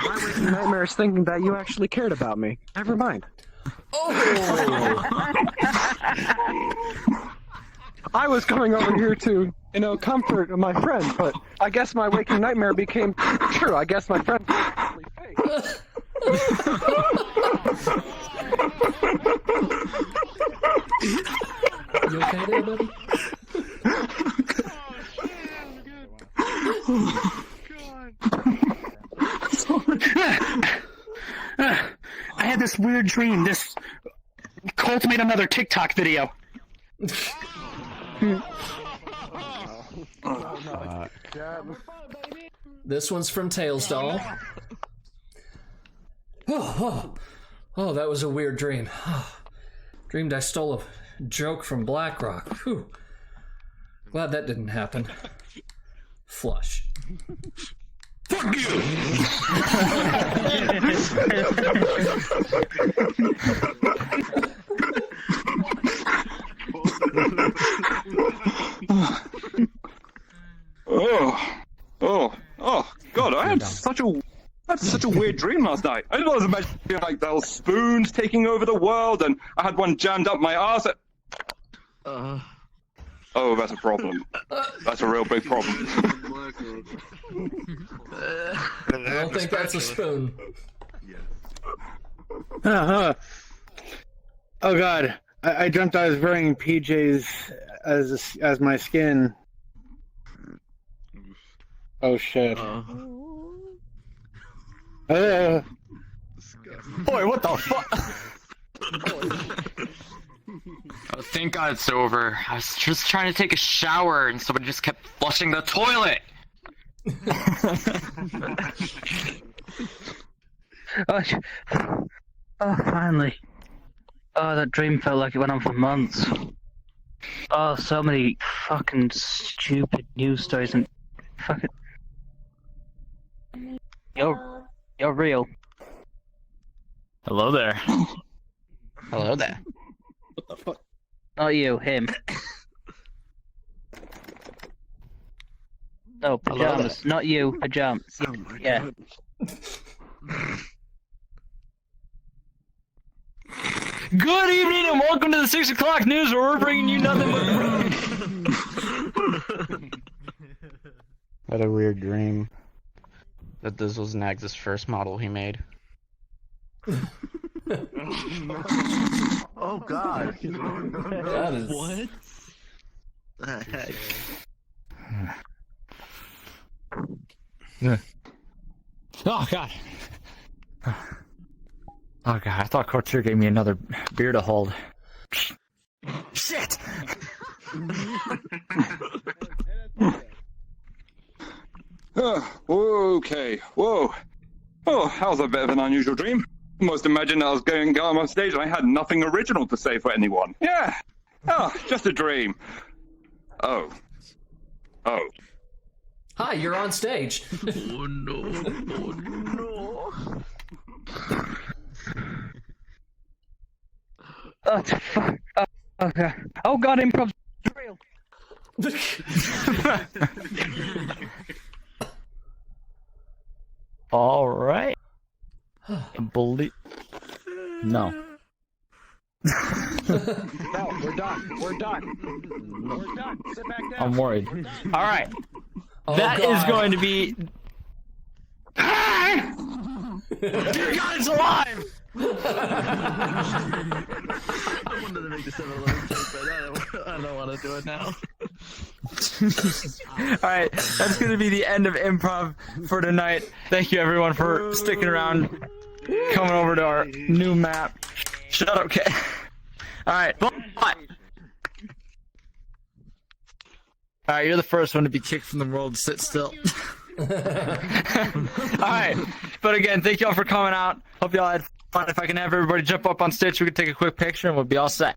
my waking nightmare is thinking that you actually cared about me. Never mind. Oh! I was coming over here to, comfort my friend, but I guess my waking nightmare became true. I guess my friend was actually fake. You okay there, buddy? I had this weird dream. This cult made another TikTok video. This one's from Tailsdoll. Oh, that was a weird dream. Dreamed I stole a joke from BlackRock. Whew. Glad that didn't happen. Flush. Fuck you! Oh, God! I had such a weird dream last night. I was imagining like there was spoons taking over the world, and I had one jammed up my arse. Oh, that's a problem. That's a real big problem. I don't think that's a spoon. Oh god, I dreamt I was wearing PJs as my skin. Oh shit. Boy, what the fuck? Oh, thank God it's over. I was just trying to take a shower and somebody just kept flushing the toilet. Oh, finally. Oh, that dream felt like it went on for months. Oh, so many fucking stupid news stories and fucking... You're real. Hello there. Hello there. What the fuck? Not you, him. No, pajamas. Not you, pajamas. Oh my yeah. God. Good evening and welcome to the 6 o'clock news where we're bringing you nothing but... I had a weird dream that this was Nags' first model he made. Oh god. That is... What? The heck? Oh God. Oh God, I thought Couture gave me another beer to hold. Shit! Okay, whoa. Oh, that was a bit of an unusual dream. Almost imagined I was going out on stage and I had nothing original to say for anyone. Yeah. Oh, just a dream. Oh. Hi, you're on stage. Oh no. Oh no. Oh, fuck. Oh, God. Oh, God, improv's real. All right. Believe. No. No, we're done. We're done. We're done. Sit back down. I'm worried. All right. Oh, That God. is going to be. Dear God, it's alive! I wanted to make the 7-Eleven joke, but I don't want to do it now. Alright, that's going to be the end of improv for tonight. Thank you everyone for sticking around, coming over to our new map. Shut up, Kay. Alright, Alright, you're the first one to be kicked from the world. Sit still. Alright, but again, thank y'all for coming out. Hope y'all had fun. If I can have everybody jump up on stage, we can take a quick picture and we'll be all set.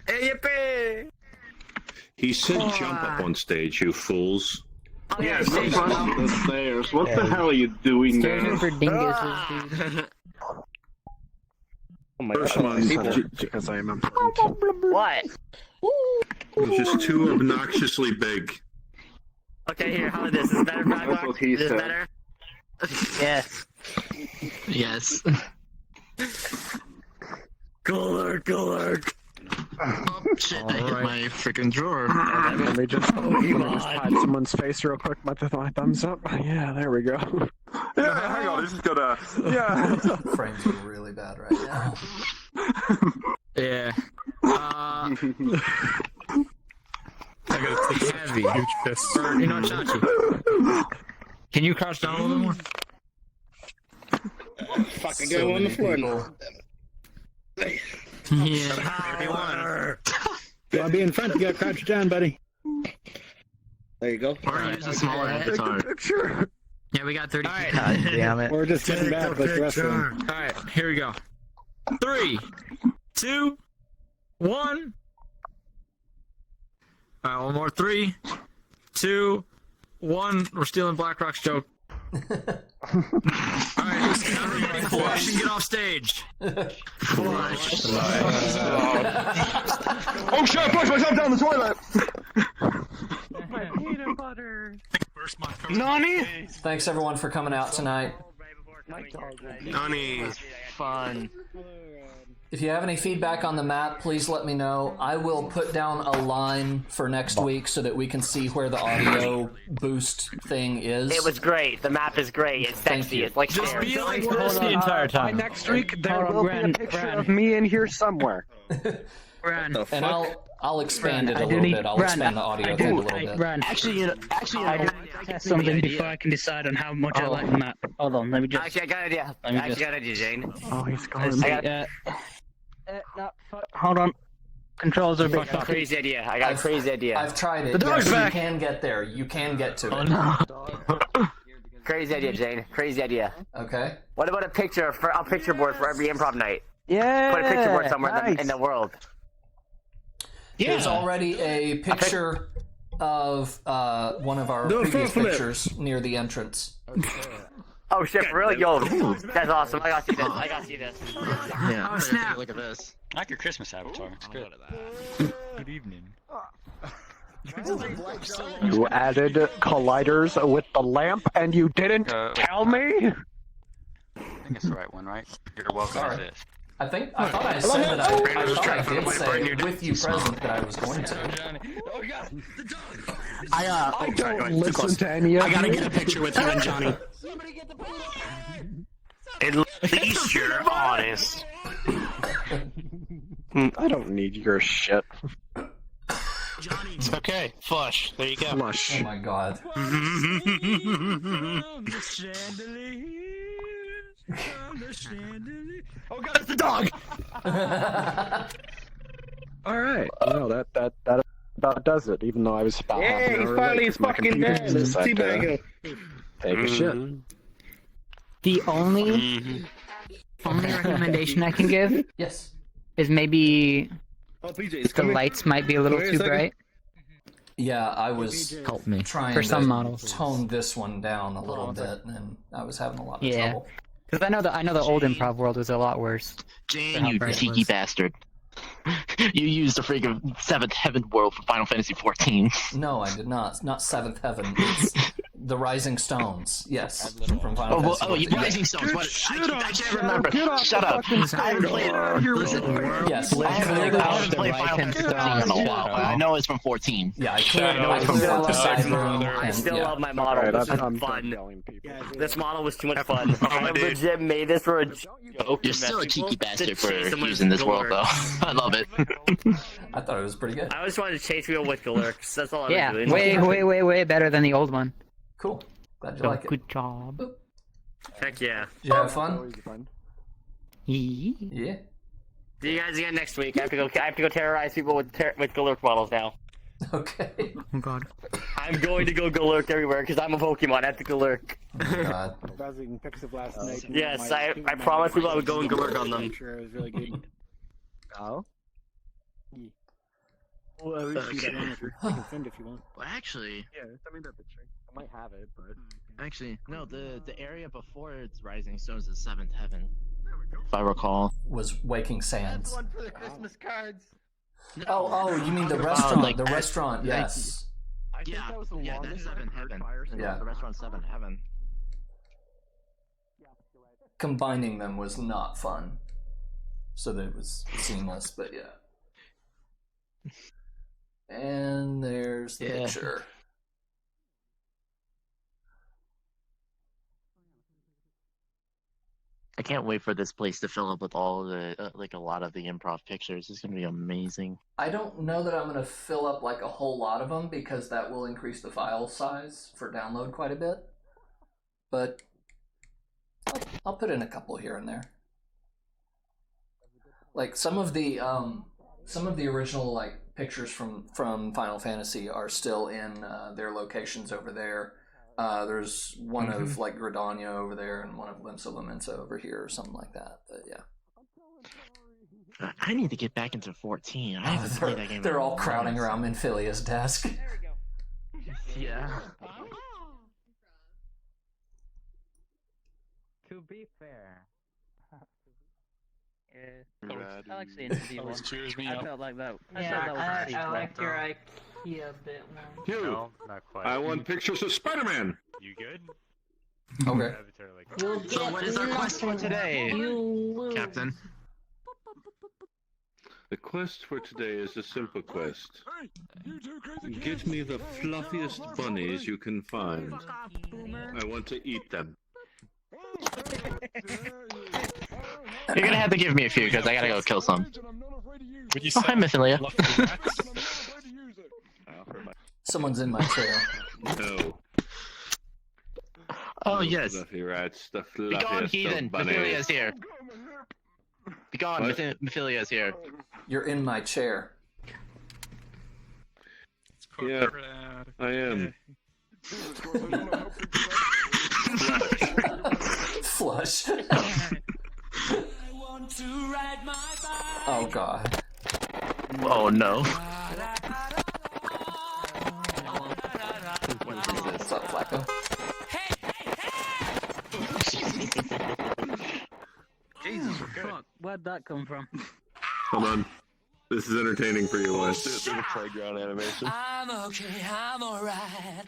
Hey, yippee! He said jump up on stage, you fools. Oh, yeah, jump up the stairs. What the hell are you doing there? For dinguses, dude. Oh my First god, one, because I am a What? it's just too obnoxiously big. Okay, here, how about this? Is this better, Black That's Rock? what he Is this said. better? Yes. Yes. Cooler. Oh, shit, I hit my freaking drawer. Let me just hide someone's face real quick with my thumbs up. Yeah, there we go. Yeah, hang on, this is gonna. Yeah. Frames are really bad right now. Yeah. I gotta take Heavy. a huge piss. Or, you know, Chachi. Can you crouch down a little more? Fucking go on the floor now. Yeah. You want to be in front? You got to crouch down, buddy. There you go. Or use a smaller avatar. Yeah, we got 30 Alright. God damn it. We're just getting back like the rest of them. Alright, here we go. 3, 2, 1. Alright, one more. 3, 2, 1. We're stealing BlackRock's joke. Alright, everybody flush and get off stage. Flush. Oh shit, I pushed myself down the toilet! My peanut butter. Nani? Thanks everyone for coming out tonight. Nani. Fun. If you have any feedback on the map, please let me know. I will put down a line for next week so that we can see where the audio boost thing is. It was great. The map is great. It's sexy. It's like Just stairs. be like this the entire By time. next week, there Hold on, will be a Bran, picture Bran. of me in here somewhere. Bran, And I'll expand it a I do little need- bit. I'll Bran, expand the audio thing a little bit. Bran, Actually, I do test something before I can decide on how much I like the map. Hold on, let me just. Actually, I got an idea. Let me Actually, just- got an idea, Jane. Oh, he's Let's gone. see, no, hold on. Controls are a I bit got a fucky. crazy idea. I got a crazy idea. I've tried it. The dog's Yes, back. You can get there. You can get to it. oh no. Crazy idea, Jane. Crazy idea. Okay. What about a picture for a picture board for every improv night? Yeah. Put a picture board somewhere nice. in the world. There's already a picture of one of our Do a previous front flip. pictures near the entrance. Oh shit, for real? Yo, that's awesome. I gotta see this. I gotta see this. Yeah. Oh, snap. Look at this. I like your Christmas avatar. It's good. Good evening. You added colliders with the lamp and you didn't tell me? I think it's the right one, right? You're welcome Sorry. to this. I thought I said that I did say with you present that I was going to. I don't listen to any of I gotta you. get a picture with you and Johnny. At least you're honest. I don't need your shit. It's okay. Flush. There you go. Flush. Oh my god. Oh god, it's the dog! Alright. No, that about does it, even though I was about half an Hey, hour finally late, he's 'cause my fucking computer dead. Let's decided teabag to him. take a shit. The only recommendation I can give Yes. is maybe Oh, PJ's the lights might be a little Wait a too second. bright. Yeah, I was Help me. trying For to some models. tone this one down a little bit, and I was having a lot of Yeah. trouble. Because I know the old improv world was a lot worse. Jane, you cheeky bastard. You used the freaking Seventh Heaven world for Final Fantasy XIV. No, I did not. Not Seventh Heaven. It's The Rising Stones, yes, from Final Fantasy. Rising Stones. What? I can't remember. Shut up. I haven't played. Listen, yes, I haven't played Final Fantasy 15 in a while, but I know it's from 14. Yeah, I still love my model. This is fun. This model was too much fun. I legit made this for a joke. You're still a cheeky bastard for using this world, though. I love it. I thought it was pretty good. I just wanted to chase people with Galurks. That's all I was Yeah, doing. way better than the old one. Cool. Glad you So, like it. good job. Heck yeah. Did you have fun? Yeah. See you guys again next week. I have to go terrorize people with Galurk models now. Okay. Oh god. I'm going to go Galurk everywhere because I'm a Pokemon. I have to Galurk. God. Yes, I promised people I would go and Galurk on them. Sure, it was really good. Oh. Well, at least you got one picture. You can send if you want. Well, actually, Yeah, send me that picture. I might have it, but actually, no. The area before it's Rising Stones is Seventh Heaven. If I recall. Was Waking Sands. One for the Christmas cards. Oh, you mean the restaurant? like- the restaurant, yes. Yeah, that's Seventh Heaven. Yeah. The restaurant's Seventh Heaven. Combining them was not fun. So that it was seamless, but yeah. And there's the picture. I can't wait for this place to fill up with all of the like a lot of the improv pictures. It's gonna be amazing. I don't know that I'm going to fill up like a whole lot of them because that will increase the file size for download quite a bit. But I'll put in a couple here and there. Like some of the original like pictures from Final Fantasy are still in their locations over there. There's one of like Gridania over there and one of Limsa Lominsa over here or something like that. But yeah. I need to get back into 14. I haven't played that game. They're all crowding around Minfilia's desk. Yeah. To be fair, I like the interview one. Cheers me I up. felt like that. I liked your IKEA bit one. You. No, not quite. I want pictures of Spider-Man. You good? Okay. So what is our quest for today, Captain? The quest for today is a simple quest. Get me the fluffiest bunnies you can find. I want to eat them. You're gonna have to give me a few because I gotta go kill some. Oh, hi, Mythilia. Someone's in my chair. No. Oh, yes. Fluffy rats, the Be gone, fluffiest heathen. of bunnies. Mythilia's here. Be gone, What? Mythilia's here. You're in my chair. Yeah, I am. Flush. Oh god. Oh no. What's up, Flacco? Jesus, fuck, where'd that come from? Come on. This is entertaining for you, Wes. There's a playground animation. I'm okay, I'm alright.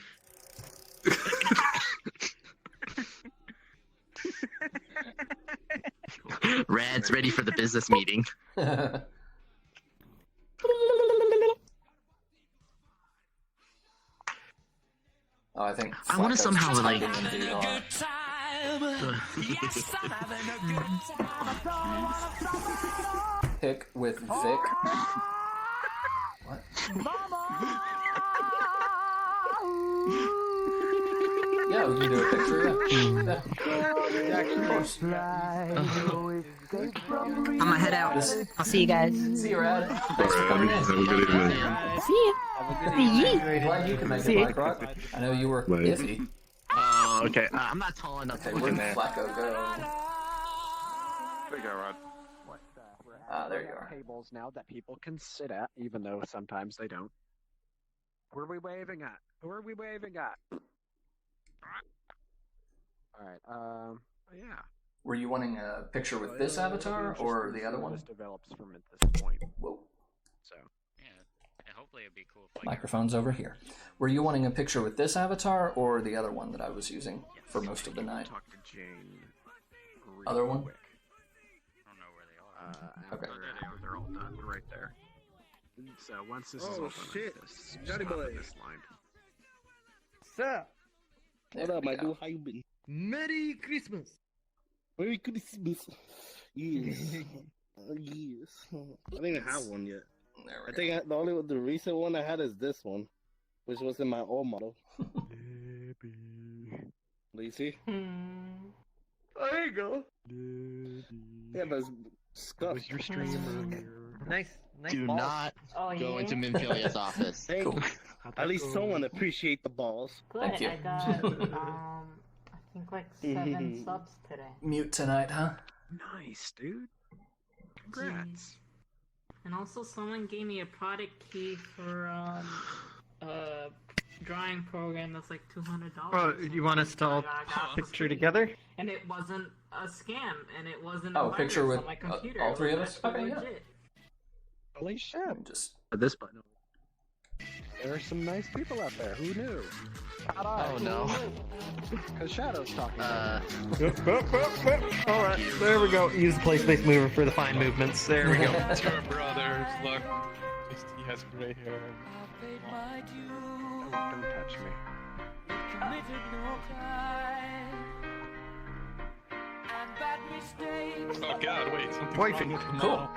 Rad's ready for the business meeting. Oh, I think I want to Flacco's somehow just like. hiding in VR. Pick with Vic. What? Yeah, we can do a picture, yeah. Of course. I'm gonna head out. I'll see you guys. See you, Rad. Alright, have a good evening. See you. Glad you can make See it, ya. Black Rock. I know you were Bye. iffy. Oh, okay. I'm not tall enough Okay, to look where in did there. Flacco go? There you go, Rod. Ah, there you are. Tables now that people can sit at, even though sometimes they don't. Who are we waving at? Who are we waving at? Alright, yeah. Were you wanting a picture with this avatar or the other one? This develops from at this point. Whoa. So. Yeah, hopefully Microphone's over here. Were you wanting a picture with this avatar or the other one that I was using for most of the night? Talk to Jane. Other one? Okay. They're all done right there. So once this is all done, shit. just Johnny stop boy. at this line. Sir. What up, we Michael? go. How you been? Merry Christmas. Merry Christmas. Yes. Yes. I didn't have one yet. There I think the recent one I had is this one, which was in my old model. Lacey? There you go. Yeah, but it's scuffed. Was your stream earlier? Nice Do balls. not Oh, go yeah? into Minfilia's office. Hey, at least someone appreciate the balls. Good. Thank you. I got I think like 7 subs today. Mute tonight, huh? Nice, dude. Congrats. And also, someone gave me a product key for a drawing program that's like $200. Oh, you want us to all picture together? And it wasn't a scam, and it wasn't Oh, a virus picture with on my computer. all It three of was us? actually Okay, yeah. legit. Holy shit. Just This button. There are some nice people out there. Who knew? Oh no. Because Shadow's talking. Alright, there we go. Use the play space mover for the fine movements. There we go. It's your brothers. Look, he has gray hair. Don't touch me. Oh god, wait. Something Wifey. wrong with the Cool. model.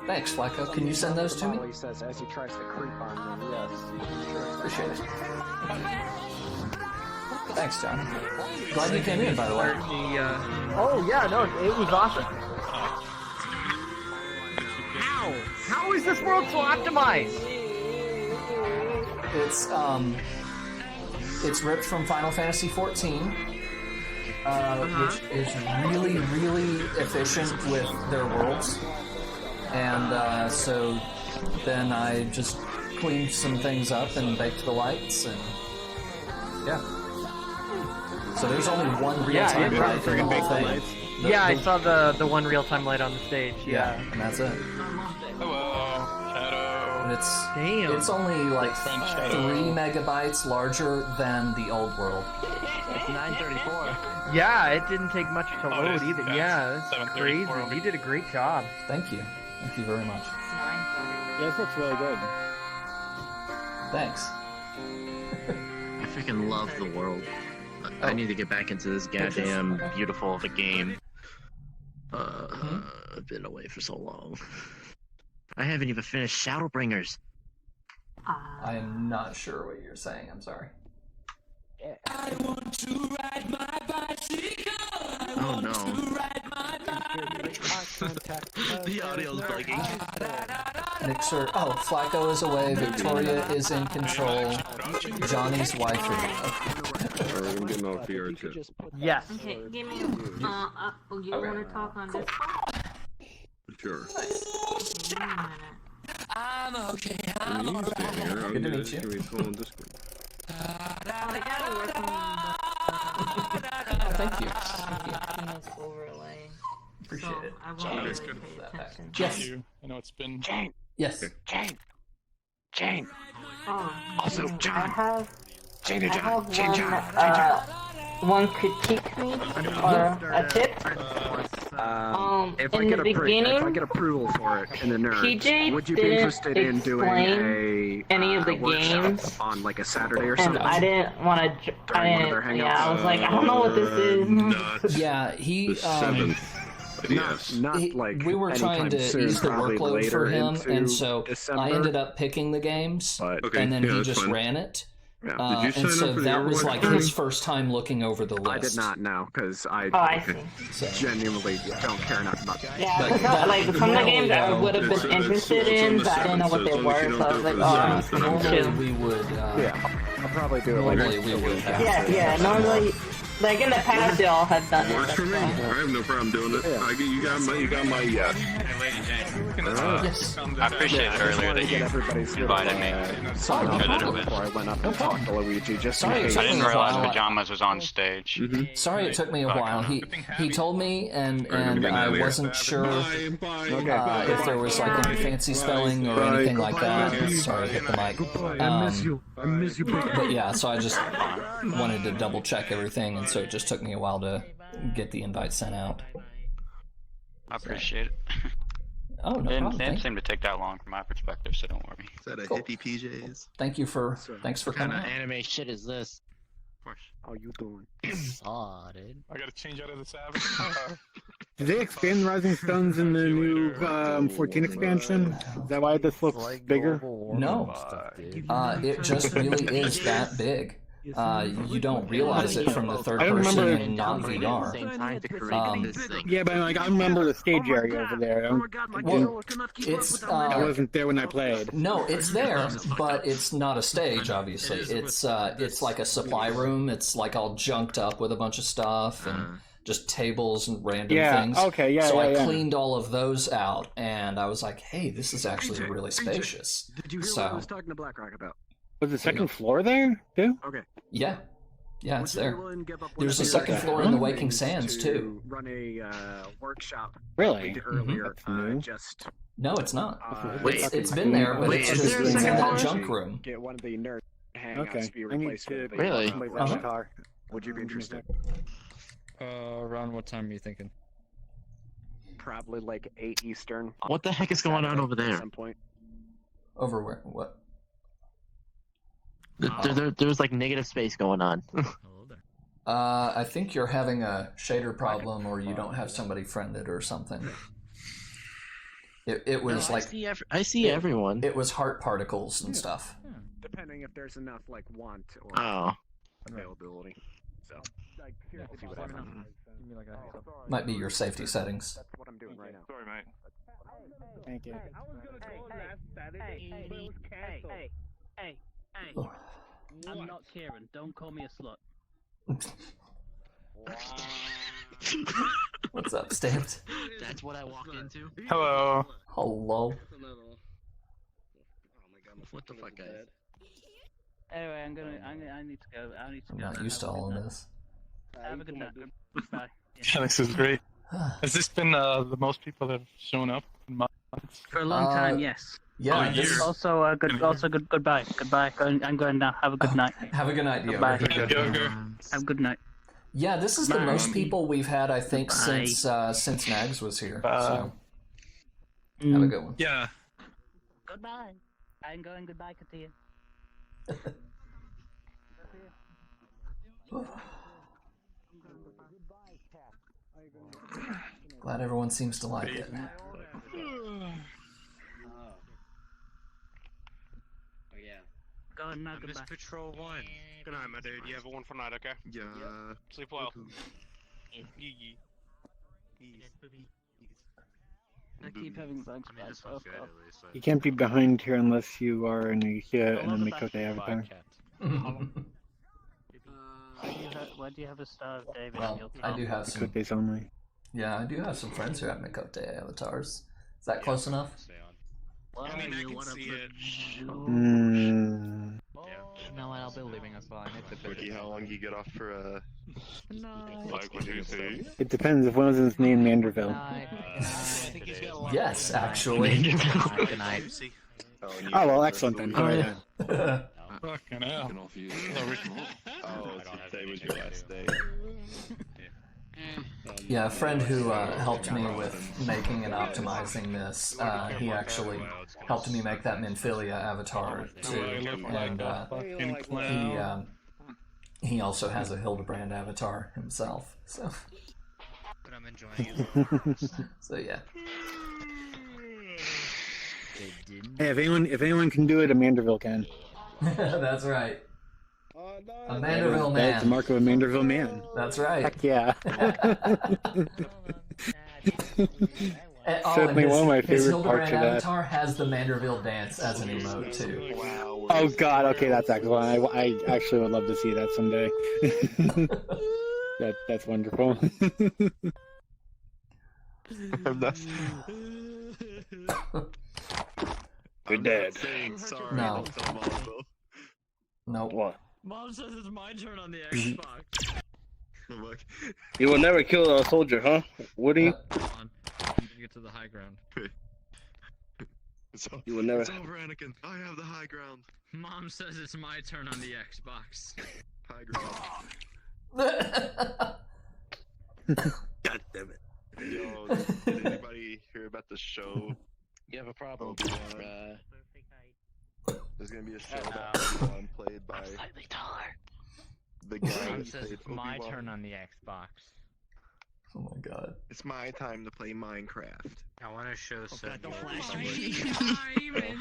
Thanks, Flacco. Can you send those to me? He says as he tries to creep on me. Yes. Appreciate it. Thanks, John. Glad you came in, by the way. Oh yeah, no, it was awesome. How? How is this world so optimized? It's ripped from Final Fantasy XIV, which is really, really efficient with their worlds. And so then I just cleaned some things up and baked the lights, and yeah. So there's only one real-time light in the whole thing. Yeah, I saw the one real-time light on the stage. Yeah. And that's it. Hello, Shadow. And it's only like 3 megabytes larger than the old world. It's 9:34. Yeah, it didn't take much to Oh, it load is. either. Yeah, Yeah, it's it's 7:34 crazy. over You did a great job. Thank you. Thank you very much. Yeah, this looks really good. Thanks. I freaking love the world. I need to get back into this goddamn beautiful of a game. I've been away for so long. I haven't even finished Shadowbringers. I am not sure what you're saying. I'm sorry. I want to ride my bicycle. Oh no. The audio's bugging. Mixer. Oh, Flacco is away. Victoria is in control. Johnny's wife is. We're gonna get off VRChat. Yes. Okay, give me. You want to talk on this? Sure. Give me a minute. I'm okay. I'm alright. Good to meet you. Can we call on Discord? I gotta work on Thank you. this overlay. Appreciate so it. I won't Jane, really it's good. pay attention. Yes. Thank you. I know it's been. Jane. Yes. Jane. Oh, Also, I John. have. Jane and I John. have Jane, one. John. One critique me or a tip. If in the beginning, if I get approval for it in the nerds, PJ would you be didn't interested in doing explain any of the workshop games on like a Saturday or and something? I didn't want to. During one of their hangouts? Yeah, I was like, I don't know what this is. Yeah, he. The 7th. Yes. Not like we were trying to anytime soon, ease the probably workload for later him, into and so December. I ended up picking the games, Okay, and then yeah, he that's just fine. ran it. Yeah. Did you And sign so up for the that was Overwatch like training? his first time looking over the list. I did not know because I So, genuinely don't care enough about that. Yeah, But because that- like some of the games I normally, would have It's- been it's- interested it's on in, the but I didn't know 7th, what so they as long as were, you so I don't was do like, it oh, for the 7th, normally we would. Yeah, I'll probably do it Normally like we would. yeah, yeah. Normally, Like in the past, y'all have done it. Works for me. I have no problem doing it. You got my yes. Hey, Lady Jane. Yes. I appreciated earlier that you invited me. Sorry, before I went up and talked to Luigi. Just I didn't realize Pajamas was on stage. Sorry it took me a while. He told me, and I wasn't sure if there was like any fancy spelling or anything like that. Sorry, hit the mic. I miss you. I miss you. But yeah, so I just wanted to double check everything, and so it just took me a while to get the invite sent out. I appreciate it. Oh, no problem. Didn't seem to take that long from my perspective, so don't worry. Is that a hippie PJs? Thanks for coming. What kind of anime shit is this? Of course. How you doing? Sorry. I gotta change out of the Savage. Did they expand Rising Stones in the new 14 expansion? Is that why this looks bigger? No. It just really is that big. You don't realize it from the third person and not VR. Yeah, but like I remember the stage area over there. Well, it's I wasn't there when I played. No, it's there, but it's not a stage. Obviously, it's like a supply room. It's like all junked up with a bunch of stuff and just tables and random things. Okay, yeah. So I cleaned all of those out, and I was like, "Hey, this is actually really spacious." Did you hear what I was talking to BlackRock about? Was the second floor there too? Okay. Yeah, it's there. There's a second floor in the Waking Sands too. Run a workshop. Really? Earlier, just no, it's not. It's been there, but it's just in that junk room. Get one of the nerd hangouts to be I need replaced to with Really? Avatar. Would you be interested? Around what time are you thinking? Probably like 8 Eastern. What the heck is going on over At there? some point. Over where? What? There's like negative space going on. I think you're having a shader problem, or you don't have somebody friended or something. It was like I see everyone. It was heart particles and stuff. Depending if there's enough like want or availability. So we'll see what happens. Might be your safety settings. That's what I'm doing right now. Sorry, mate. Thank you. Hey, I'm not Kieran. Don't call me a slut. What's up, Stamped? That's what I walk into. Hello. Hello. What the fuck, guys? Anyway, I need to go. I'm not used to all of this. Have a good night. Goodbye. Yeah, this is great. Has this been the most people that have shown up in months? For a long time, yes. Yeah. Also, goodbye. Goodbye. I'm going now. Have a good night. Have a good night, Diogo. Bye. Have a good night. Yeah, this is the most people we've had, I think, since Nags was here. So. Have a good one. Yeah. Goodbye. I'm going goodbye, Katia. Glad everyone seems to like it. Go ahead, now, goodbye. Patrol 1. Good night, my dude. You have a wonderful night, okay? Yeah. Sleep well. I keep having bugs. You can't be behind here unless you are in a Mikote avatar. Why do you have a Star of David? Well, I do have some. Mikote's only. Yeah, I do have some friends who have Mikote avatars. Is that close enough? I mean, I can see it. No, I'll be leaving as well. I need to Ricky, how long you get off for Like what you see. It depends if one of them's named Manderville. Yes, actually. Good night. Oh well, excellent then. All right. Fucking hell. Oh, today was your last day. Yeah, a friend who helped me with making and optimizing this, he actually helped me make that Minfilia avatar too, and he also has a Hildebrand avatar himself. So, But I'm enjoying it. so yeah. Hey, if anyone can do it, a Manderville can. That's right. A Manderville man. That's the mark of a Manderville man. That's right. Heck yeah. Oh, Certainly one of my his favorite parts Hildebrand of that. avatar has the Manderville dance as an emote too. Oh god, okay, that's excellent. I actually would love to see that someday. That's wonderful. You're dead. Sorry, no. Nope. What? Mom says it's my turn on the Xbox. You will never kill a soldier, huh? What are you? Come on. I'm gonna get to the high ground. You will never. It's over, Anakin. I have the high ground. Mom says it's my turn on the Xbox. High ground. God damn it. Yo, did anybody hear about the show? You have a problem. There's gonna be a show about Obi-Wan played by slightly taller. The guy Mom who says played it's my Obi-Wan. turn on the Xbox. Oh my god. It's my time to play Minecraft. I want to show Seth the Old flash Republic.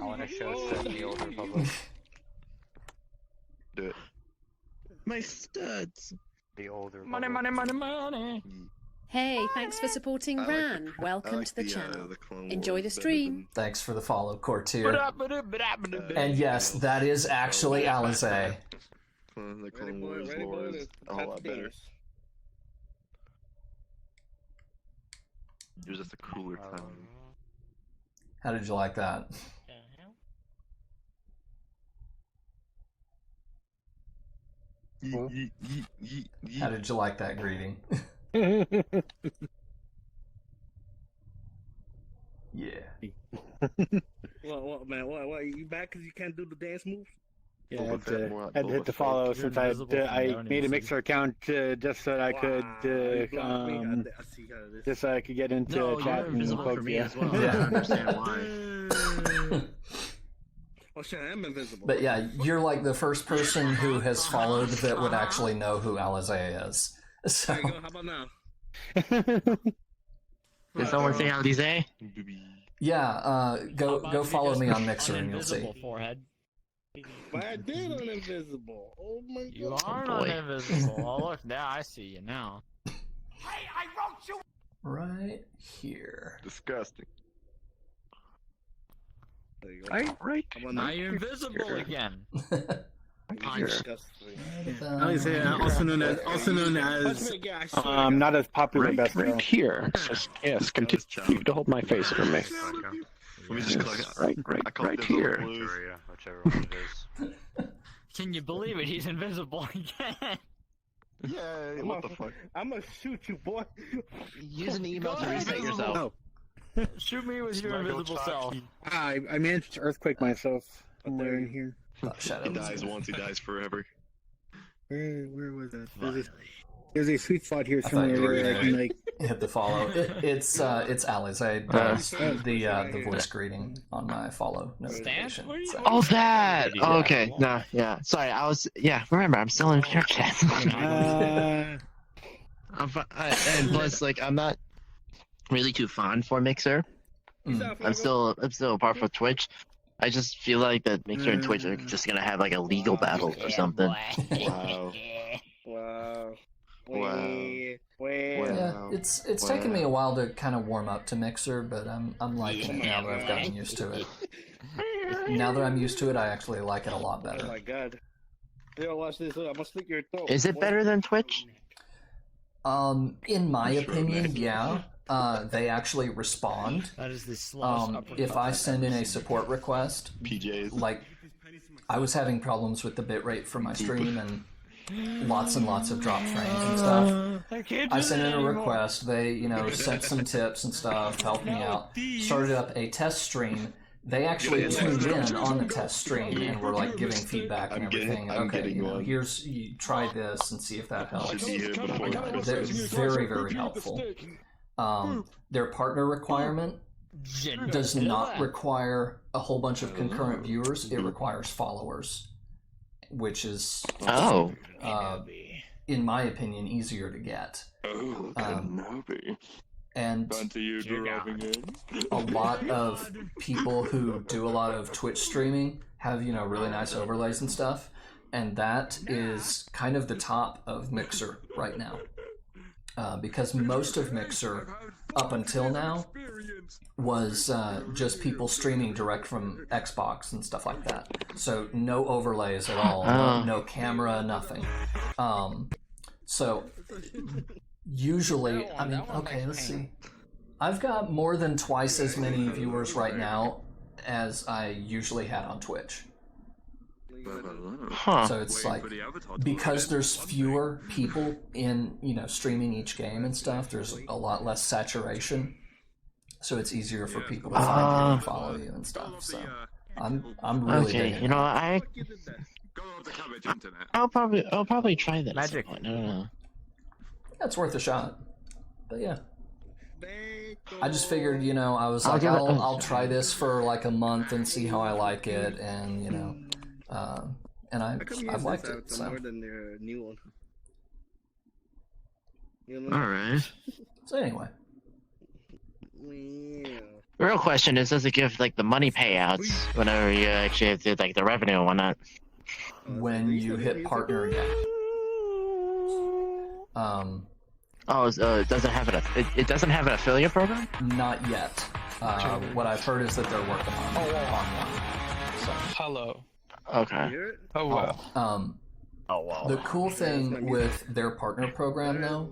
I want to show Seth the Old Republic. Do it. My studs. The Old Republic. Money. Hey, thanks for supporting Ran. Welcome to the channel. Enjoy the stream. Thanks for the follow, Courtier. And yes, that is actually Alizé. The Clone Wars lore is a whole lot better. It was just a cooler time. How did you like that? How did you like that greeting? Yeah. Well, man, what? You back because you can't do the dance moves? Yeah, I had to hit the follow since I made a Mixer account just so that I could just so I could get into chat and poke you. Well. I don't understand why. Oh shit, I am invisible. But yeah, you're like the first person who has followed that would actually know who Alizé is. So. There you go. How about now? Did someone say Alizé? Yeah, go follow me on Mixer and you'll see. Forehead. But I did on invisible. Oh my god. You are on invisible. Oh look, now I see you now. Hey, I wrote you. Right here. Disgusting. There you go. Right. Now you're invisible again. Punch. Also known as not as popular best girl. Right here. Yes, continue to hold my face for me. Let me just click Right here. Whichever one it is. Can you believe it? He's invisible again. Yeah, what the fuck? I'm gonna shoot you, boy. Use an email to reset yourself. No. Shoot me with your invisible self. I managed to earthquake myself somewhere in here. He dies once, he dies forever. Where was that? There's a sweet spot here I thought you somewhere were where I can gonna like hit the follow. It's Alizé does the voice greeting on my follow notification. So. Oh, that! Oh, okay. No, yeah. Sorry, remember, I'm still in VRChat. And plus, like, I'm not really too fond for Mixer. I'm still apart from Twitch. I just feel like that Mixer and Twitch are just gonna have like a legal battle or something. Wow. Yeah, it's taken me a while to kind of warm up to Mixer, but I'm liking it now that I've gotten used to it. Now that I'm used to it, I actually like it a lot better. Oh my god. Yo, watch this. I'm gonna slit your throat. Is it better than Twitch? In my opinion, yeah. They actually respond. That is the slowest if I send in a support request, like I was having problems with the bitrate for my stream and lots and lots of drop frames and stuff. I sent in a request. They, sent some tips and stuff, helped me out. Started up a test stream. They actually tuned in on the test stream and were like giving feedback and everything. You try this and see if that helps. They're very, very helpful. Their partner requirement does not require a whole bunch of concurrent viewers. It requires followers, which is, in my opinion, easier to get. And a lot of people who do a lot of Twitch streaming have, really nice overlays and stuff. And that is kind of the top of Mixer right now. Because most of Mixer, up until now, was just people streaming direct from Xbox and stuff like that. So no overlays at all, no camera, nothing. So, usually, I mean, okay, let's see. I've got more than twice as many viewers right now as I usually had on Twitch. So it's like, because there's fewer people in, streaming each game and stuff, there's a lot less saturation. So it's easier for people to find you and follow you and stuff. So I'm really digging I'll probably try that. Magic. I don't know. Yeah, it's worth a shot. But yeah. I just figured, I was like, I'll try this for like a month and see how I like it, and and I've liked it. So. More than their new one. All right. So anyway. The real question is, does it give like the money payouts whenever you actually do like the revenue and whatnot? When you hit partner again. It doesn't have it doesn't have an affiliate program? Not yet. What I've heard is that they're working on one. So. Hello. Okay. Oh wow. The cool thing with their partner program, though,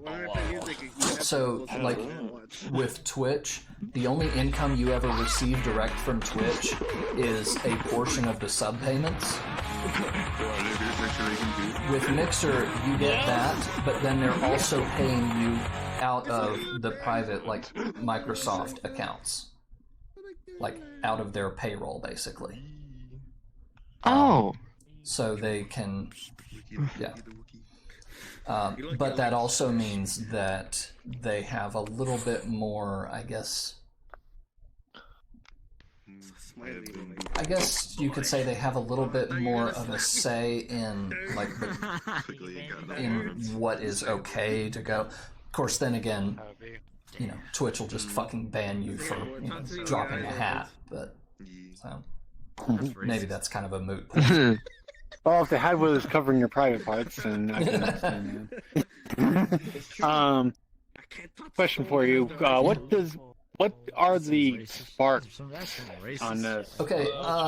so like with Twitch, the only income you ever receive direct from Twitch is a portion of the sub payments. With Mixer, you get that, but then they're also paying you out of the private, like, Microsoft accounts. Like, out of their payroll, basically. So they can... Yeah. But that also means that they have a little bit more, I guess you could say they have a little bit more of a say in in what is okay to go. Of course, then again, Twitch will just fucking ban you for dropping a hat, but so maybe that's kind of a moot point. Well, if the hat was covering your private parts, then I can understand that. Question for you: what are the sparks on this? Okay,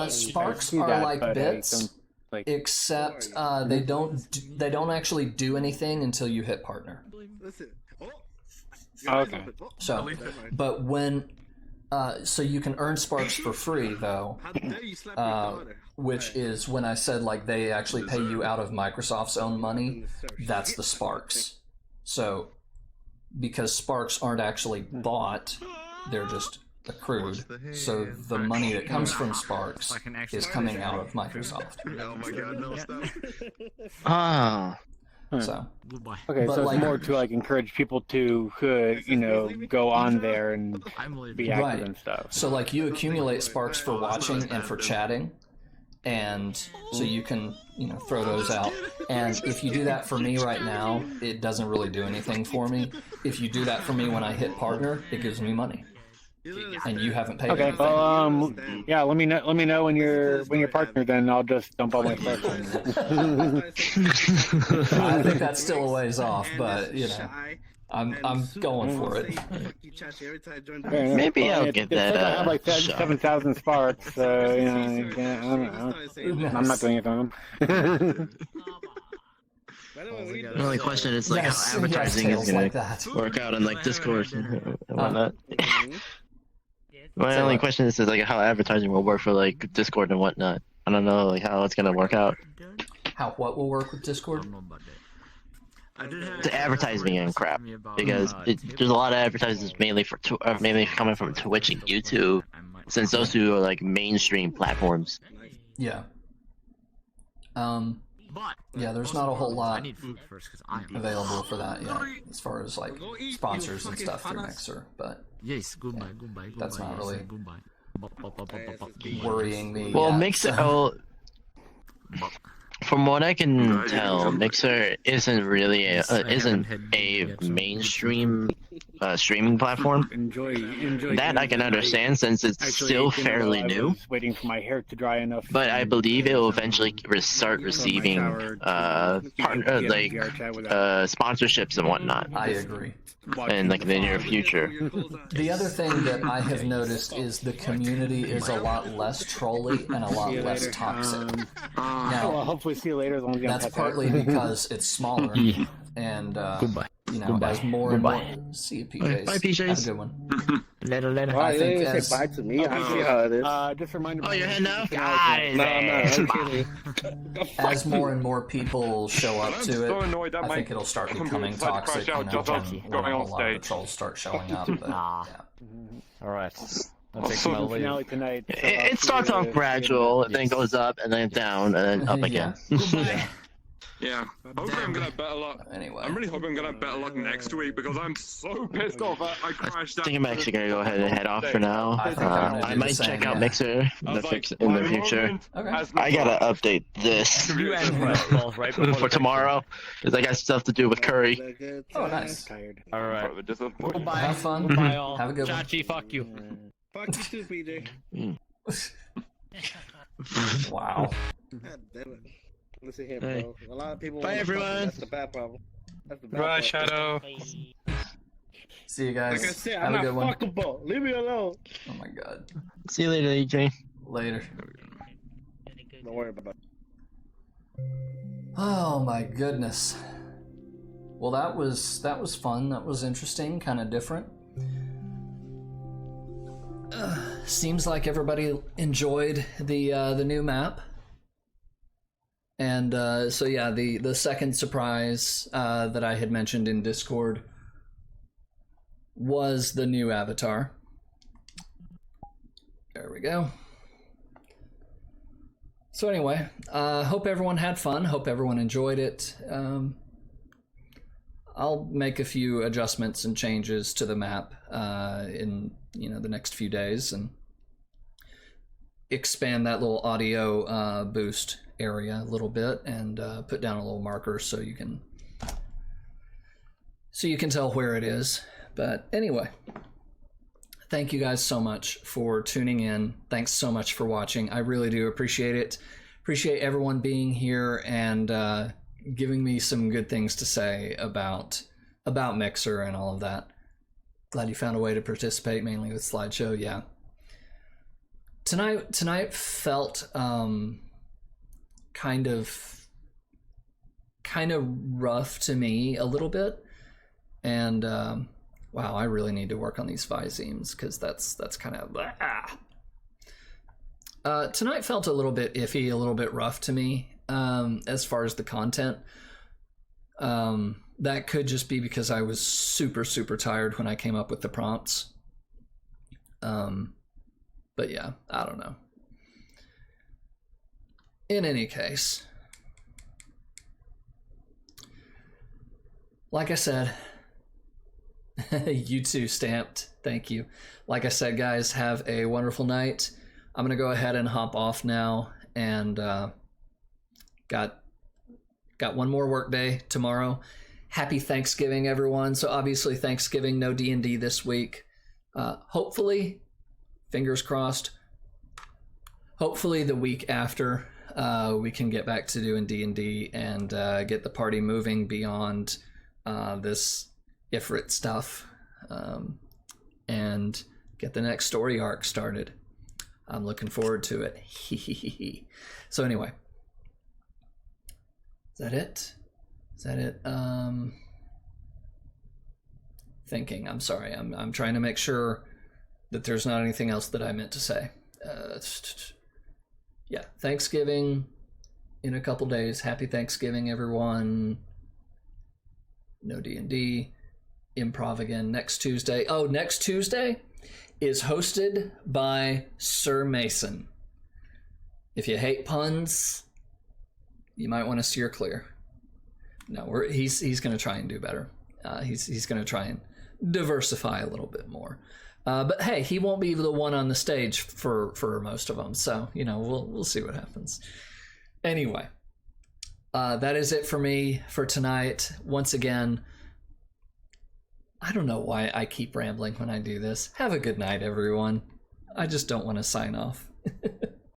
sparks are like bits, except they don't actually do anything until you hit partner. Okay. So, but when so you can earn sparks for free though, which is when I said like they actually pay you out of Microsoft's own money. That's the sparks. So, because sparks aren't actually bought, they're just accrued. So the money that comes from sparks is coming out of Microsoft. So okay, so it's more to like encourage people to go on there and be active and stuff. So like you accumulate sparks for watching and for chatting, and so you can throw those out. And if you do that for me right now, it doesn't really do anything for me. If you do that for me when I hit partner, it gives me money. And you haven't paid anything. Well, yeah. Let me know when you're partner. Then I'll just dump all my sparks. I think that's still a ways off, but I'm going for it. Maybe I'll get that. I have like 7,000 sparks, so I don't know. I'm not doing it on them. The only question is like how advertising is going to work out in like Discord and whatnot. My only question is like how advertising will work for like Discord and whatnot. I don't know like how it's going to work out. How what will work with Discord? The advertising and crap, because there's a lot of advertisers mainly coming from Twitch and YouTube, since those two are like mainstream platforms. Yeah. Yeah, there's not a whole lot available for that yet, as far as like sponsors and stuff through Mixer, but that's not really worrying me. Well, yet, Mixer. so. From what I can tell, Mixer isn't really isn't a mainstream streaming platform. That I can understand since it's still fairly new. Waiting for my hair to dry enough. But I believe it will eventually start receiving sponsorships and whatnot. I agree. In like the near future. The other thing that I have noticed is the community is a lot less trolly and a lot less toxic. Now, well, hopefully see you later. That's partly because it's smaller, And Goodbye. You know, Goodbye. as more Goodbye. and more. See you, PJs. Bye, PJs. Have a good one. Later, later. Well, I think you as- say bye to me. I see how it is. Just remind me. Oh, you're heading out? No, I'm kidding. As more and more people show up I'm to so it, annoyed that I my think it'll start computer becoming decided to toxic. crash out You know, just as when going a on lot of the stage. trolls start showing up. But, yeah. All right. I'll take So my the leave. finale tonight. It starts off gradual, and then goes up, and then down, and then up again. Yeah. Hopefully I'm gonna have better luck. Anyway. I'm really hoping I'm gonna have better luck next week because I'm so pissed off that I crashed I out. think I'm actually gonna go ahead and head off for now. I think I'm gonna I do might the same, check out yeah. Mixer in the future. I gotta update this You end right before for tomorrow because I got stuff to do with Curry. Oh, nice. All right. Goodbye. Have fun. Goodbye, all. Have a good one. Chachi, fuck you. Fuck you too, PJ. Wow. God damn it. Listen here, Hey. bro. A lot of people. Bye, wanna fuck you. everyone. That's the bad problem. That's the bad Bye, problem. Shadow. See you guys. Like I said, Have I'm a not good one. fuckable. Leave me alone. Oh my god. See you later, EJ. Later. Don't worry about it. Oh my goodness. Well, that was fun. That was interesting, kind of different. Seems like everybody enjoyed the new map. And so yeah, the second surprise that I had mentioned in Discord was the new avatar. There we go. So anyway, hope everyone had fun. Hope everyone enjoyed it. I'll make a few adjustments and changes to the map in the next few days and expand that little audio boost area a little bit and put down a little marker so you can tell where it is. But anyway, thank you guys so much for tuning in. Thanks so much for watching. I really do appreciate it. Appreciate everyone being here and giving me some good things to say about Mixer and all of that. Glad you found a way to participate, mainly with slideshow. Yeah. Tonight felt kind of rough to me a little bit, and wow, I really need to work on these physemes because that's kind of tonight felt a little bit iffy, a little bit rough to me as far as the content. That could just be because I was super tired when I came up with the prompts. But yeah, I don't know. In any case, like I said, you too, Stamped. Thank you. Like I said, guys, have a wonderful night. I'm going to go ahead and hop off now and got one more work day tomorrow. Happy Thanksgiving, everyone. So obviously Thanksgiving, no D&D this week. Hopefully, fingers crossed, hopefully the week after we can get back to doing D&D and get the party moving beyond this Ifrit stuff and get the next story arc started. I'm looking forward to it. So anyway, is that it? Thinking. I'm sorry. I'm trying to make sure that there's not anything else that I meant to say. Yeah, Thanksgiving in a couple days. Happy Thanksgiving, everyone. No D&D. Improv again next Tuesday. Oh, next Tuesday is hosted by Sir Mason. If you hate puns, you might want to steer clear. No, he's going to try and do better. He's going to try and diversify a little bit more. But hey, he won't be the one on the stage for most of them. So, we'll see what happens. Anyway, that is it for me for tonight. Once again, I don't know why I keep rambling when I do this. Have a good night, everyone. I just don't want to sign off.